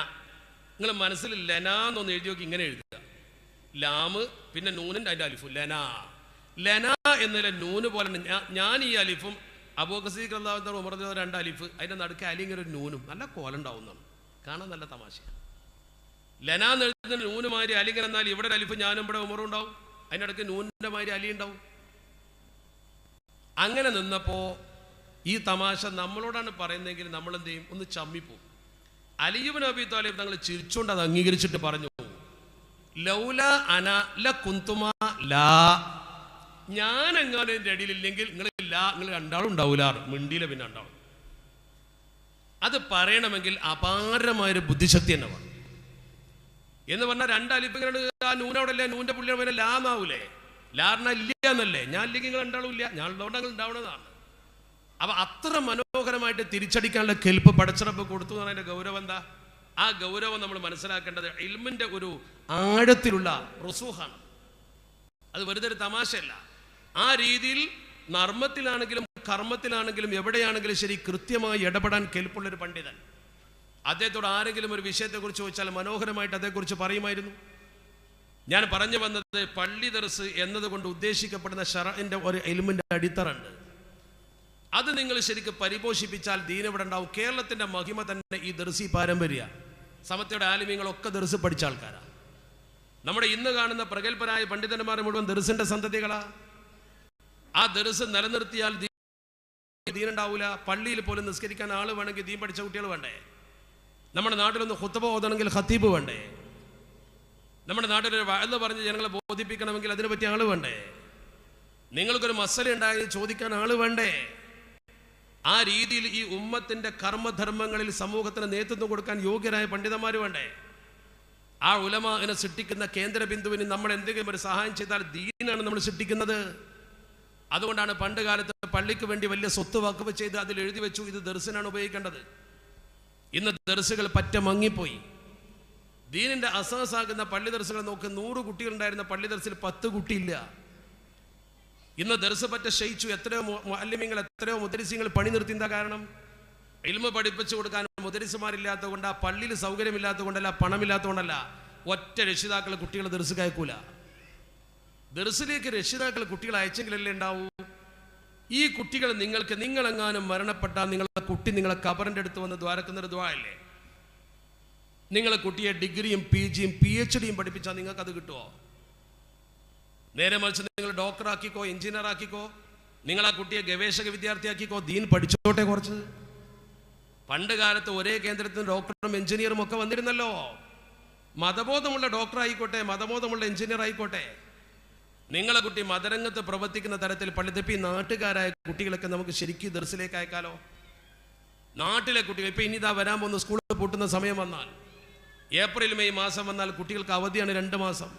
നിങ്ങൾ മനസ്സിൽ ലന എന്നൊന്ന് എഴുതി നോക്കി, ഇങ്ങനെ എഴുതുക, ലാമ് പിന്നെ നൂനിൻ്റെ അതിൻ്റെ അലിഫു, ലന. ലന എന്നതിലെ നൂന് പോലെ ഞാൻ ഈ അലിഫും അബൂബക്കർ സിദ്ദീഖ് റളിയല്ലാഹു തആല ഉമർ റളിയല്ലാഹു രണ്ട് അലിഫ്, അതിൻ്റെ നടുക്ക് അലി ഇങ്ങനെ ഒരു നൂനും, നല്ല കോലുണ്ടാവുന്നതാണ്, കാണാൻ നല്ല തമാശയാണ്. ലന എന്ന് എഴുതുന്ന നൂന് മാതിരി അലി ഇങ്ങനെ എന്നാൽ ഇവിടെ ഒരു അലിഫ് ഞാനും ഇവിടെ ഉമറും ഉണ്ടാവും, അതിനിടയ്ക്ക് നൂനിൻ്റെ മാതിരി അലി ഉണ്ടാവും. അങ്ങനെ നിന്നപ്പോൾ ഈ തമാശ നമ്മളോടാണ് പറയുന്നതെങ്കിൽ നമ്മൾ എന്ത് ചെയ്യും, ഒന്ന് ചമ്മിപ്പോവും. അലി ഇബ്നു അബീ ത്വാലിബ് തങ്ങൾ ചിരിച്ചുകൊണ്ട് അത് അംഗീകരിച്ചിട്ട് പറഞ്ഞു, ലൗല അന ലകുന്തുമാ ലാ, ഞാൻ എങ്ങാനും എൻ്റെ അടിയിലില്ലെങ്കിൽ നിങ്ങൾ രണ്ടാളും ഉണ്ടാവില്ല, മിണ്ടിയില്ല പിന്നെ ഉണ്ടാവും. അത് പറയണമെങ്കിൽ അപാരമായൊരു ബുദ്ധിശക്തി തന്നെ വേണം. എന്ന് പറഞ്ഞാൽ രണ്ടലിപ്പിങ്ങനെ ആ നൂനവിടെ അല്ലേ, നൂൻ്റെ പുള്ളിയുടെ പേരെ ലാന്നാവൂലേ, ലാറിന ഇല്ല എന്നല്ലേ, ഞാൻ ഇല്ലെങ്കിൽ നിങ്ങൾ രണ്ടാളും ഇല്ല, ഞാൻ ഉള്ളതുകൊണ്ട് ഉണ്ടാവുന്നതാണ്. അപ്പം അത്ര മനോഹരമായിട്ട് തിരിച്ചടിക്കാനുള്ള കെൽപ്പ് പടച്ചിറപ്പ് കൊടുത്തു എന്ന് പറഞ്ഞതിൻ്റെ ഗൗരവം എന്താ? ആ ഗൗരവം നമ്മൾ മനസ്സിലാക്കേണ്ടത് ഇൽമിൻ്റെ ഒരു ആഴത്തിലുള്ള റുസൂഹാണ്. അത് വെറുതെ ഒരു തമാശയല്ല. ആ രീതിയിൽ നർമ്മത്തിലാണെങ്കിലും കർമ്മത്തിലാണെങ്കിലും എവിടെയാണെങ്കിലും ശരി കൃത്യമായി ഇടപെടാൻ കെൽപ്പുള്ളൊരു പണ്ഡിതൻ. അദ്ദേഹത്തോട് ആരെങ്കിലും ഒരു വിഷയത്തെക്കുറിച്ച് ചോദിച്ചാൽ മനോഹരമായിട്ട് അതേക്കുറിച്ച് പറയുമായിരുന്നു. ഞാൻ പറഞ്ഞു വന്നത് പള്ളി ദർസ് എന്നതുകൊണ്ട് ഉദ്ദേശിക്കപ്പെടുന്ന ശറഇന്റെ ഒരു ഇൽമിൻ്റെ അടിത്തറുണ്ട്. അത് നിങ്ങൾ ശരിക്കും പരിപോഷിപ്പിച്ചാൽ ദീൻ ഇവിടെ ഉണ്ടാവും. കേരളത്തിൻ്റെ മഹിമ തന്നെ ഈ ദർസി പാരമ്പര്യ. സമത്തയുടെ ആലിമീങ്ങളൊക്കെ ദർസ് പഠിച്ച ആൾക്കാരാണ്. നമ്മുടെ ഇന്ന് കാണുന്ന പ്രഗത്ഭരായ പണ്ഡിതന്മാർ മുഴുവൻ ദർസിൻ്റെ സന്തതികളാ. ആ ദർസ് നിലനിർത്തിയാൽ ദീനുണ്ടാവില്ല. പള്ളിയിൽ പോലും നിസ്കരിക്കാൻ ആൾ വേണമെങ്കിൽ ദീൻ പഠിച്ച കുട്ടികൾ വേണ്ടേ? നമ്മുടെ നാട്ടിലൊന്ന് ഖുത്ബ ഓതണമെങ്കിൽ ഖത്തീബ് വേണ്ടേ? നമ്മുടെ നാട്ടിലൊരു വഅദ് പറഞ്ഞ് ജനങ്ങളെ ബോധിപ്പിക്കണമെങ്കിൽ അതിനെ പറ്റിയ ആൾ വേണ്ടേ? നിങ്ങൾക്കൊരു മസല ഉണ്ടായി ചോദിക്കാൻ ആൾ വേണ്ടേ? ആ രീതിയിൽ ഈ ഉമ്മത്തിൻ്റെ കർമ്മധർമ്മങ്ങളിൽ സമൂഹത്തിന് നേതൃത്വം കൊടുക്കാൻ യോഗ്യരായ പണ്ഡിതന്മാർ വേണ്ടേ? ആ ഉലമാനെ സൃഷ്ടിക്കുന്ന കേന്ദ്ര ബിന്ദുവിന് നമ്മൾ എന്തെങ്കിലും ഒരു സഹായം ചെയ്താൽ ദീനാണ് നമ്മൾ സൃഷ്ടിക്കുന്നത്. അതുകൊണ്ടാണ് പണ്ട് കാലത്ത് പള്ളിക്ക് വേണ്ടി വലിയ സ്വത്ത് വഖഫ് ചെയ്ത് അതിൽ എഴുതി വെച്ചു, ഇത് ദർസിനാണ് ഉപയോഗിക്കേണ്ടത്. ഇന്ന് ദർസുകൾ പറ്റ മങ്ങിപ്പോയി. ദീനിന്റെ അസാസാകുന്ന പള്ളി ദർസുകൾ നോക്ക്, 100 കുട്ടികളുണ്ടായിരുന്ന പള്ളി ദർസിൽ 10 കുട്ടിയില്ല. ഇന്ന് ദർസ് പറ്റ ക്ഷയിച്ചു. എത്രയോ മുഅല്ലിമീങ്ങൾ, എത്രയോ മുദരിസിങ്ങൾ പണി നിർത്തിഎന്താ കാരണം? ഇൽമു പഠിപ്പിച്ചു കൊടുക്കാൻ മുദരിസുമാരില്ലാത്തത് കൊണ്ട്, ആ പള്ളിയിൽ സൗകര്യമില്ലാത്തത് കൊണ്ടല്ല, പണമില്ലാത്തതുകൊണ്ടല്ല. ഒറ്റ രക്ഷിതാക്കൾ കുട്ടികളെ ദർസ് അയക്കൂല. ദർസിലേക്ക് രക്ഷിതാക്കൾ കുട്ടികളെ അയച്ചെങ്കിലല്ലേ ഉണ്ടാവൂ. ഈ കുട്ടികൾ നിങ്ങളെങ്ങാനും മരണപ്പെട്ടാൽ നിങ്ങളുടെ കുട്ടി നിങ്ങളെ ഖബറിൻ്റെ അടുത്ത് വന്ന് ദ്വാരക്കുന്നൊരു ദ്വാ അല്ലേ? നിങ്ങളെ കുട്ടിയെ ഡിഗ്രിയും PG യും PhD യും പഠിപ്പിച്ചാൽ നിങ്ങൾക്കത് കിട്ടുമോ? നേരെ മറിച്ച് നിങ്ങൾ ഡോക്ടറാക്കിക്കോ, എഞ്ചിനീയർ ആക്കിക്കോ, നിങ്ങളാ കുട്ടിയെ ഗവേഷക വിദ്യാർത്ഥിയാക്കിക്കോ, ദീൻ പഠിച്ചോട്ടെ കുറച്ച്. പണ്ട് കാലത്ത് ഒരേ കേന്ദ്രത്തിന് ഡോക്ടറും എഞ്ചിനീയറും ഒക്കെ വന്നിരുന്നല്ലോ. മതബോധമുള്ള ഡോക്ടർ ആയിക്കോട്ടെ, മതബോധമുള്ള എഞ്ചിനീയർ ആയിക്കോട്ടെ. നിങ്ങളെ കുട്ടി മതരംഗത്ത് പ്രവർത്തിക്കുന്ന തരത്തിൽ പള്ളിത്തപ്പി നാട്ടുകാരായ കുട്ടികളൊക്കെ നമുക്ക് ശരിക്കും ദർസിലേക്ക് അയക്കാലോ. നാട്ടിലെ കുട്ടികൾ ഇപ്പം ഇനിതാ വരാൻ പോകുന്ന സ്കൂൾ പൂട്ടുന്ന സമയം വന്നാൽ, ഏപ്രിൽ മെയ് മാസം വന്നാൽ കുട്ടികൾക്ക് അവധിയാണ് 2 മാസം.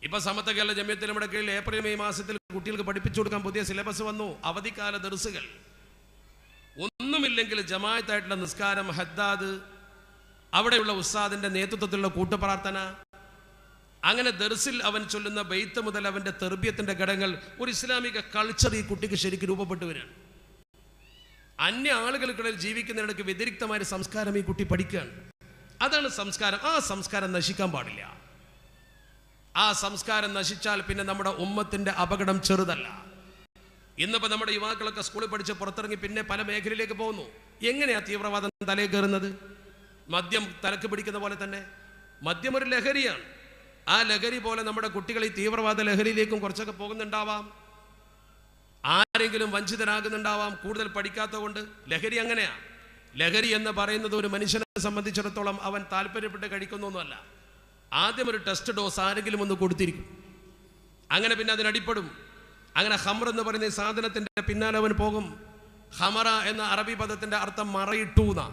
ഇപ്പൊ സമത്വ കേരള ജമിയത്തിൽ നമ്മുടെ കീഴിൽ ഏപ്രിൽ മെയ് മാസത്തിൽ കുട്ടികൾക്ക് പഠിപ്പിച്ചു കൊടുക്കാൻ പുതിയ സിലബസ് വന്നു. അവധിക്കാല ദർസുകൾ. ഒന്നുമില്ലെങ്കിൽ ജമാഅത്തായിട്ടുള്ള നിസ്കാരം, ഹദ്ദാദ്, അവിടെയുള്ള ഉസ്താദിന്റെ നേതൃത്വത്തിലുള്ള കൂട്ടുപ്രാർത്ഥന, അങ്ങനെ ദർസിൽ അവൻ ചൊല്ലുന്ന ബെയ്ത്ത് മുതൽ അവന്റെ തെർബിയത്തിന്റെ ഘടകങ്ങൾ, ഒരു ഇസ്ലാമിക കൾച്ചർ ഈ കുട്ടിക്ക് ശരിക്കും രൂപപ്പെട്ടു വരികയാണ്. അന്യ ആളുകൾക്കിടയിൽ ജീവിക്കുന്നതിനിടയ്ക്ക് വ്യതിരിക്തമായ സംസ്കാരം ഈ കുട്ടി പഠിക്കുകയാണ്. അതാണ് സംസ്കാരം. ആ സംസ്കാരം നശിക്കാൻ പാടില്ല. ആ സംസ്കാരം നശിച്ചാൽ പിന്നെ നമ്മുടെ ഉമ്മത്തിന്റെ അപകടം ചെറുതല്ല. ഇന്നിപ്പോൾ നമ്മുടെ യുവാക്കളൊക്കെ സ്കൂളിൽ പഠിച്ച് പുറത്തിറങ്ങി പിന്നെ പല മേഖലയിലേക്ക് പോകുന്നു. എങ്ങനെയാ തീവ്രവാദം തലയിൽ കയറുന്നത്? മദ്യം തലക്ക് പിടിക്കുന്ന പോലെ തന്നെ. മദ്യം ഒരു ലഹരിയാണ്. ആ ലഹരി പോലെ നമ്മുടെ കുട്ടികൾ ഈ തീവ്രവാദ ലഹരിയിലേക്കും കുറച്ചൊക്കെ പോകുന്നുണ്ടാവാം. ആരെങ്കിലും വഞ്ചിതരാകുന്നുണ്ടാവാം കൂടുതൽ പഠിക്കാത്തതുകൊണ്ട്. ലഹരി അങ്ങനെയാ. ലഹരി എന്ന് പറയുന്നത് ഒരു മനുഷ്യനെ സംബന്ധിച്ചിടത്തോളം അവൻ താല്പര്യപ്പെട്ട് കഴിക്കുന്നൊന്നുമല്ല. ആദ്യം ഒരു ടെസ്റ്റ് ഡോസ് ആരെങ്കിലും ഒന്ന് കൊടുത്തിരിക്കും, അങ്ങനെ പിന്നെ അതിനടിപ്പെടും. അങ്ങനെ ഹംർ എന്ന് പറയുന്ന ഈ സാധനത്തിന്റെ പിന്നാലെ അവൻ പോകും. ഹമറ എന്ന അറബി പദത്തിന്റെ അർത്ഥം മറയിട്ടു എന്നാ.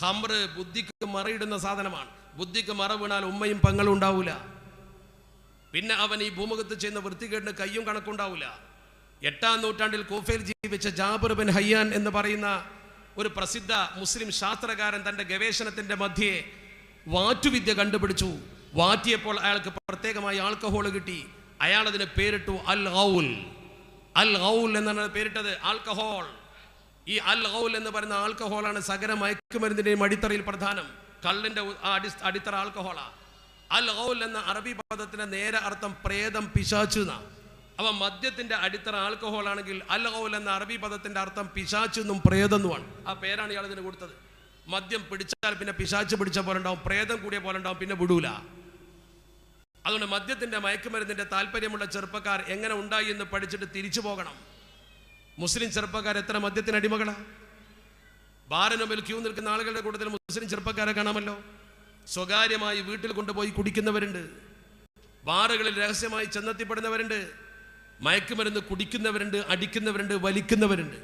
ഹംർ ബുദ്ധിക്ക് മറയിടുന്ന സാധനമാണ്. ബുദ്ധിക്ക് മറ വീണാൽ ഉമ്മയും പെങ്ങളും ഉണ്ടാവൂല. പിന്നെ അവൻ ഈ ഭൂമുഖത്ത് ചെയ്യുന്ന വൃത്തികേടിന് കയ്യും കണക്കുണ്ടാവില്ല. 8-ാം നൂറ്റാണ്ടിൽ കൂഫയിൽ ജീവിച്ച ജാബിർ ബിൻ ഹയ്യാൻ എന്ന് പറയുന്ന ഒരു പ്രസിദ്ധ മുസ്ലിം ശാസ്ത്രകാരൻ തൻ്റെ ഗവേഷണത്തിന്റെ മധ്യേ വാറ്റുവിദ്യ കണ്ടുപിടിച്ചു. വാറ്റിയപ്പോൾ അയാൾക്ക് പ്രത്യേകമായി ആൽക്കഹോൾ കിട്ടി. അയാൾ അതിന് പേരിട്ടു അൽ ഗൗൽ. അൽ ഗൗൽ എന്നാണ് പേരിട്ടത്, ആൽക്കഹോൾ. ഈ അൽ ഗൗൽ എന്ന് പറയുന്ന ആൽക്കഹോളാണ് സകല മയക്കുമരുന്നിന്റെയും അടിത്തറയിൽ പ്രധാനം. കള്ളിന്റെ അടിത്തറ ആൽക്കഹോളാ. അൽ ഗൗൽ എന്ന അറബി പദത്തിന്റെ നേരെ അർത്ഥം പ്രേതം, പിശാച്ച് എന്നാ. അവ മദ്യത്തിന്റെ അടിത്തറ ആൽക്കഹോൾ ആണെങ്കിൽ അൽ ഗൗൽ എന്ന അറബി പദത്തിന്റെ അർത്ഥം പിശാച്ച് എന്നും പ്രേതെന്നുമാണ്. ആ പേരാണ് ഇയാൾ ഇതിന് കൊടുത്തത്. മദ്യം പിടിച്ചാൽ പിന്നെ പിശാച്ച് പിടിച്ച പോലെ ഉണ്ടാവും, പ്രേതം കൂടിയ പോലെ ഉണ്ടാവും, പിന്നെ വിടൂല. അതുകൊണ്ട് മദ്യത്തിന്റെ മയക്കുമരുന്നിന്റെ താല്പര്യമുള്ള ചെറുപ്പക്കാർ എങ്ങനെ ഉണ്ടായി എന്ന് പഠിച്ചിട്ട് തിരിച്ചു പോകണം. മുസ്ലിം ചെറുപ്പക്കാർ എത്ര മദ്യത്തിന് അടിമകളാ. ബാറിന് മുമ്പിൽ ക്യൂ നിൽക്കുന്ന ആളുകളുടെ കൂട്ടത്തിൽ മുസ്ലിം ചെറുപ്പക്കാരെ കാണാമല്ലോ. സ്വകാര്യമായി വീട്ടിൽ കൊണ്ടുപോയി കുടിക്കുന്നവരുണ്ട്, ബാറുകളിൽ രഹസ്യമായി ചെന്നെത്തിപ്പെടുന്നവരുണ്ട്, മയക്കുമരുന്ന് കുടിക്കുന്നവരുണ്ട്, അടിക്കുന്നവരുണ്ട്, വലിക്കുന്നവരുണ്ട്.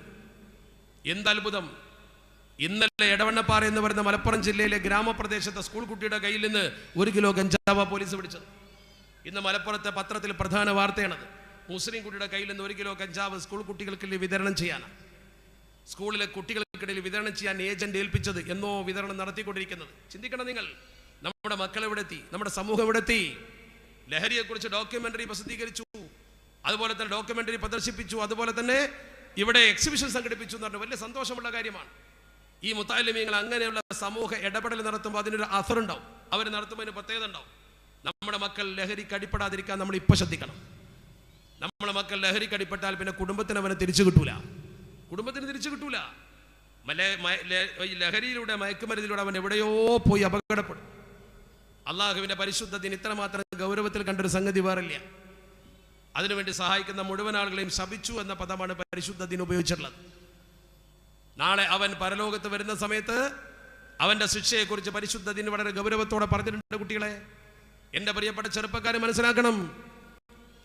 എന്തത്ഭുതം! ഇന്നലെ എടവണ്ണപ്പാറ എന്ന് പറയുന്ന മലപ്പുറം ജില്ലയിലെ ഗ്രാമപ്രദേശത്തെ സ്കൂൾ കുട്ടിയുടെ കയ്യിൽ നിന്ന് 1 കിലോ ഗഞ്ചാവ പോലീസ് പിടിച്ചത്. ഇന്ന് മലപ്പുറത്തെ പത്രത്തിൽ പ്രധാന വാർത്തയാണത്. മുസ്ലിം കുട്ടിയുടെ കയ്യിൽ നിന്ന് 1 കിലോ ഗഞ്ചാവ് സ്കൂൾ കുട്ടികൾക്കിടയിൽ വിതരണം ചെയ്യാനാണ്. സ്കൂളിലെ കുട്ടികൾക്കിടയിൽ വിതരണം ചെയ്യാൻ ഏജന്റ് ഏൽപ്പിച്ചത്, എന്നോ വിതരണം നടത്തിക്കൊണ്ടിരിക്കുന്നത്. ചിന്തിക്കണം നിങ്ങൾ, നമ്മുടെ മക്കൾ എവിടെ എത്തി, നമ്മുടെ സമൂഹം എവിടെ എത്തി? ലഹരിയെക്കുറിച്ച് ഡോക്യുമെന്ററി പ്രസിദ്ധീകരിച്ചു, അതുപോലെ തന്നെ ഡോക്യുമെന്ററി പ്രദർശിപ്പിച്ചു, അതുപോലെ തന്നെ ഇവിടെ എക്സിബിഷൻ സംഘടിപ്പിച്ചു എന്ന് പറഞ്ഞാൽ വലിയ സന്തോഷമുള്ള കാര്യമാണ്. ഈ മുത്താലിമീങ്ങൾ അങ്ങനെയുള്ള സമൂഹ ഇടപെടൽ നടത്തുമ്പോൾ അതിനൊരു അസറുണ്ടാവും. അവർ നടത്തുമ്പോൾ പ്രത്യേകത ഉണ്ടാവും. നമ്മുടെ മക്കൾ ലഹരിക്ക് അടിപ്പെടാതിരിക്കാൻ നമ്മൾ ഇപ്പം ശ്രദ്ധിക്കണം. നമ്മുടെ മക്കൾ ലഹരിക്ക് അടിപ്പെട്ടാൽ പിന്നെ കുടുംബത്തിന് അവനെ തിരിച്ചു കിട്ടൂല. കുടുംബത്തിന് തിരിച്ചു കിട്ടൂല. ലഹരിയിലൂടെ, മയക്കുമരുന്നിലൂടെ അവൻ എവിടെയോ പോയി അപകടപ്പെടും. അള്ളാഹുവിന്റെ പരിശുദ്ധത്തിന് ഇത്രമാത്രം ഗൗരവത്തിൽ കണ്ടൊരു സംഗതി വേറില്ല. അതിനുവേണ്ടി സഹായിക്കുന്ന മുഴുവൻ ആളുകളെയും ശപിച്ചു എന്ന പദമാണ് പരിശുദ്ധത്തിന് ഉപയോഗിച്ചിട്ടുള്ളത്. നാളെ അവൻ പരലോകത്ത് വരുന്ന സമയത്ത് അവന്റെ ശിക്ഷയെക്കുറിച്ച് പരിശുദ്ധത്തിന് വളരെ ഗൗരവത്തോടെ പറഞ്ഞിട്ടുണ്ട്. കുട്ടികളെ, എൻ്റെ പ്രിയപ്പെട്ട ചെറുപ്പക്കാരെ മനസ്സിലാക്കണം,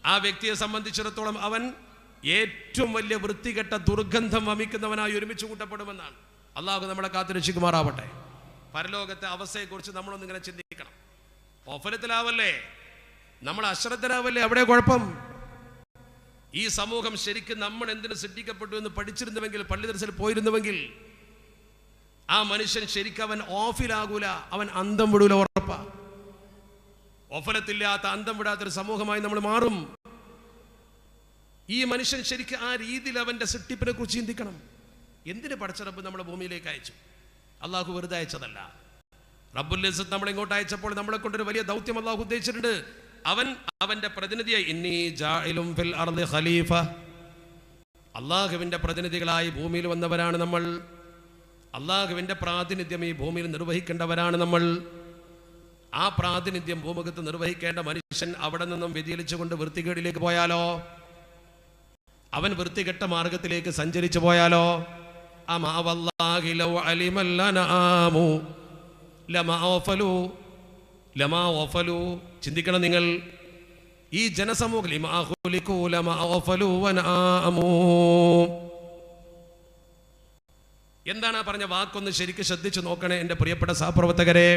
ആ വ്യക്തിയെ സംബന്ധിച്ചിടത്തോളം അവൻ ഏറ്റവും വലിയ വൃത്തികെട്ട ദുർഗന്ധം വമിക്കുന്നവനായി ഒരുമിച്ച് കൂട്ടപ്പെടുമെന്നാണ്. അള്ളാഹു നമ്മളെ കാത്തുരക്ഷിക്കുമാറാവട്ടെ. പരലോകത്തെ അവസ്ഥയെക്കുറിച്ച് നമ്മളൊന്നിങ്ങനെ ചിന്തിക്കണം. ഓഫലത്തിലാവല്ലേ, നമ്മൾ അശ്രദ്ധരാവല്ലേ, അവിടെ കുഴപ്പം. ഈ സമൂഹം ശരിക്കും നമ്മൾ എന്തിനു സൃഷ്ടിക്കപ്പെട്ടു എന്ന് പഠിച്ചിരുന്നുവെങ്കിൽ, പള്ളി ദർസിൽ പോയിരുന്നുവെങ്കിൽ, ആ മനുഷ്യൻ ശരിക്കും അവൻ ഓഫിലാകൂല, അവൻ അന്തം വിടൂല, ഉറപ്പാ. ഓഫലത്തില്ലാത്ത അന്തം വിടാത്തൊരു സമൂഹമായി നമ്മൾ മാറും. ഈ മനുഷ്യൻ ശരിക്കും ആ രീതിയിൽ അവന്റെ സൃഷ്ടിപ്പിനെ കുറിച്ച് ചിന്തിക്കണം. എന്തിന് പടച്ച റബ്ബ് നമ്മളെ ഭൂമിയിലേക്ക് അയച്ചു? അള്ളാഹു വെറുതെ അയച്ചതല്ല. റബ്ബുൽ ഇസ്സത്ത് നമ്മളെ ഇങ്ങോട്ട് അയച്ചപ്പോൾ നമ്മളെ കൊണ്ടൊരു വലിയ ദൗത്യം അള്ളാഹു ഉദ്ദേശിച്ചിട്ടുണ്ട്. അവൻ അവന്റെ പ്രതിനിധിയായി, ഇന്നി ജാഇലുൻ ഫിൽ അർളി ഖലീഫ, അള്ളാഹുവിന്റെ പ്രതിനിധികളായി ഭൂമിയിൽ വന്നവരാണ് നമ്മൾ. അള്ളാഹുവിന്റെ പ്രാതിനിധ്യം ഈ ഭൂമിയിൽ നിർവഹിക്കേണ്ടവരാണ് നമ്മൾ. ആ പ്രാതിനിധ്യം ഭൂമുഖത്ത് നിർവഹിക്കേണ്ട മനുഷ്യൻ അവിടെ നിന്നും വ്യതിചലിച്ചുകൊണ്ട് വൃത്തികേടിലേക്ക് പോയാലോ, അവൻ വൃത്തികെട്ട മാർഗത്തിലേക്ക് സഞ്ചരിച്ചു പോയാലോ, ചിന്തിക്കണം നിങ്ങൾ. ഈ ജനസമൂഹം എന്താണ് പറഞ്ഞ വാക്കൊന്ന് ശരിക്കും ശ്രദ്ധിച്ചു നോക്കണേ എൻ്റെ പ്രിയപ്പെട്ട സഹപ്രവർത്തകരെ.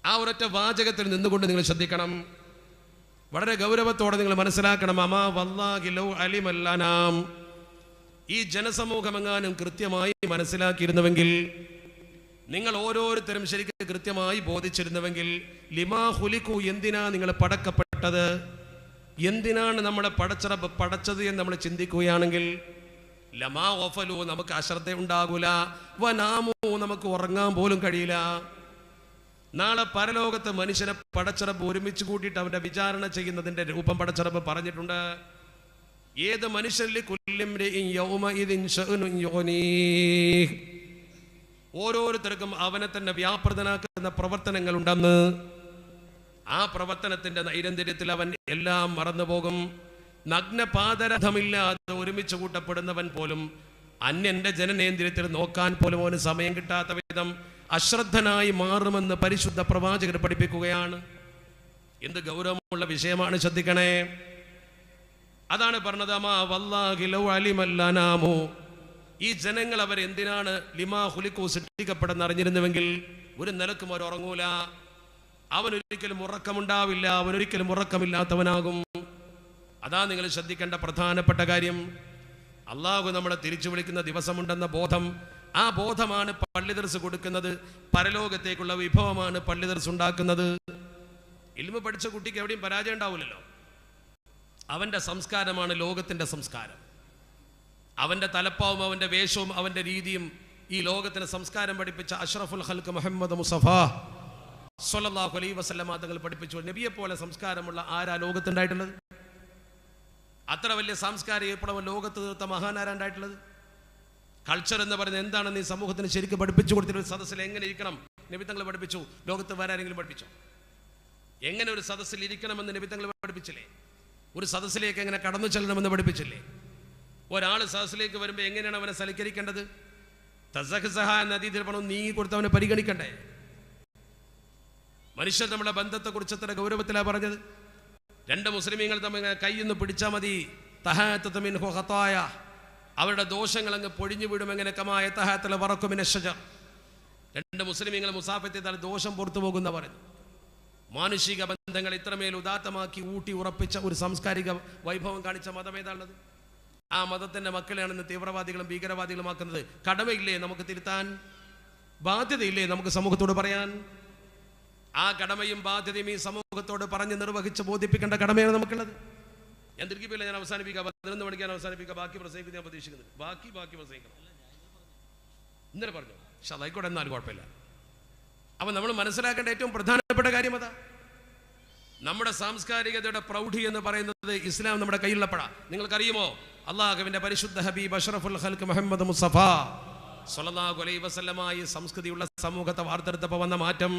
ആ ഒരൊറ്റ വാചകത്തിൽ നിന്നുകൊണ്ട് നിങ്ങൾ ശ്രദ്ധിക്കണം, വളരെ ഗൗരവത്തോടെ നിങ്ങൾ മനസ്സിലാക്കണം. ഈ ജനസമൂഹമെങ്ങാനും കൃത്യമായി മനസ്സിലാക്കിയിരുന്നുവെങ്കിൽ, നിങ്ങൾ ഓരോരുത്തരും ശരിക്കും കൃത്യമായി ബോധിച്ചിരുന്നുവെങ്കിൽ, ലിമാ ഹുലിക്കു, എന്തിനാ നിങ്ങൾ പടക്കപ്പെട്ടത്, എന്തിനാണ് നമ്മളെ പടച്ചറബ് പടച്ചത് എന്ന് നമ്മൾ ചിന്തിക്കുകയാണെങ്കിൽ, ലമാ ഓഫലു, നമുക്ക് അശ്രദ്ധ ഉണ്ടാകൂല, വനാമു, നമുക്ക് ഉറങ്ങാൻ പോലും കഴിയില്ല. നാളെ പരലോകത്ത് മനുഷ്യനെ പടച്ചറബ് ഒരുമിച്ച് കൂട്ടിയിട്ട് അവന്റെ വിചാരണ ചെയ്യുന്നതിന്റെ രൂപം പടച്ചറബ് പറഞ്ഞിട്ടുണ്ട്. ഏത് മനുഷ്യരിൽ ഓരോരുത്തർക്കും അവനെ തന്നെ വ്യാപൃതനാക്കുന്ന പ്രവർത്തനങ്ങൾ ഉണ്ടെന്ന്. ആ പ്രവർത്തനത്തിന്റെ നൈരന്തര്യത്തിൽ അവൻ എല്ലാം മറന്നുപോകും. നഗ്നപാദരഥമില്ലാതെ ഒരുമിച്ച് കൂട്ടപ്പെടുന്നവൻ പോലും അന്യന്റെ ജനനേന്ദ്രിയത്തിൽ നോക്കാൻ പോലും അവന് സമയം കിട്ടാത്ത വിധം അശ്രദ്ധനായി മാറുമെന്ന് പരിശുദ്ധ പ്രവാചകർ പഠിപ്പിക്കുകയാണ്. എന്ത് ഗൗരവമുള്ള വിഷയമാണ്, ശ്രദ്ധിക്കണേ. അതാണ് പറഞ്ഞത്, ഈ ജനങ്ങൾ അവരെന്തിനാണ് ലിമാ ഹുലിക്കു സൃഷ്ടിക്കപ്പെടുന്ന അറിഞ്ഞിരുന്നുവെങ്കിൽ ഒരു നിലക്കും അവർ ഉറങ്ങൂല, അവനൊരിക്കലും ഉറക്കമുണ്ടാവില്ല, അവനൊരിക്കലും ഉറക്കമില്ലാത്തവനാകും. അതാ നിങ്ങൾ ശ്രദ്ധിക്കേണ്ട പ്രധാനപ്പെട്ട കാര്യം. അള്ളാഹു നമ്മളെ തിരിച്ചു വിളിക്കുന്ന ദിവസമുണ്ടെന്ന ബോധം, ആ ബോധമാണ് പള്ളി ദർസ് കൊടുക്കുന്നത്. പരലോകത്തേക്കുള്ള വിഭവമാണ് പള്ളി ദർസ് ഉണ്ടാക്കുന്നത്. ഇൽമു പഠിച്ച കുട്ടിക്ക് എവിടെയും പരാജയം ഉണ്ടാവില്ലല്ലോ. അവന്റെ സംസ്കാരമാണ് ലോകത്തിന്റെ സംസ്കാരം. അവന്റെ തലപ്പാവും അവന്റെ വേഷവും അവന്റെ രീതിയും ഈ ലോകത്തിന് സംസ്കാരം പഠിപ്പിച്ച അഷ്റഫുൽ ഖൽഖ് മുഹമ്മദ് മുസ്തഫ സ്വല്ലല്ലാഹു അലൈഹി വസല്ലമ തങ്ങൾ പഠിപ്പിച്ചു. നബിയെ പോലെ സംസ്കാരമുള്ള ആരാ ലോകത്തുണ്ടായിട്ടുള്ളത്? അത്ര വലിയ സാംസ്കാരിക വിപ്ലവം ലോകത്ത് തീർത്ത മഹാനാരാണ്ടായിട്ടുള്ളത്? കൾച്ചർ എന്ന് പറയുന്നത് എന്താണെന്ന് ഈ സമൂഹത്തിന് ശരിക്കും പഠിപ്പിച്ചു കൊടുത്തിട്ട് ഒരു സദസ്സിൽ എങ്ങനെ ഇരിക്കണം നബി തങ്ങൾ പഠിപ്പിച്ചു. ലോകത്ത് വേറെ ആരെങ്കിലും പഠിപ്പിച്ചോ? എങ്ങനെ ഒരു സദസ്സിൽ ഇരിക്കണമെന്ന് നബി തങ്ങൾ പഠിപ്പിച്ചില്ലേ? ഒരു സദസ്സിലേക്ക് എങ്ങനെ കടന്നു ചെല്ലണമെന്ന് പഠിപ്പിച്ചില്ലേ? ഒരാൾ സദസ്സിലേക്ക് വരുമ്പോൾ എങ്ങനെയാണ് അവനെ സൽക്കരിക്കേണ്ടത്? തസഹ്സഹ എന്ന രീതിയിൽ പണം നീ കൊടുത്തവനെ പരിഗണിക്കണ്ടേ? മനുഷ്യർ നമ്മുടെ ബന്ധത്തെക്കുറിച്ച് എത്ര ഗൗരവത്തിലാണ് പറഞ്ഞത്. രണ്ട് മുസ്ലിമീങ്ങൾ തമ്മിൽ കൈയൊന്ന് പിടിച്ചാൽ മതി, അവരുടെ ദോഷങ്ങൾ അങ്ങ് പൊഴിഞ്ഞു വീടും. എങ്ങനെ കമായ തഹാത്തല വറക്കുമിനെ ഷജർ. രണ്ട് മുസ്ലിമീങ്ങൾ മുസാഫത്ത് ദോഷം പുറത്തു പോകുന്ന പറയുന്നു. മാനുഷിക ബന്ധങ്ങൾ ഇത്രമേൽ ഉദാത്തമാക്കി ഊട്ടി ഉറപ്പിച്ച ഒരു സാംസ്കാരിക വൈഭവം കാണിച്ച മതം ഏതാണത്? ആ മതത്തിന്റെ മക്കളെയാണെന്ന് തീവ്രവാദികളും ഭീകരവാദികളുമാക്കുന്നത്. കടമയില്ലേ നമുക്ക് തിരുത്താൻ? ബാധ്യതയില്ലേ നമുക്ക് സമൂഹത്തോട് പറയാൻ? ആ കടമയും ബാധ്യതയും ഈ സമൂഹത്തോട് പറഞ്ഞ് നിർവഹിച്ച് ബോധിപ്പിക്കേണ്ട കടമയാണ് നമുക്കുള്ളത്. ഞാൻ ദീർഘിപ്പില്ല, ഞാൻ അവസാനിപ്പിക്കാം. 11 മണിക്ക് ഞാൻ അവസാനിപ്പിക്കാം. ബാക്കി പ്രസംഗിക്കുന്നത് ഞാൻ പ്രതീക്ഷിക്കുന്നത്. ബാക്കി പ്രസംഗിക്കണം. ഇന്നലെ പറഞ്ഞു ആയിക്കോട്ടെ, എന്നാലും കുഴപ്പമില്ല. അപ്പൊ നമ്മൾ മനസ്സിലാക്കേണ്ട ഏറ്റവും പ്രധാനപ്പെട്ട കാര്യം അതാ. നമ്മുടെ സാംസ്കാരികതയുടെ പ്രൗഢി എന്ന് പറയുന്നത് ഇസ്ലാം നമ്മുടെ കയ്യിലുള്ളപ്പോഴാ. നിങ്ങൾക്കറിയുമോ, അള്ളാഹുവിന്റെ പരിശുദ്ധ ഹബീബ് അഷ്റഫുൽ ഖൽഖ് മുഹമ്മദ് മുസ്തഫ സ്വല്ലല്ലാഹു അലൈഹി വസല്ലമ ഈ സംസ്കൃതിയുള്ള സമൂഹത്തെ വാർത്തെടുത്തപ്പോൾ വന്ന മാറ്റം.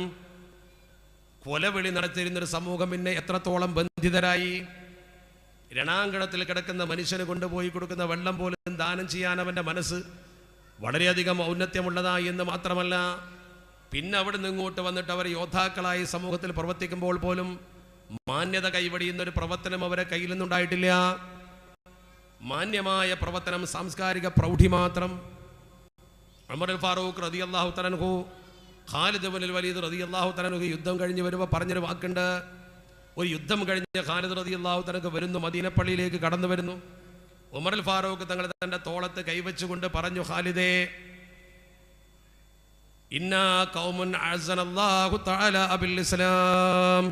കൊലവിളി നടത്തിയിരുന്നൊരു സമൂഹം പിന്നെ എത്രത്തോളം ബന്ധിതരായി. രണാങ്കണത്തിൽ കിടക്കുന്ന മനുഷ്യന് കൊണ്ടുപോയി കൊടുക്കുന്ന വെള്ളം പോലും ദാനം ചെയ്യാൻ അവൻ്റെ മനസ്സ് വളരെയധികം ഔന്നത്യമുള്ളതായി എന്ന് മാത്രമല്ല, പിന്നെ അവിടെ നിന്ന് ഇങ്ങോട്ട് വന്നിട്ട് അവർ യോദ്ധാക്കളായി സമൂഹത്തിൽ പ്രവർത്തിക്കുമ്പോൾ പോലും മാന്യത കൈവടിയുന്നൊരു പ്രവർത്തനം അവരെ കയ്യിൽ നിന്നുണ്ടായിട്ടില്ല. മാന്യമായ പ്രവർത്തനം, സാംസ്കാരിക പ്രൗഢി മാത്രം. ഉമർ ഫാറൂഖ് റളിയല്ലാഹു തആല അൻഹു, ഖാലിദ് ഇബ്നുൽ വലീദ് റളിയല്ലാഹു തആല അൻഹു യുദ്ധം കഴിഞ്ഞ് വരുമ്പോൾ പറഞ്ഞൊരു വാക്കുണ്ട്. ഒരു യുദ്ധം കഴിഞ്ഞ് ഖാലിദ് റളിയല്ലാഹു തആല അൻഹു വരുന്നു, മദീന പള്ളിയിലേക്ക് കടന്നു വരുന്നു. ഉമർ ഫാറൂഖ് തങ്ങൾ തന്റെ തോളത്ത് കൈവച്ചുകൊണ്ട് പറഞ്ഞു, ഖാലിദേ, ഇന്നാ ഖൗമുൻ അഅ്സനല്ലാഹു തആല ബിൽ ഇസ്ലാം.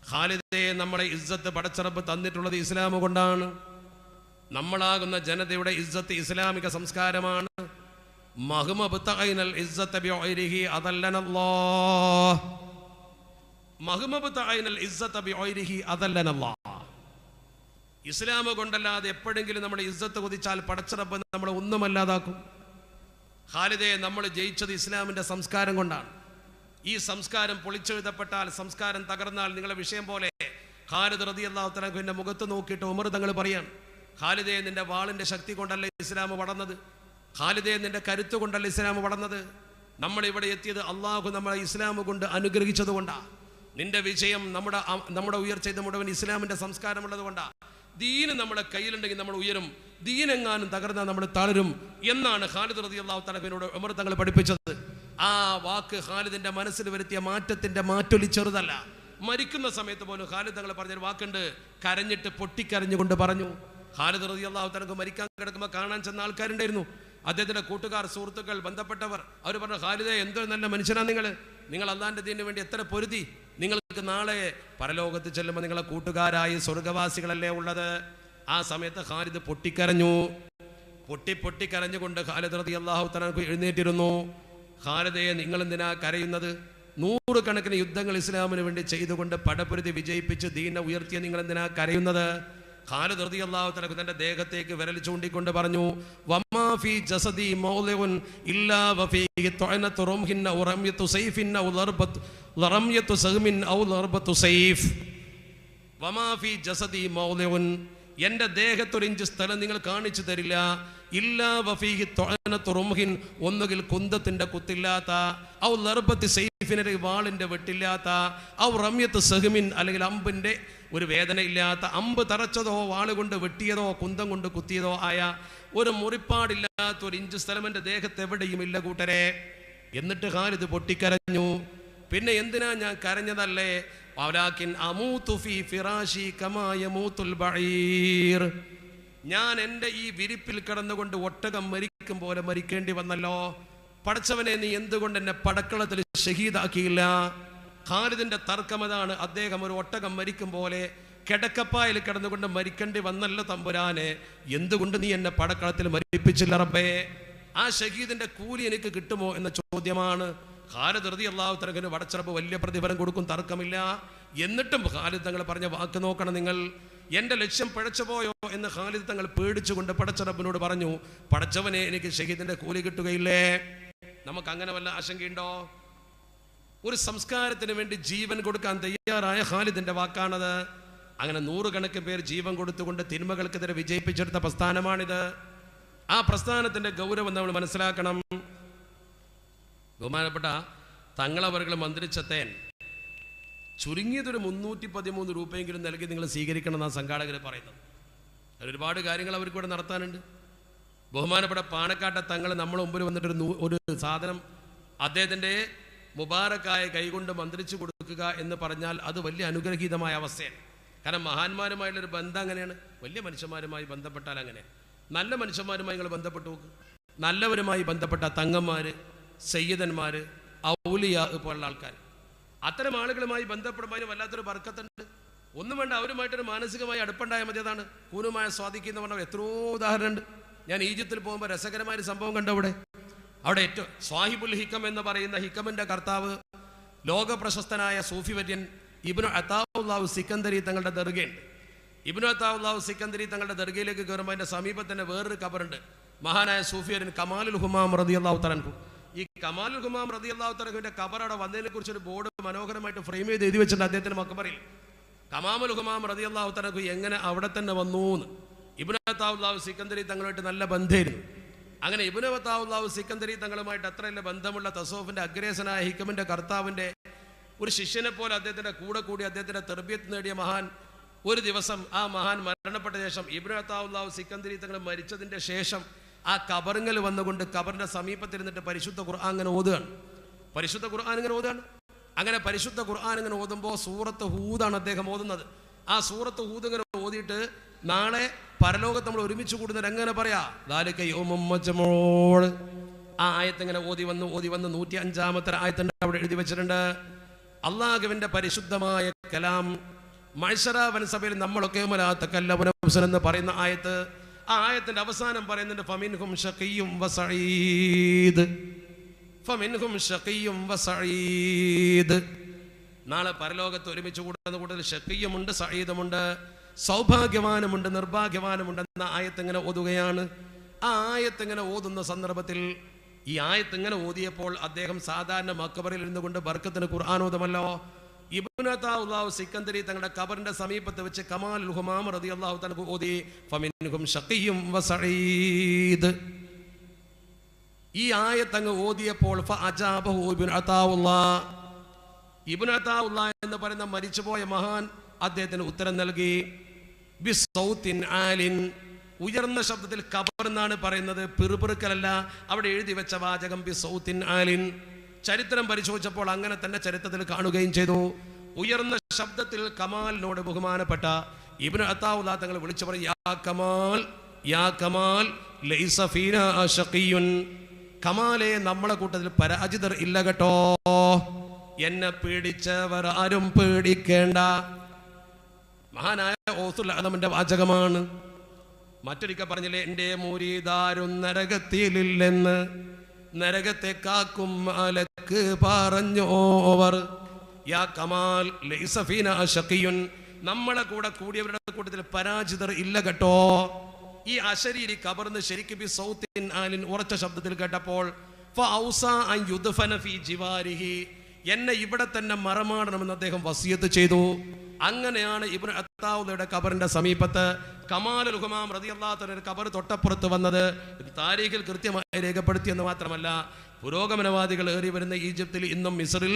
ഖാലിദേ, നമ്മളെ ഇസ്സത്ത് പടച്ചറബ് തന്നിട്ടുള്ളത് ഇസ്ലാം കൊണ്ടാണ്. നമ്മളാകുന്ന ജനതയുടെ ഇസ്സത്ത് ഇസ്ലാമിക സംസ്കാരമാണ്. മഹ്മബ്തഅനൽ ഇസ്സത ബിഗൈരിഹി അദല്ലനല്ലാഹ്. മഹ്മബ്തഅനൽ ഇസ്സത ബിഗൈരിഹി അദല്ലനല്ലാഹ്. ഇസ്ലാം കൊണ്ടല്ലാതെ എപ്പോഴെങ്കിലും നമ്മൾ ഇസ്സത്ത് കൊതിച്ചാൽ പടച്ചറബ് നമ്മളെ ഒന്നുമല്ലാതാക്കും. ഖാലിദേ, നമ്മൾ ജയിച്ചത് ഇസ്ലാമിന്റെ സംസ്കാരം കൊണ്ടാണ്. ഈ സംസ്കാരം പൊളിച്ചെഴുതപ്പെട്ടാൽ, സംസ്കാരം തകർന്നാൽ, നിങ്ങളുടെ വിഷയം പോലെ ഖാലിദ് റളിയല്ലാഹു തആല അൻഹുവിന്റെ മുഖത്ത് നോക്കിയിട്ട് ഉമർ തങ്ങൾ പറയാണ്, ഖാലിദേ, നിന്റെ വാളിന്റെ ശക്തി കൊണ്ടല്ല ഇസ്ലാം വളർന്നത്. ഖാലിദേ, നിന്റെ കരുത്ത് കൊണ്ടല്ല ഇസ്ലാം വളർന്നത്. നമ്മൾ ഇവിടെ എത്തിയത് അള്ളാഹു നമ്മളെ ഇസ്ലാം കൊണ്ട് അനുഗ്രഹിച്ചത് കൊണ്ടാണ്. നിന്റെ വിജയം, നമ്മുടെ ഉയർച്ച ഇത് മുഴുവൻ ഇസ്ലാമിന്റെ സംസ്കാരമുള്ളത് കൊണ്ടാണ്. ദീന് നമ്മുടെ കയ്യിലുണ്ടെങ്കിൽ നമ്മൾ ഉയരും, ദീനെങ്ങാനും തകർന്നാൽ നമ്മൾ തളരും എന്നാണ് ഖാലിദ് റളിയല്ലാഹു തആല അൻഹുവിനോട് ഉമർ തങ്ങൾ പഠിപ്പിച്ചത്. ആ വാക്ക് ഖാലിദിന്റെ മനസ്സിൽ വരുത്തിയ മാറ്റത്തിന്റെ മാറ്റൊലി ചെറുതല്ല. മരിക്കുന്ന സമയത്ത് പോലും ഖാലിദ് തങ്ങൾ പറഞ്ഞൊരു വാക്കുണ്ട്, കരഞ്ഞിട്ട് പൊട്ടിക്കരഞ്ഞുകൊണ്ട് പറഞ്ഞു. ഖാലിദ് റളിയല്ലാഹു തആല അൻഹു മരിക്കാൻ കിടക്കുമ്പോൾ കാണാൻ ചെന്ന ആൾക്കാരുണ്ടായിരുന്നു, അദ്ദേഹത്തിന്റെ കൂട്ടുകാർ, സുഹൃത്തുക്കൾ, ബന്ധപ്പെട്ടവർ. അവർ പറഞ്ഞു, ഖാലിദേ, എന്തൊരു നല്ല മനുഷ്യനാണ് നിങ്ങൾ അള്ളാന്റെ ദീനിന് വേണ്ടി എത്ര പൊരുതി. നിങ്ങൾക്ക് നാളെ പരലോകത്ത് ചെല്ലുമ്പോൾ നിങ്ങളെ കൂട്ടുകാരായി സ്വർഗവാസികളല്ലേ ഉള്ളത്. ആ സമയത്ത് ഖാലിദ് പൊട്ടിക്കരഞ്ഞു. പൊട്ടിക്കരഞ്ഞുകൊണ്ട് ഖാലിദ് റളിയല്ലാഹു തആല അൻഹു എഴുന്നേറ്റിരുന്നു. ഖാലിദേ, നിങ്ങൾ എന്തിനാ കരയുന്നത്? 100 കണക്കിന് യുദ്ധങ്ങൾ ഇസ്ലാമിന് വേണ്ടി ചെയ്തുകൊണ്ട് പടപൊരുതി വിജയിപ്പിച്ച് ദീനെ ഉയർത്തിയ നിങ്ങൾ എന്തിനാ കരയുന്നത്? ഖാലിദ് റളിയല്ലാഹു തആല തന്റെ ദേഹത്തേക്ക് വിരൽ ചൂണ്ടിക്കൊണ്ട് പറഞ്ഞു, വമാ ഫീ ജസദി മൗളിഉൻ ഇല്ലാ വഫീഹി തുഅനതു റംഹിൻ ഔ റംയതു സൈഫിൻ ഔ റംയതു സഹ്മിൻ ഔ ലർബതു സൈഫ്. വമാ ഫീ ജസദി മൗളിഉൻ, എൻ്റെ ദേഹത്തൊരു ഇഞ്ച് സ്ഥലം നിങ്ങൾ കാണിച്ചു തരില്ല. ഇല്ലാ വഫീഹി തുഅനതു റംഹിൻ, ഒന്നുകിൽ കുന്തത്തിന്റെ കുത്തില്ലാത്ത, ഔ ലർബതു സൈഫിനെ വാളിന്റെ വെട്ടില്ലാത്ത, ഔ റംയതു സഹ്മിൻ, അല്ലെങ്കിൽ അമ്പിന്റെ ഒരു വേദന ഇല്ലാത്ത, അമ്പ് തറച്ചതോ വാളുകൊണ്ട് വെട്ടിയതോ കുന്തം കൊണ്ട് കുത്തിയതോ ആയ ഒരു മുറിപ്പാടില്ലാത്ത ഒരു ഇഞ്ച് സ്ഥലം എൻ്റെ ദേഹത്ത് എവിടെയും ഇല്ല കൂട്ടരെ. എന്നിട്ട് ഖാലിദ് പൊട്ടിക്കരഞ്ഞു. പിന്നെ എന്തിനാ ഞാൻ കരഞ്ഞതല്ലേ? വലാകിൻ അമൂതു ഫീ ഫിറാശി കമാ യമൂതുൽ ബഈർ. ഞാൻ എൻ്റെ ഈ വിരിപ്പിൽ കിടന്നുകൊണ്ട് ഒട്ടകം മരിക്കും പോലെ മരിക്കേണ്ടി വന്നല്ലോ. പടച്ചവനെ, നീ എന്തുകൊണ്ട് എന്നെ പടക്കളത്തിൽ ഷഹീദാക്കിയില്ല? ഖാലിദിന്റെ തർക്കം അതാണ്. അദ്ദേഹം ഒരു ഒട്ടകം മരിക്കും പോലെ കിടക്കപ്പായിൽ കിടന്നുകൊണ്ട് മരിക്കേണ്ടി വന്നല്ലോ തമ്പുരാനെ, എന്തുകൊണ്ട് നീ എന്നെ പടക്കളത്തിൽ മരിപ്പിച്ചില്ല റബ്ബേ? ആ ഷഹീദിന്റെ കൂലി എനിക്ക് കിട്ടുമോ എന്ന ചോദ്യമാണ്. ഖാലിദ് റളിയല്ലാഹു തആല അൻഹു പടച്ചറബ് വലിയ പ്രതിഫലം കൊടുക്കും, തർക്കമില്ല. എന്നിട്ടും ഖാലിദ് തങ്ങൾ പറഞ്ഞ വാക്ക് നോക്കണം നിങ്ങൾ. എൻ്റെ ലക്ഷ്യം പിഴച്ചു പോയോ എന്ന് ഖാലിദ് തങ്ങൾ പേടിച്ചുകൊണ്ട് പടച്ചറബിനോട് പറഞ്ഞു, പടച്ചവനെ, എനിക്ക് ഷഹീദിന്റെ കൂലി കിട്ടുകയില്ലേ? നമുക്ക് അങ്ങനെ വല്ല ആശങ്കയുണ്ടോ? ഒരു സംസ്കാരത്തിന് വേണ്ടി ജീവൻ കൊടുക്കാൻ തയ്യാറായ ഖാലിദിന്റെ വാക്കാണത്. അങ്ങനെ 100 കണക്കിന് പേർ ജീവൻ കൊടുത്തുകൊണ്ട് തിന്മകൾക്കെതിരെ വിജയിപ്പിച്ചെടുത്ത പ്രസ്ഥാനമാണിത്. ആ പ്രസ്ഥാനത്തിന്റെ ഗൗരവം നമ്മൾ മനസ്സിലാക്കണം. ബഹുമാനപ്പെട്ട തങ്ങളവർകൾ മന്ത്രിച്ചത്തേൻ ചുരുങ്ങിയതൊരു 313 രൂപയെങ്കിലും നൽകി നിങ്ങൾ സ്വീകരിക്കണം എന്നാണ് സംഘാടകർ പറയുന്നത്. ഒരുപാട് കാര്യങ്ങൾ അവർക്ക് ഇവിടെ നടത്താനുണ്ട്. ബഹുമാനപ്പെട്ട പാണക്കാട്ടെ തങ്ങൾ നമ്മുടെ മുമ്പിൽ വന്നിട്ട് ഒരു സാധനം അദ്ദേഹത്തിൻ്റെ മുബാറക്കായ കൈകൊണ്ട് മന്ത്രിച്ചു കൊടുക്കുക എന്ന് പറഞ്ഞാൽ അത് വലിയ അനുഗ്രഹീതമായ അവസ്ഥയാണ്. കാരണം മഹാന്മാരുമായുള്ളൊരു ബന്ധം അങ്ങനെയാണ്. വലിയ മനുഷ്യന്മാരുമായി ബന്ധപ്പെട്ടാൽ അങ്ങനെ, നല്ല മനുഷ്യന്മാരുമായി നിങ്ങൾ ബന്ധപ്പെട്ടു നോക്ക്. നല്ലവരുമായി ബന്ധപ്പെട്ട തങ്ങന്മാർ, സയ്യിദന്മാർ, ഔലിയ പോലുള്ള ആൾക്കാർ, അത്തരം ആളുകളുമായി ബന്ധപ്പെടുമ്പോൾ അതിന് വല്ലാത്തൊരു ബർക്കത്തുണ്ട്. ഒന്നും വേണ്ട, അവരുമായിട്ടൊരു മാനസികമായി അടുപ്പുണ്ടായ മതി. അതാണ് കൂനുമായ സ്വാധീനം പറഞ്ഞാൽ എത്രയോ ഉദാഹരണമുണ്ട്. ഞാൻ ഈജിപ്തിൽ പോകുമ്പോൾ രസകരമായൊരു സംഭവം കണ്ടു. അവിടെ ഏറ്റവും സ്വാഹിബുൽ ഹിക്കം എന്ന് പറയുന്ന ഹിക്കമിന്റെ കർത്താവ്, ലോക പ്രശസ്തനായ സൂഫി വര്യൻ ഇബ്നു അത്താഉല്ലാഹു സിക്കന്ദരി തങ്ങളുടെ ദർഗയുണ്ട്. ഇബ്നു അത്താഉല്ലാഹു സിക്കന്ദരി തങ്ങളുടെ ദർഗയിലേക്ക് കയറുമ്പോൾ അതിന്റെ സമീപത്ത് തന്നെ വേറൊരു ഖബറുണ്ട്. മഹാനായ സൂഫി വര്യൻ കമാലുൽ ഹുമാം റളിയല്ലാഹു തആല അൻഹു. ഈ കമാലുൽ ഹുമാം റളിയല്ലാഹു തആല അൻഹുവിന്റെ ഖബർ അവിടെ വന്നതിനെ കുറിച്ച് ഒരു ബോർഡ് മനോഹരമായിട്ട് ഫ്രെയിം ചെയ്ത് എഴുതി വെച്ചിട്ടുണ്ട് അദ്ദേഹത്തിന്റെ മഖബറിൽ. കമാലുൽ ഹുമാം റളിയല്ലാഹു തആല അൻഹു എങ്ങനെ അവിടെ തന്നെ വന്നു എന്ന്. ഇബ്നു അത്താഉല്ലാഹു സിക്കന്ദരി തങ്ങളുമായിട്ട് നല്ല ബന്ധമായിരുന്നു. അങ്ങനെ ഇബ്നു അത്താഉല്ലാഹു സിക്കന്ദരി തങ്ങളുമായിട്ട് അത്രയല്ല ബന്ധമുള്ള തസൗഫിന്റെ അഗ്രേസനായ ഹിക്കമിന്റെ കർത്താവിന്റെ ഒരു ശിഷ്യനെ പോലെ അദ്ദേഹത്തിന്റെ കൂടെ കൂടി അദ്ദേഹത്തിന്റെ തർബിയത്ത് നേടിയ മഹാൻ ഒരു ദിവസം ആ മഹാൻ മരണപ്പെട്ട ശേഷം ഇബ്നു അത്താഉല്ലാഹ് സിക്കന്ദരി തങ്ങൾ മരിച്ചതിൻ്റെ ശേഷം ആ കബറിങ്ങൽ വന്നുകൊണ്ട് കബറിൻ്റെ സമീപത്തിരുന്നിട്ട് പരിശുദ്ധ ഖുർആൻ ഇങ്ങനെ ഓതുകയാണ്. പരിശുദ്ധ ഖുർആൻ ഇങ്ങനെ ഓതുകയാണ്. അങ്ങനെ പരിശുദ്ധ ഖുർആൻ ഇങ്ങനെ ഓതുമ്പോൾ സൂറത്ത് ഹൂദാണ് അദ്ദേഹം ഓതുന്നത്. ആ സൂറത്ത് ഹൂദ് ഇങ്ങനെ ഓതിയിട്ട് നാളെ പരലോകത്ത് നമ്മൾ ഒരുമിച്ച് കൂടുന്നത് എങ്ങനെ പറയാ ദാലിക യൗമും മജ്മൂഉ. ആ ആയത്ത് ഇങ്ങനെ ഓതി വന്ന് 105-ാമത്തെ ആയത്തുണ്ട്, അവിടെ എഴുതി വെച്ചിട്ടുണ്ട്. അള്ളാഹുവിൻ്റെ പരിശുദ്ധമായ കലാം മഅ്ശറ വൻസഭയിൽ നമ്മളൊക്കെ എന്ന് പറയുന്ന ആയത്ത്. ആ ആയത്തിന്റെ അവസാനം പറയുന്നുണ്ട് ഫമിൻഹും ശഖിയ്യും വസഈദ്, ഫമിൻഹും ശഖിയ്യും വസഈദ്. നാളെ പരലോകത്ത് ഒരുമിച്ച് കൂടുന്ന കൂട്ടത്തിൽ ശഖിയ്യുമുണ്ട്, സഈദുമുണ്ട്, സൗഭാഗ്യവാനുമുണ്ട്, നിർഭാഗ്യവാനുമുണ്ട് എന്ന ആയത്ത് ഇങ്ങനെ ഓതുകയാണ്. ആ ആയത്ത് ഇങ്ങനെ ഓതുന്ന സന്ദർഭത്തിൽ ഈ ആയത്ത് ഇങ്ങനെ ഓതിയപ്പോൾ അദ്ദേഹം സാധാരണ മക്ബറിൽ ഇരുന്നു കൊണ്ട് ബർക്കത്തിന് ഖുർആൻ ഓതുമല്ലോ. ഇബ്നു അത്താഉല്ലാഹ് സിക്കന്ദരി തങ്ങളുടെ ഖബറിന്റെ സമീപത്ത് വെച്ച് കമാലുൽ ഹുമാം റളിയല്ലാഹു തആല ഓതി ഫമിൻഹും ശഖിയ്യും വസഈദ്. ഈ ആയത്ത് അങ്ങ് ഓതിയപ്പോൾ ഫഅജാബഹു ഇബ്നു അത്താഉല്ലാഹ്, ഇബ്നു അത്താഉല്ലാഹ് എന്ന് പറയുന്ന മരിച്ചുപോയ മഹാൻ അദ്ദേഹത്തിന് ഉത്തരം നൽകി. ബിസൗത്തിൻ ആലിൻ, ഉയർന്ന ശബ്ദത്തിൽ. ഖബർ എന്നാണ് പറയുന്നത്, പിറുപിറുക്കലല്ല. അവിടെ എഴുതി വെച്ച വാചകം ബിസൗത്തിൻ ആലിൻ. ചരിത്രം പരിശോധിച്ചപ്പോൾ അങ്ങനെ തന്നെ ചരിത്രത്തിൽ കാണുകയും ചെയ്തു. ഉയർന്ന ശബ്ദത്തിൽ കമാലിനോട് ബഹുമാനപ്പെട്ട ഇബ്നു അത്താഉല്ലാഹ് തങ്ങൾ വിളിച്ചു പറയും, യാ കമാൽ, യാ കമാൽ ലൈസ ഫീനാ ശഖിയ്യുൻ. കമാലെ, നമ്മളെ കൂട്ടത്തിൽ പരാജിതർ ഇല്ല കേട്ടോ. എന്നെ പേടിച്ചവർ ആരും പേടിക്കേണ്ട. മഹാനായ ഔസുൽ അദമിന്റെ വാചകമാണ്. മറ്റൊരിക്കൽ പറഞ്ഞില്ലേ, എൻ്റെ മുരീദാരും നരകത്തിലില്ലെന്ന് നരകത്തെ കാക്കും മലക്ക് പറഞ്ഞോവർ. യാ കമാൽ ലൈസ ഫീനാ ശഖിയ്യുൻ, നമ്മളെ കൂടെ കൂടിയവരുടെ കൂട്ടത്തിൽ പരാജിതർ ഇല്ല കേട്ടോ. ഈ അശരീരി കബർന്ന് ശരിക്കും ബി സൗത്തിൻ ആലിൻ ഉറച്ച ശബ്ദത്തിൽ കേട്ടപ്പോൾ ഫഔസാ അൻ യുദ്ഫന ഫീ ജിവാരിഹി, എന്നെ ഇവിടെ തന്നെ മറമാടണമെന്ന് അദ്ദേഹം വസിയത്ത് ചെയ്തു. അങ്ങനെയാണ് ഇബ്നു അത്താഉല്ലയുടെ ഖബറിന്റെ സമീപത്ത് കമാലുൽ ഹുമാം റളിയല്ലാഹു തആല ഖബർ തൊട്ടപ്പുറത്ത് വന്നത്. താരീഖിൽ കൃത്യമായി രേഖപ്പെടുത്തിയെന്ന് മാത്രമല്ല, പുരോഗമനവാദികൾ ഏറി വരുന്ന ഈജിപ്തിൽ ഇന്നും മിസ്റിൽ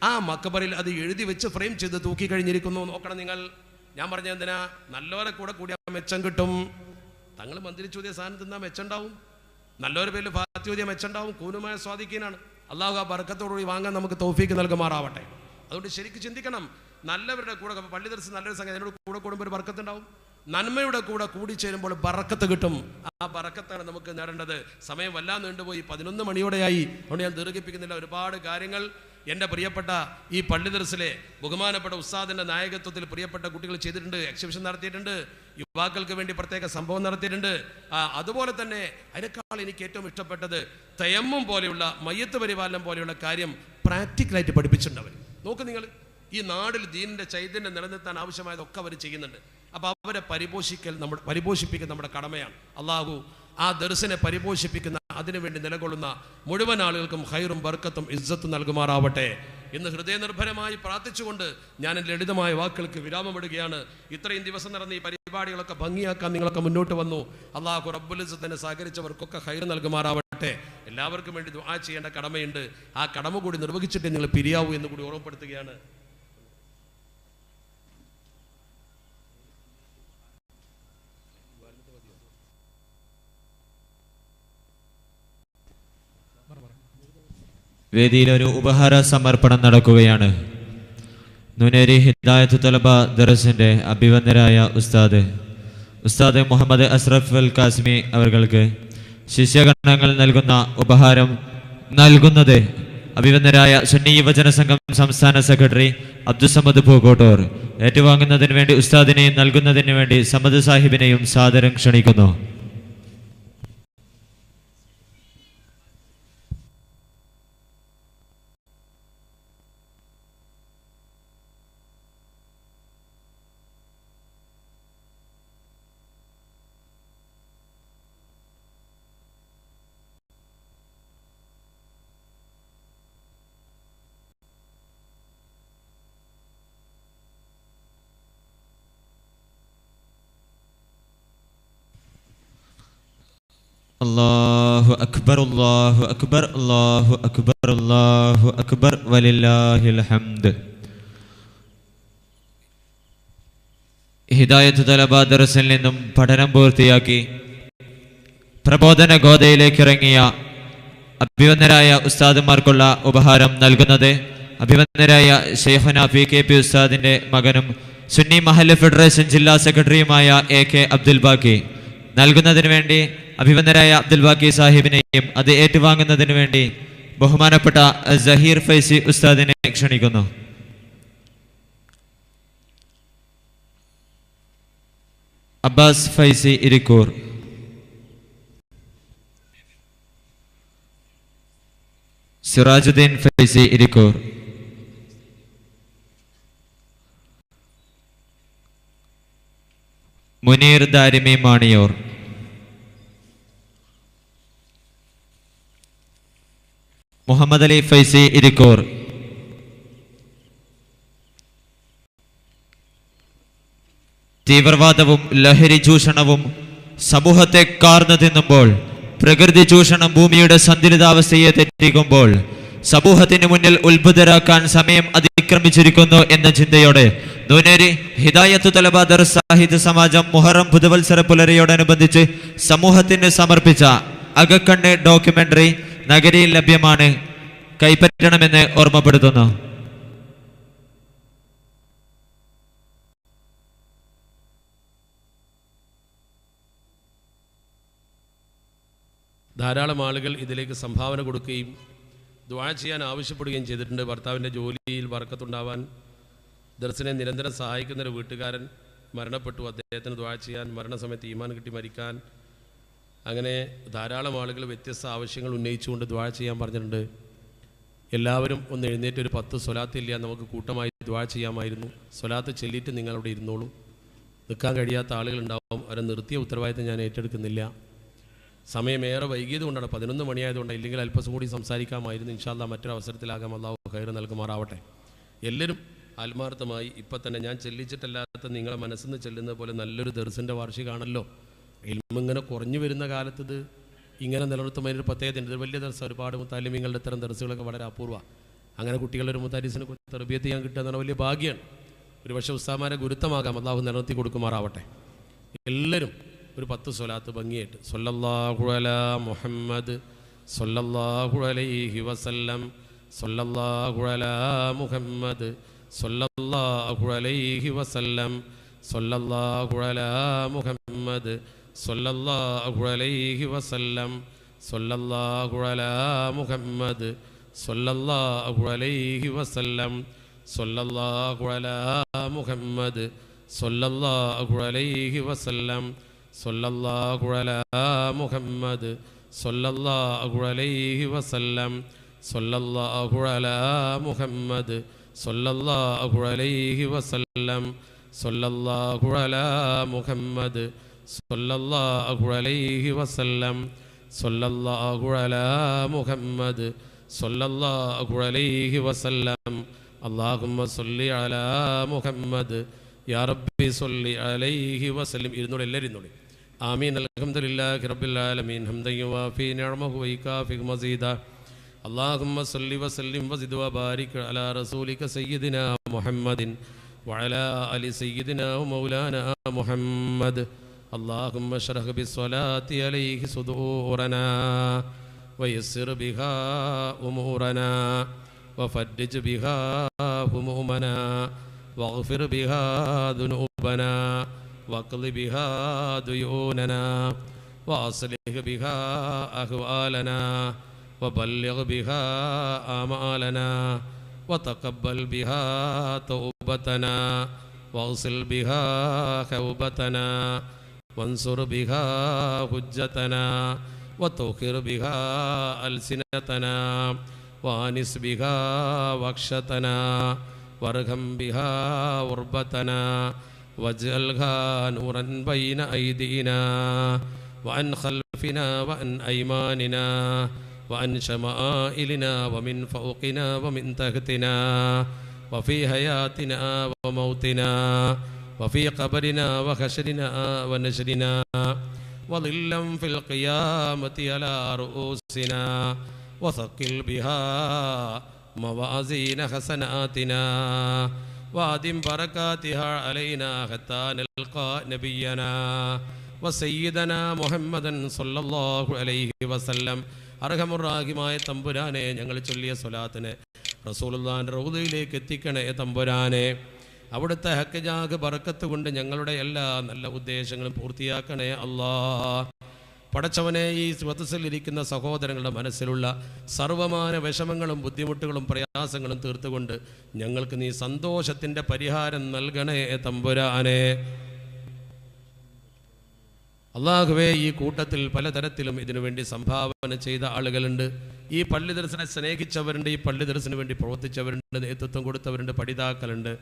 ആ മക്ബറിൽ അത് എഴുതി വെച്ച് ഫ്രെയിം ചെയ്ത് തൂക്കി കഴിഞ്ഞിരിക്കുന്നു. നോക്കണം നിങ്ങൾ. ഞാൻ പറഞ്ഞ എന്തിനാ, നല്ലവരെ കൂടെ കൂടിയാൽ മെച്ചം കിട്ടും. തങ്ങൾ മന്ത്രിച്ചൂതിയ സാധനം തിന്നാൻ മെച്ചുണ്ടാവും, നല്ലൊരു പേരിൽ ഫാത്തിയൂതിയ മെച്ചുണ്ടാവും. കൂനുമായ സ്വാധീനാണ്. അള്ളാഹു ആ ബർക്കത്തോടുകൂടി വാങ്ങാൻ നമുക്ക് തൗഫീക്ക് നൽകുമാറാവട്ടെ. അതുകൊണ്ട് ശരിക്കും ചിന്തിക്കണം. നല്ലവരുടെ കൂടെ പള്ളി ദർശനം നല്ലൊരു സംഗതി, അതിനോട് കൂടെ കൂടുമ്പോൾ ഒരു ബർക്കത്തുണ്ടാവും. നന്മയുടെ കൂടെ കൂടിച്ചേരുമ്പോൾ ബറക്കത്ത് കിട്ടും. ആ ബറക്കത്താണ് നമുക്ക് നേടേണ്ടത്. സമയം വല്ലാതെ നീണ്ടുപോയി, 11 മണിയോടെയായി. അതുകൊണ്ട് ഞാൻ ദീർഘിപ്പിക്കുന്നില്ല. ഒരുപാട് കാര്യങ്ങൾ എൻ്റെ പ്രിയപ്പെട്ട ഈ പള്ളി ദർസിലെ ബഹുമാനപ്പെട്ട ഉസ്താദിൻ്റെ നായകത്വത്തിൽ പ്രിയപ്പെട്ട കുട്ടികൾ ചെയ്തിട്ടുണ്ട്. എക്സിബിഷൻ നടത്തിയിട്ടുണ്ട്, യുവാക്കൾക്ക് വേണ്ടി പ്രത്യേക സംഭവം നടത്തിയിട്ടുണ്ട്. അതുപോലെ തന്നെ അതിനേക്കാൾ എനിക്ക് ഏറ്റവും ഇഷ്ടപ്പെട്ടത് തയമ്മും പോലെയുള്ള മയ്യത്ത് പരിപാലനം പോലെയുള്ള കാര്യം പ്രാക്ടിക്കലായിട്ട് പഠിപ്പിച്ചിട്ടുണ്ട് അവർ. നോക്ക് നിങ്ങൾ, ഈ നാടിൽ ദീനിൻ്റെ ചൈതന്യം നിലനിർത്താൻ ആവശ്യമായതൊക്കെ അവർ ചെയ്യുന്നുണ്ട്. അപ്പോൾ അവരെ പരിപോഷിപ്പിക്കൽ നമ്മുടെ കടമയാണ്. അള്ളാഹു ആ ദർസിനെ പരിപോഷിപ്പിക്കുന്ന, അതിനുവേണ്ടി നിലകൊള്ളുന്ന മുഴുവൻ ആളുകൾക്കും ഖൈറും ബർക്കത്തും ഇസ്സത്തും നൽകുമാറാവട്ടെ. ഇന്ന് ഹൃദയനിർഭരമായി പ്രാർത്ഥിച്ചുകൊണ്ട് ഞാൻ എൻ്റെ ലളിതമായ വാക്കുകൾക്ക് വിരാമമിടുകയാണ്. ഇത്രയും ദിവസം നടന്ന ഈ പരിപാടികളൊക്കെ ഭംഗിയാക്കാൻ നിങ്ങളൊക്കെ മുന്നോട്ട് വന്നു. അള്ളാഹു റബ്ബുൽ ഇസ്സത്തിനെ സഹകരിച്ചവർക്കൊക്കെ ഖൈർ നൽകുമാറാവട്ടെ. എല്ലാവർക്കും വേണ്ടി ദുആ ചെയ്യേണ്ട കടമയുണ്ട്. ആ കടമ കൂടി നിർവഹിച്ചിട്ട് നിങ്ങൾ പിരിയാവൂ എന്ന് കൂടി ഓർമ്മപ്പെടുത്തുകയാണ്. വേദിയിൽ ഒരു ഉപഹാര സമർപ്പണം നടക്കുകയാണ്. നുനേരി ഹിദായത്ത് തലബ ദറസിന്റെ അഭിവന്ദരായ ഉസ്താദ് മുഹമ്മദ് അസ്രഫ് അൽ കാസ്മി അവർക്ക് ശിഷ്യഗണങ്ങൾ നൽകുന്ന ഉപഹാരം നൽകുന്നത് അഭിവന്ദരായ സുന്നി യുവജന സംഘം സംസ്ഥാന സെക്രട്ടറി അബ്ദുസമദ് പൂക്കോട്ടൂർ. ഏറ്റുവാങ്ങുന്നതിന് വേണ്ടി ഉസ്താദിനെയും നൽകുന്നതിന് വേണ്ടി സമദ് സാഹിബിനെയും സാദരം ക്ഷണിക്കുന്നു. അല്ലാഹു അക്ബർ അല്ലാഹു അക്ബർ അല്ലാഹു അക്ബർ അല്ലാഹു അക്ബർ വലില്ലാഹിൽ ഹംദ്. ഹിദായത്ത് തലബ ദർസിൽ നിന്നും പഠനം പൂർത്തിയാക്കി പ്രബോധന ഗോതയിലേക്ക് ഇറങ്ങിയ അഭിവന്ദരായ ഉസ്താദുമാർക്കുള്ള ഉപഹാരം നൽകുന്നത് അഭിവന്ദരായ ശൈഖുന PKP ഉസ്താദിന്റെ മകനും സുന്നി മഹല്ല് ഫെഡറേഷൻ ജില്ലാ സെക്രട്ടറിയുമായ AK അബ്ദുൽ ബാക്കി നൽകുന്നതിന് വേണ്ടി അഭിവന്ദരായ അബ്ദുൽ ബാക്കി സാഹിബിനെയും അത് ഏറ്റുവാങ്ങുന്നതിന് വേണ്ടി ബഹുമാനപ്പെട്ട സഹീർ ഫൈസി ഉസ്താദിനെ ക്ഷണിക്കുന്നു. അബ്ബാസ് ഫൈസി ഇരിക്കൂർ, സിറാജുദ്ദീൻ ഫൈസി ഇരിക്കൂർ, മുനീർ ദാരിമി മാണിയൂർ, മുഹമ്മദ് അലി ഫൈസി ഇരിക്കൂർ, തീവ്രവാദവും ലഹരി ചൂഷണവും സമൂഹത്തെ കാർന്നു തിന്നുമ്പോൾ, പ്രകൃതി ചൂഷണം ഭൂമിയുടെ സന്തുലിതാവസ്ഥയെ തെറ്റിക്കുമ്പോൾ, സമൂഹത്തിന് മുന്നിൽ ഉത്ഭുതരാക്കാൻ സമയം അതിക്രമിച്ചിരിക്കുന്നു എന്ന ചിന്തയോടെ നൂനേരി ഹിദായത്ത് തലബ ദർസ് സാഹിത്യ സമാജം മുഹറം പുതുവത്സര പുലരിയോടനുബന്ധിച്ച് സമൂഹത്തിന് സമർപ്പിച്ച അകക്കണ്ണ് ഡോക്യുമെന്ററി നഗരിയിൽ ലഭ്യമാണ്. കൈപ്പറ്റണമെന്ന് ഓർമ്മപ്പെടുത്തുന്നു. ധാരാളം ആളുകൾ ഇതിലേക്ക് സംഭാവന കൊടുക്കുകയും ദുആ ചെയ്യാൻ ആവശ്യപ്പെടുകയും ചെയ്തിട്ടുണ്ട്. ഭർത്താവിൻ്റെ ജോലിയിൽ ബർക്കത്തുണ്ടാവാൻ ദർസിനെ നിരന്തരം സഹായിക്കുന്ന ഒരു വീട്ടുകാരൻ മരണപ്പെട്ടു. അദ്ദേഹത്തിന് ദുആ ചെയ്യാൻ, മരണസമയത്ത് ഈമാൻ കിട്ടി മരിക്കാൻ, അങ്ങനെ ധാരാളം ആളുകൾ വ്യത്യസ്ത ആവശ്യങ്ങൾ ഉന്നയിച്ചുകൊണ്ട് ദുആ ചെയ്യാൻ പറഞ്ഞിട്ടുണ്ട്. എല്ലാവരും ഒന്ന് എഴുന്നേറ്റ് ഒരു 10 സ്വലാത്ത് ഇല്ല, നമുക്ക് കൂട്ടമായി ദുആ ചെയ്യാമായിരുന്നു. സ്വലാത്ത് ചൊല്ലിയിട്ട് നിങ്ങളവിടെ ഇരുന്നോളൂ. നിൽക്കാൻ കഴിയാത്ത ആളുകളുണ്ടാവും, അവരെ നിർത്തിയ ഉത്തരവാദിത്തം ഞാൻ ഏറ്റെടുക്കുന്നില്ല. സമയമേറെ വൈകിയത് കൊണ്ടാണ്, 11 മണിയായതുകൊണ്ട്. ഇല്ലെങ്കിൽ അല്പസം കൂടി സംസാരിക്കാമായിരുന്നു. ഇൻഷാ അല്ലാഹ് മറ്റൊരു അവസരത്തിലാകാം. അല്ലാഹു ഖൈർ നൽകുമാറാവട്ടെ. എല്ലാവരും ആത്മാർത്ഥമായി ഇപ്പം തന്നെ ഞാൻ ചെല്ലിച്ചിട്ടല്ലാത്ത നിങ്ങളെ മനസ്സിൽ നിന്ന് ചെല്ലുന്ന പോലെ നല്ലൊരു ദർസിൻ്റെ വാർഷികമാണല്ലോ. ഇൽമിങ്ങനെ കുറഞ്ഞു വരുന്ന കാലത്ത് ഇത് ഇങ്ങനെ നിലനിർത്തുന്നതിനൊരു പ്രത്യേകതയുണ്ട്. ഇത് വലിയ ദർസ്, ഒരുപാട് മുത്താലിമീങ്ങളുടെ ഇത്തരം ദർസുകളൊക്കെ വളരെ അപൂർവമാണ്. അങ്ങനെ കുട്ടികളുടെ ഒരു മുത്താരിസിനെ തർബിയത്ത് ചെയ്യാൻ കിട്ടുക എന്നാണ് വലിയ ഭാഗ്യമാണ്. ഒരു പക്ഷേ ഉസ്താമാരെ ഗുരുത്തമാകാം. അല്ലാഹു നിലനിർത്തി കൊടുക്കുമാറാവട്ടെ. എല്ലാവരും ഒരു 10 സ്വലാത്ത് ഭംഗിയായിട്ട് സ്വല്ലല്ലാഹു അലാ മുഹമ്മദ് സ്വല്ലല്ലാഹു അലൈഹി വസല്ലം സ്വല്ലല്ലാഹു അലാ മുഹമ്മദ് സ്വല്ലല്ലാഹു അലൈഹി വസല്ലം സ്വല്ലല്ലാഹു അലാ മുഹമ്മദ് സ്വല്ലല്ലാഹു അലൈഹി വസല്ലം സ്വല്ലല്ലാഹു അലാ മുഹമ്മദ് സ്വല്ലല്ലാഹു അലൈഹി വസല്ലം സ്വല്ലല്ലാഹു അലാ മുഹമ്മദ് സ്വല്ലല്ലാഹു അലൈഹി വസല്ലം സ്വല്ലല്ലാഹു അലാ മുഹമ്മദ് സ്വല്ലല്ലാഹു അലൈഹി വസല്ലം സ്വല്ലല്ലാഹു അലാ മുഹമ്മദ് സ്വല്ലല്ലാഹു അലൈഹി വസല്ലം സ്വല്ലല്ലാഹു അലാ മുഹമ്മദ് സ്വല്ലല്ലാഹു അലൈഹി വസല്ലം സ്വല്ലല്ലാഹു അലാ മുഹമ്മദ് സ്വല്ലല്ലാഹു അലൈഹി വസല്ലം. അല്ലാഹുമ്മ സ്വല്ലി അലാ മുഹമ്മദ് യാ റബ്ബി സ്വല്ലി അലൈഹി വസല്ലം. ഇരുന്നോളി, എല്ലാവരും ഇരുന്നോളി. ആമീൻ. അൽഹംദുലില്ലാഹി റബ്ബിൽ ആലമീൻ ഹംദൻ യുവാഫി നിഅമഹു വയുകാഫി മസീദ. അല്ലാഹുമ്മ സ്വല്ലി വസല്ലിം വസിദ് വബാരിക് അലാ റസൂലിക സയ്യിദിനാ മുഹമ്മദിൻ വഅലാ അലി സയ്യിദിനാ മൗലാനാ മുഹമ്മദ്. അല്ലാഹുമ്മ ശറഹ് ബിസ്സലാത്തി അലൈഹി സുദൂറനാ വയസ്സിർ ബിഹാ ഉമൂറനാ വഫദ്ദിജ് ബിഹാ ഹുമൂമനാ واغفر بها ذنوبنا واقض بها ديوننا واصلح بها أحوالنا وبلغ بها آمالنا وتقبل بها توبتنا واغسل بها توبتنا وانصر بها حجتنا وطهر بها ألسنتنا وانس بها وكشتنا وارحم بها غربتنا واجعلها نورا بين أيدينا وعن خلفنا وعن أيماننا وعن شمائلنا ومن فوقنا ومن تحتنا وفي حياتنا وموتنا وفي قبرنا وحشرنا ونشرنا وظلا في القيامة على رؤوسنا وثقل بها موازين حسناتنا وأدم بركاتها علينا حتى نلقى نبينا وسيدنا محمدا صلى الله عليه وسلم. അർഹമുറാഹിമായ തമ്പുരാനെ, ഞങ്ങൾ ചൊല്ലിയ സ്വലാത്തിനെ റസൂലുള്ളാഹിന്റെ റൗദയിലേക്ക് എത്തിക്കണേ തമ്പുരാനെ. അവിടുത്തെ ഹക്കജാഗ് ബറക്കത്ത് കൊണ്ട് ഞങ്ങളുടെ എല്ലാ നല്ല ഉദ്ദേശങ്ങളും പൂർത്തിയാക്കണേ അല്ലാഹ്. പടച്ചവനെ, ഈ സദസ്സിലിരിക്കുന്ന സഹോദരങ്ങളുടെ മനസ്സിലുള്ള സർവമാന വിഷമങ്ങളും ബുദ്ധിമുട്ടുകളും പ്രയാസങ്ങളും തീർത്തുകൊണ്ട് ഞങ്ങൾക്ക് നീ സന്തോഷത്തിൻ്റെ പരിഹാരം നൽകണേ തമ്പുരാനെ. അള്ളാഹുവേ, ഈ കൂട്ടത്തിൽ പലതരത്തിലും ഇതിനുവേണ്ടി സംഭാവന ചെയ്ത ആളുകളുണ്ട്. ഈ പള്ളി ദർശനെ സ്നേഹിച്ചവരുണ്ട്, ഈ പള്ളി ദർശന് വേണ്ടി പ്രവർത്തിച്ചവരുണ്ട്, നേതൃത്വം കൊടുത്തവരുണ്ട്, പഠിതാക്കളുണ്ട്.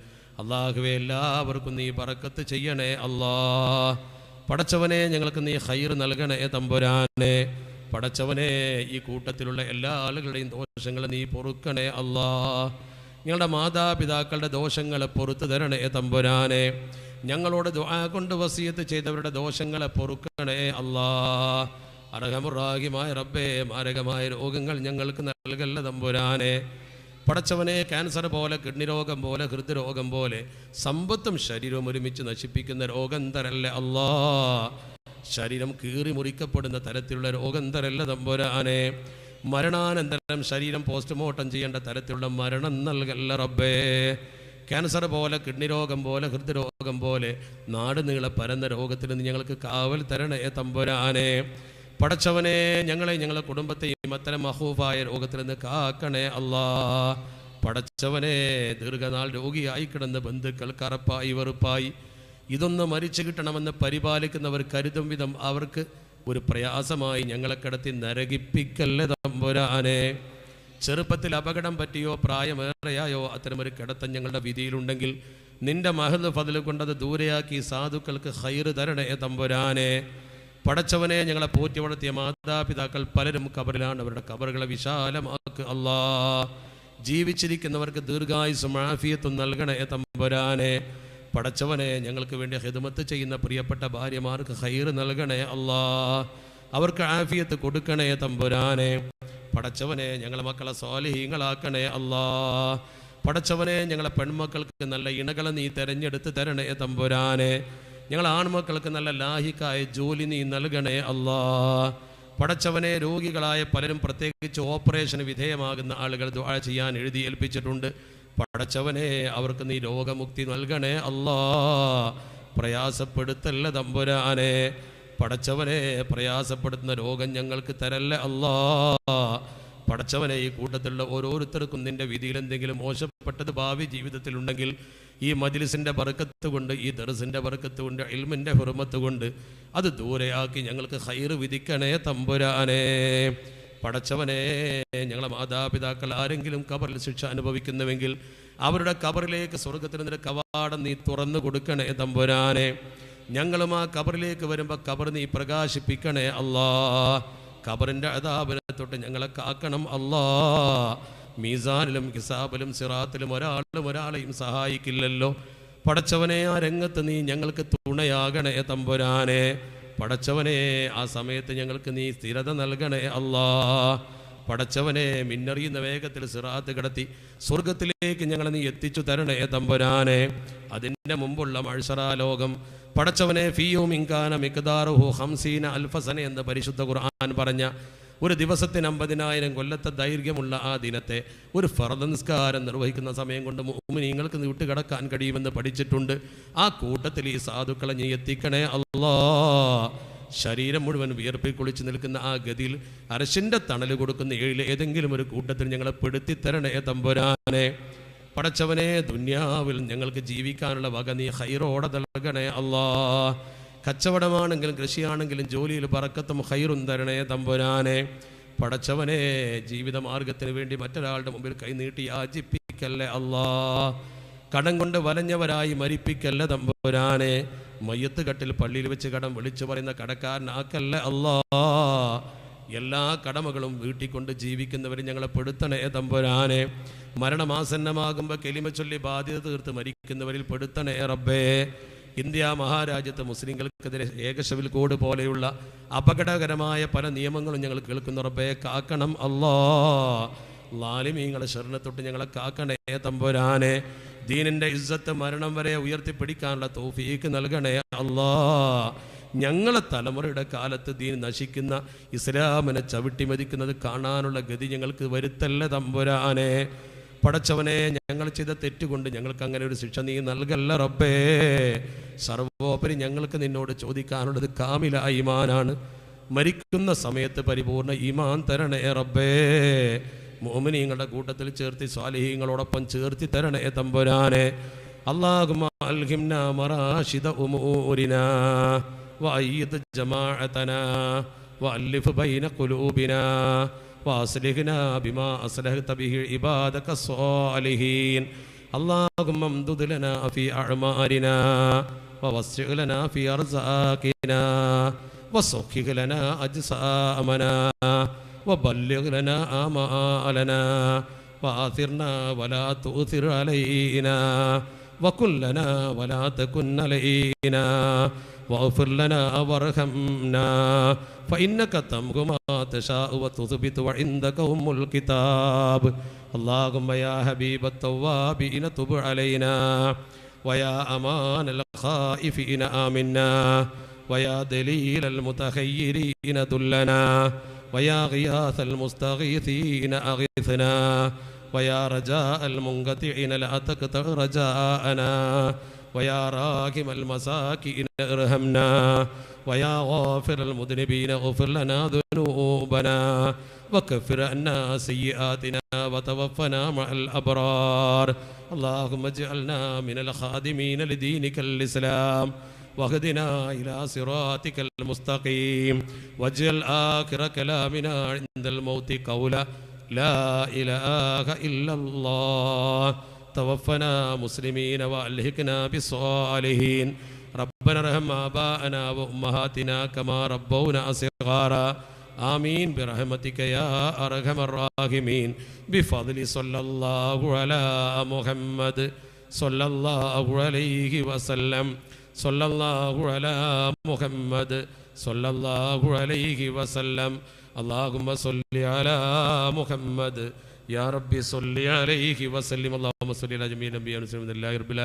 അള്ളാഹുവേ, എല്ലാവർക്കും നീ ബറക്കത്ത് ചെയ്യണേ അല്ലാഹ്. പടച്ചവനെ, ഞങ്ങൾക്ക് നീ ഖൈർ നൽകണേ തമ്പുരാനെ. പടച്ചവനെ, ഈ കൂട്ടത്തിലുള്ള എല്ലാ ആളുകളുടെയും ദോഷങ്ങൾ നീ പൊറുക്കണേ അല്ലാഹ്. ഞങ്ങളുടെ മാതാപിതാക്കളുടെ ദോഷങ്ങളെ പൊറുത്തു തരണേ തമ്പുരാനെ. ഞങ്ങളോട് ദുആ കൊണ്ട് വസിയത്ത് ചെയ്തവരുടെ ദോഷങ്ങളെ പൊറുക്കണേ അല്ലാഹ്. അർഹമുറാഹിമായ റബ്ബേ, മാരകമായ രോഗങ്ങൾ ഞങ്ങൾക്ക് നൽകല്ല തമ്പുരാനെ. പടച്ചവനെ, ക്യാൻസർ പോലെ, കിഡ്നി രോഗം പോലെ, ഹൃദ്രോഗം പോലെ സമ്പത്തും ശരീരവും ഒരുമിച്ച് നശിപ്പിക്കുന്ന രോഗം തരല്ലേ അല്ലാഹ്. ശരീരം കീറി മുറിക്കപ്പെടുന്ന തരത്തിലുള്ള രോഗം തരല്ല തമ്പുരാനെ. മരണാനന്തരം ശരീരം പോസ്റ്റ്മോർട്ടം ചെയ്യേണ്ട തരത്തിലുള്ള മരണം നൽകല്ല റബ്ബേ. ക്യാൻസർ പോലെ, കിഡ്നി രോഗം പോലെ, ഹൃദ്രോഗം പോലെ നാട് നീളെ പരന്ന രോഗത്തിൽ നിന്ന് ഞങ്ങൾക്ക് കാവൽ തരണേ തമ്പുരാനെ. പടച്ചവനെ, ഞങ്ങളെ കുടുംബത്തെയും അത്തരം മഹൂഫായ രോഗത്തിൽ നിന്ന് കാക്കണേ അല്ലാഹ്. പടച്ചവനെ, ദീർഘനാൾ രോഗിയായി കിടന്ന ബന്ധുക്കൾ കറപ്പായി വെറുപ്പായി ഇതൊന്ന് മരിച്ചു കിട്ടണമെന്ന് പരിപാലിക്കുന്നവർ കരുതും വിധം അവർക്ക് ഒരു പ്രയാസമായി ഞങ്ങളെ കിടത്തി നരകിപ്പിക്കല്ലേ തമ്പുരാനെ. ചെറുപ്പത്തിൽ അപകടം പറ്റിയോ പ്രായമേറെയായോ അത്തരമൊരു കിടത്തം ഞങ്ങളുടെ വിധിയിലുണ്ടെങ്കിൽ നിന്റെ മഹദ് ഫദ്ൽ കൊണ്ടത് ദൂരെയാക്കി സാധുക്കൾക്ക് ഖൈർ തരണേ തമ്പുരാനെ. പടച്ചവനെ, ഞങ്ങളെ പോറ്റി വളർത്തിയ മാതാപിതാക്കൾ പലരും ഖബറിലാണ്. അവരുടെ ഖബറുകളെ വിശാലമാക്ക് അല്ലാഹ്. ജീവിച്ചിരിക്കുന്നവർക്ക് ദീർഘായുസ്സും ആഫിയത്തും നൽകണേ തമ്പുരാനെ. പടച്ചവനെ, ഞങ്ങൾക്ക് വേണ്ടി ഖിദ്മത്ത് ചെയ്യുന്ന പ്രിയപ്പെട്ട ഭാര്യമാർക്ക് ഖൈർ നൽകണേ അല്ലാഹ്. അവർക്ക് ആഫിയത്ത് കൊടുക്കണേ തമ്പുരാനെ. പടച്ചവനെ, ഞങ്ങളെ മക്കളെ സ്വാലിഹീങ്ങളാക്കണേ അല്ലാഹ്. പടച്ചവനെ, ഞങ്ങളെ പെൺമക്കൾക്ക് നല്ല ഇണകളെ നീ തെരഞ്ഞെടുത്ത് തരണേ തമ്പുരാനെ. ഞങ്ങൾ ആൺമക്കൾക്ക് നല്ല ലാഹിക്കായ ജോലി നീ നൽകണേ അല്ലാഹ്. പടച്ചവനെ, രോഗികളായ പലരും പ്രത്യേകിച്ച് ഓപ്പറേഷന് വിധേയമാകുന്ന ആളുകൾ ദുആ ചെയ്യാൻ എഴുതി ഏൽപ്പിച്ചിട്ടുണ്ട്. പടച്ചവനെ, അവർക്ക് നീ രോഗമുക്തി നൽകണേ അല്ലാഹ്. പ്രയാസപ്പെടുത്തല്ല തമ്പുരാനെ. പടച്ചവനെ, പ്രയാസപ്പെടുത്തുന്ന രോഗം ഞങ്ങൾക്ക് തരല്ല അല്ലാഹ്. പടച്ചവനെ, ഈ കൂട്ടത്തിലുള്ള ഓരോരുത്തർക്കും നിന്റെ വിധിയിൽ എന്തെങ്കിലും മോശപ്പെട്ടത് ഭാവി ജീവിതത്തിലുണ്ടെങ്കിൽ ഈ മജ്ലിസിൻ്റെ ബർക്കത്ത് കൊണ്ട്, ഈ ദർസിൻ്റെ ബർക്കത്ത് കൊണ്ട്, ഇൽമിൻ്റെ ഹുർമത്ത് കൊണ്ട് അത് ദൂരെയാക്കി ഞങ്ങൾക്ക് ഖൈർ വിധിക്കണേ തമ്പുരാനെ. പടച്ചവനെ, ഞങ്ങളെ മാതാപിതാക്കൾ ആരെങ്കിലും ഖബറിൽ ശിക്ഷ അനുഭവിക്കുന്നുവെങ്കിൽ അവരുടെ ഖബറിലേക്ക് സ്വർഗത്തിൽ നിന്നൊരു കവാടം നീ തുറന്നു കൊടുക്കണേ തമ്പുരാനെ. ഞങ്ങളും ആ ഖബറിലേക്ക് വരുമ്പോൾ ഖബർ നീ പ്രകാശിപ്പിക്കണേ അല്ലാഹ്. ഖബറിൻ്റെ അദാബിനെ തൊട്ട് ഞങ്ങളെ കാക്കണം അല്ലാഹ്. മീസാനിലും ഹിസാബിലും സിറാത്തിലും ഒരാളെയും സഹായിക്കില്ലല്ലോ. പടച്ചവനെ, ആ രംഗത്ത് നീ ഞങ്ങൾക്ക് തുണയാകണേ തമ്പുരാനെ. പടച്ചവനെ, ആ സമയത്ത് ഞങ്ങൾക്ക് നീ സ്ഥിരത നൽകണേ അല്ലാഹ്. പടച്ചവനെ, മിന്നറിയുന്ന വേഗത്തിൽ സിറാത്ത് കടത്തി സ്വർഗത്തിലേക്ക് ഞങ്ങളെ നീ എത്തിച്ചു തരണേ തമ്പുരാനെ. അതിൻ്റെ മുമ്പുള്ള മഅ്ശറാ ലോകം പടച്ചവനെ, ഫീയും ഇൻകാന മിഖ്ദാറുഹു 50 അൽഫ സന എന്ന് പരിശുദ്ധ ഖുർആൻ പറഞ്ഞ ഒരു ദിവസത്തിന് 50,000 കൊല്ലത്തെ ദൈർഘ്യമുള്ള ആ ദിനത്തെ ഒരു ഫർദ് നിസ്കാരം നിർവഹിക്കുന്ന സമയം കൊണ്ട് മുഅ്മിനീങ്ങൾക്ക് വിട്ടുകിടക്കാൻ കഴിയുമെന്ന് പഠിച്ചിട്ടുണ്ട്. ആ കൂട്ടത്തിൽ ഈ സാധുക്കളെ നീ എത്തിക്കണേ അല്ലാഹ്. ശരീരം മുഴുവൻ വിയർപ്പിൽ കുളിച്ച് നിൽക്കുന്ന ആ ഗതിയിൽ അർശിൻ്റെ തണൽ കൊടുക്കുന്ന ഏതെങ്കിലും ഒരു കൂട്ടത്തിൽ ഞങ്ങളെ പെടുത്തിത്തരണേ തമ്പുരാനെ. പടച്ചവനെ, ദുന്യാവിൽ ഞങ്ങൾക്ക് ജീവിക്കാനുള്ള വക നീ ഖൈറോടെ നൽകണേ അല്ലാഹ്. കച്ചവടമാണെങ്കിലും കൃഷിയാണെങ്കിലും ജോലിയിൽ ബറക്കത്തും ഖൈറും തരണേ തമ്പുരാനെ. പടച്ചവനെ, ജീവിതമാർഗത്തിന് വേണ്ടി മറ്റൊരാളുടെ മുമ്പിൽ കൈനീട്ടി യാചിപ്പിക്കല്ലേ അല്ലാഹ്. കടം കൊണ്ട് വലഞ്ഞവരായി മരിപ്പിക്കല്ലേ തമ്പുരാനെ. മയ്യത്ത് കട്ടിൽ പള്ളിയിൽ വെച്ച് കടം വിളിച്ചു പറയുന്ന കടക്കാരനാക്കല്ലേ അല്ലാഹ്. എല്ലാ കടമകളും വീട്ടിക്കൊണ്ട് ജീവിക്കുന്നവർ ഞങ്ങളെ പെടുത്തണേ തമ്പുരാനെ. മരണമാസന്നമാകുമ്പോൾ കെലിമ ചൊല്ലി ബാധ്യത തീർത്ത് മരിക്കുന്നവരിൽ പെടുത്തണേ റബ്ബേ. ഇന്ത്യ മഹാരാജ്യത്ത് മുസ്ലിങ്ങൾക്കെതിരെ ഏകശവിൽ കോഡ് പോലെയുള്ള അപകടകരമായ പല നിയമങ്ങളും ഞങ്ങൾ കേൾക്കുന്ന റബ്ബേ, കാക്കണം അല്ലാഹ്. ലാലിമീങ്ങളെ ശരണത്തൊട്ട് ഞങ്ങളെ കാക്കണേ തമ്പുരാനെ. ദീനിൻ്റെ ഇസ്സത്ത് മരണം വരെ ഉയർത്തിപ്പിടിക്കാനുള്ള തൗഫീക്ക് നൽകണേ അല്ലാ. ഞങ്ങളെ തലമുറയുടെ കാലത്ത് ദീൻ നശിക്കുന്ന ഇസ്ലാമിനെ ചവിട്ടിമതിക്കുന്നത് കാണാനുള്ള ഗതി ഞങ്ങൾക്ക് വരുത്തല്ല തമ്പുരാനെ. പടച്ചവനെ, ഞങ്ങൾ ചെയ്ത തെറ്റുകൊണ്ട് ഞങ്ങൾക്ക് അങ്ങനെ ഒരു ശിക്ഷ നീ നൽകല്ല റബ്ബേ. സർവോപരി ഞങ്ങൾക്ക് നിന്നോട് ചോദിക്കാനുള്ളത് കാമില ഈമാനാണ്. മരിക്കുന്ന സമയത്ത് പരിപൂർണ്ണ ഈമാൻ തരണേ റബ്ബേ. മുഅ്മിനീങ്ങളുടെ കൂട്ടത്തിൽ ചേർത്തി സ്വാലിഹീങ്ങളോടൊപ്പം ചേർത്തി തരണേ തമ്പുരാനെ. അല്ലാഹുമ്മ അൽഹിംനാ മറാശിദ ഉമൂരിനാ വഅയ്യിദ് ജമാഅതനാ വഅല്ലിഫ് ബൈന ഖുലൂബിനാ വഅസ്ലിഹ്നാ ബിമാ അസ്ലഹത ബിഹി ഇബാദക സ്വാലിഹീൻ. അല്ലാഹുമ്മ അംദുദ് ലനാ ഫീ അഅ്മാരിനാ വവസ്സിഅ് ലനാ ഫീ അർസാഖിനാ വസഖിഹ് ലനാ അജ്സാമനാ وبلغ لنا آمالنا وآثرنا ولا تؤثر علينا وكن لنا ولا تكن علينا واغفر لنا وارحمنا فإنك تمحو ما تشاء وتثبت وعندك أم الكتاب. اللهم يا حبيب التوابين تب علينا ويا أمان الخائفين آمنا ويا دليل المتخيرين دلنا ويا غياث المستغيثين أغثنا ويا رجاء المنقطعين لا تقطع رجاءنا ويا راحم المساكين ارحمنا ويا غافر المذنبين اغفر لنا ذنوبنا وكفر عنا سيئاتنا وتوفنا مع الأبرار. اللهم اجعلنا من الخادمين لدينك الإسلام واهدنا إلى صراطك المستقيم واجعل آخر كلامنا عند الموت قولا لا إله إلا الله. توفنا مسلمين وألحقنا بالصالحين. ربنا ارحم آباءنا وأمهاتنا كما ربونا صغارا. آمين برحمتك يا أرحم الراحمين. بفضل صلى الله على محمد صلى الله عليه وسلم. صلى الله على محمد صلى الله عليه وسلم. اللهم صل على محمد يا ربي صل عليه وسلم. اللهم صل على جميع الأنبياء والمرسلين. الحمد لله رب العالمين.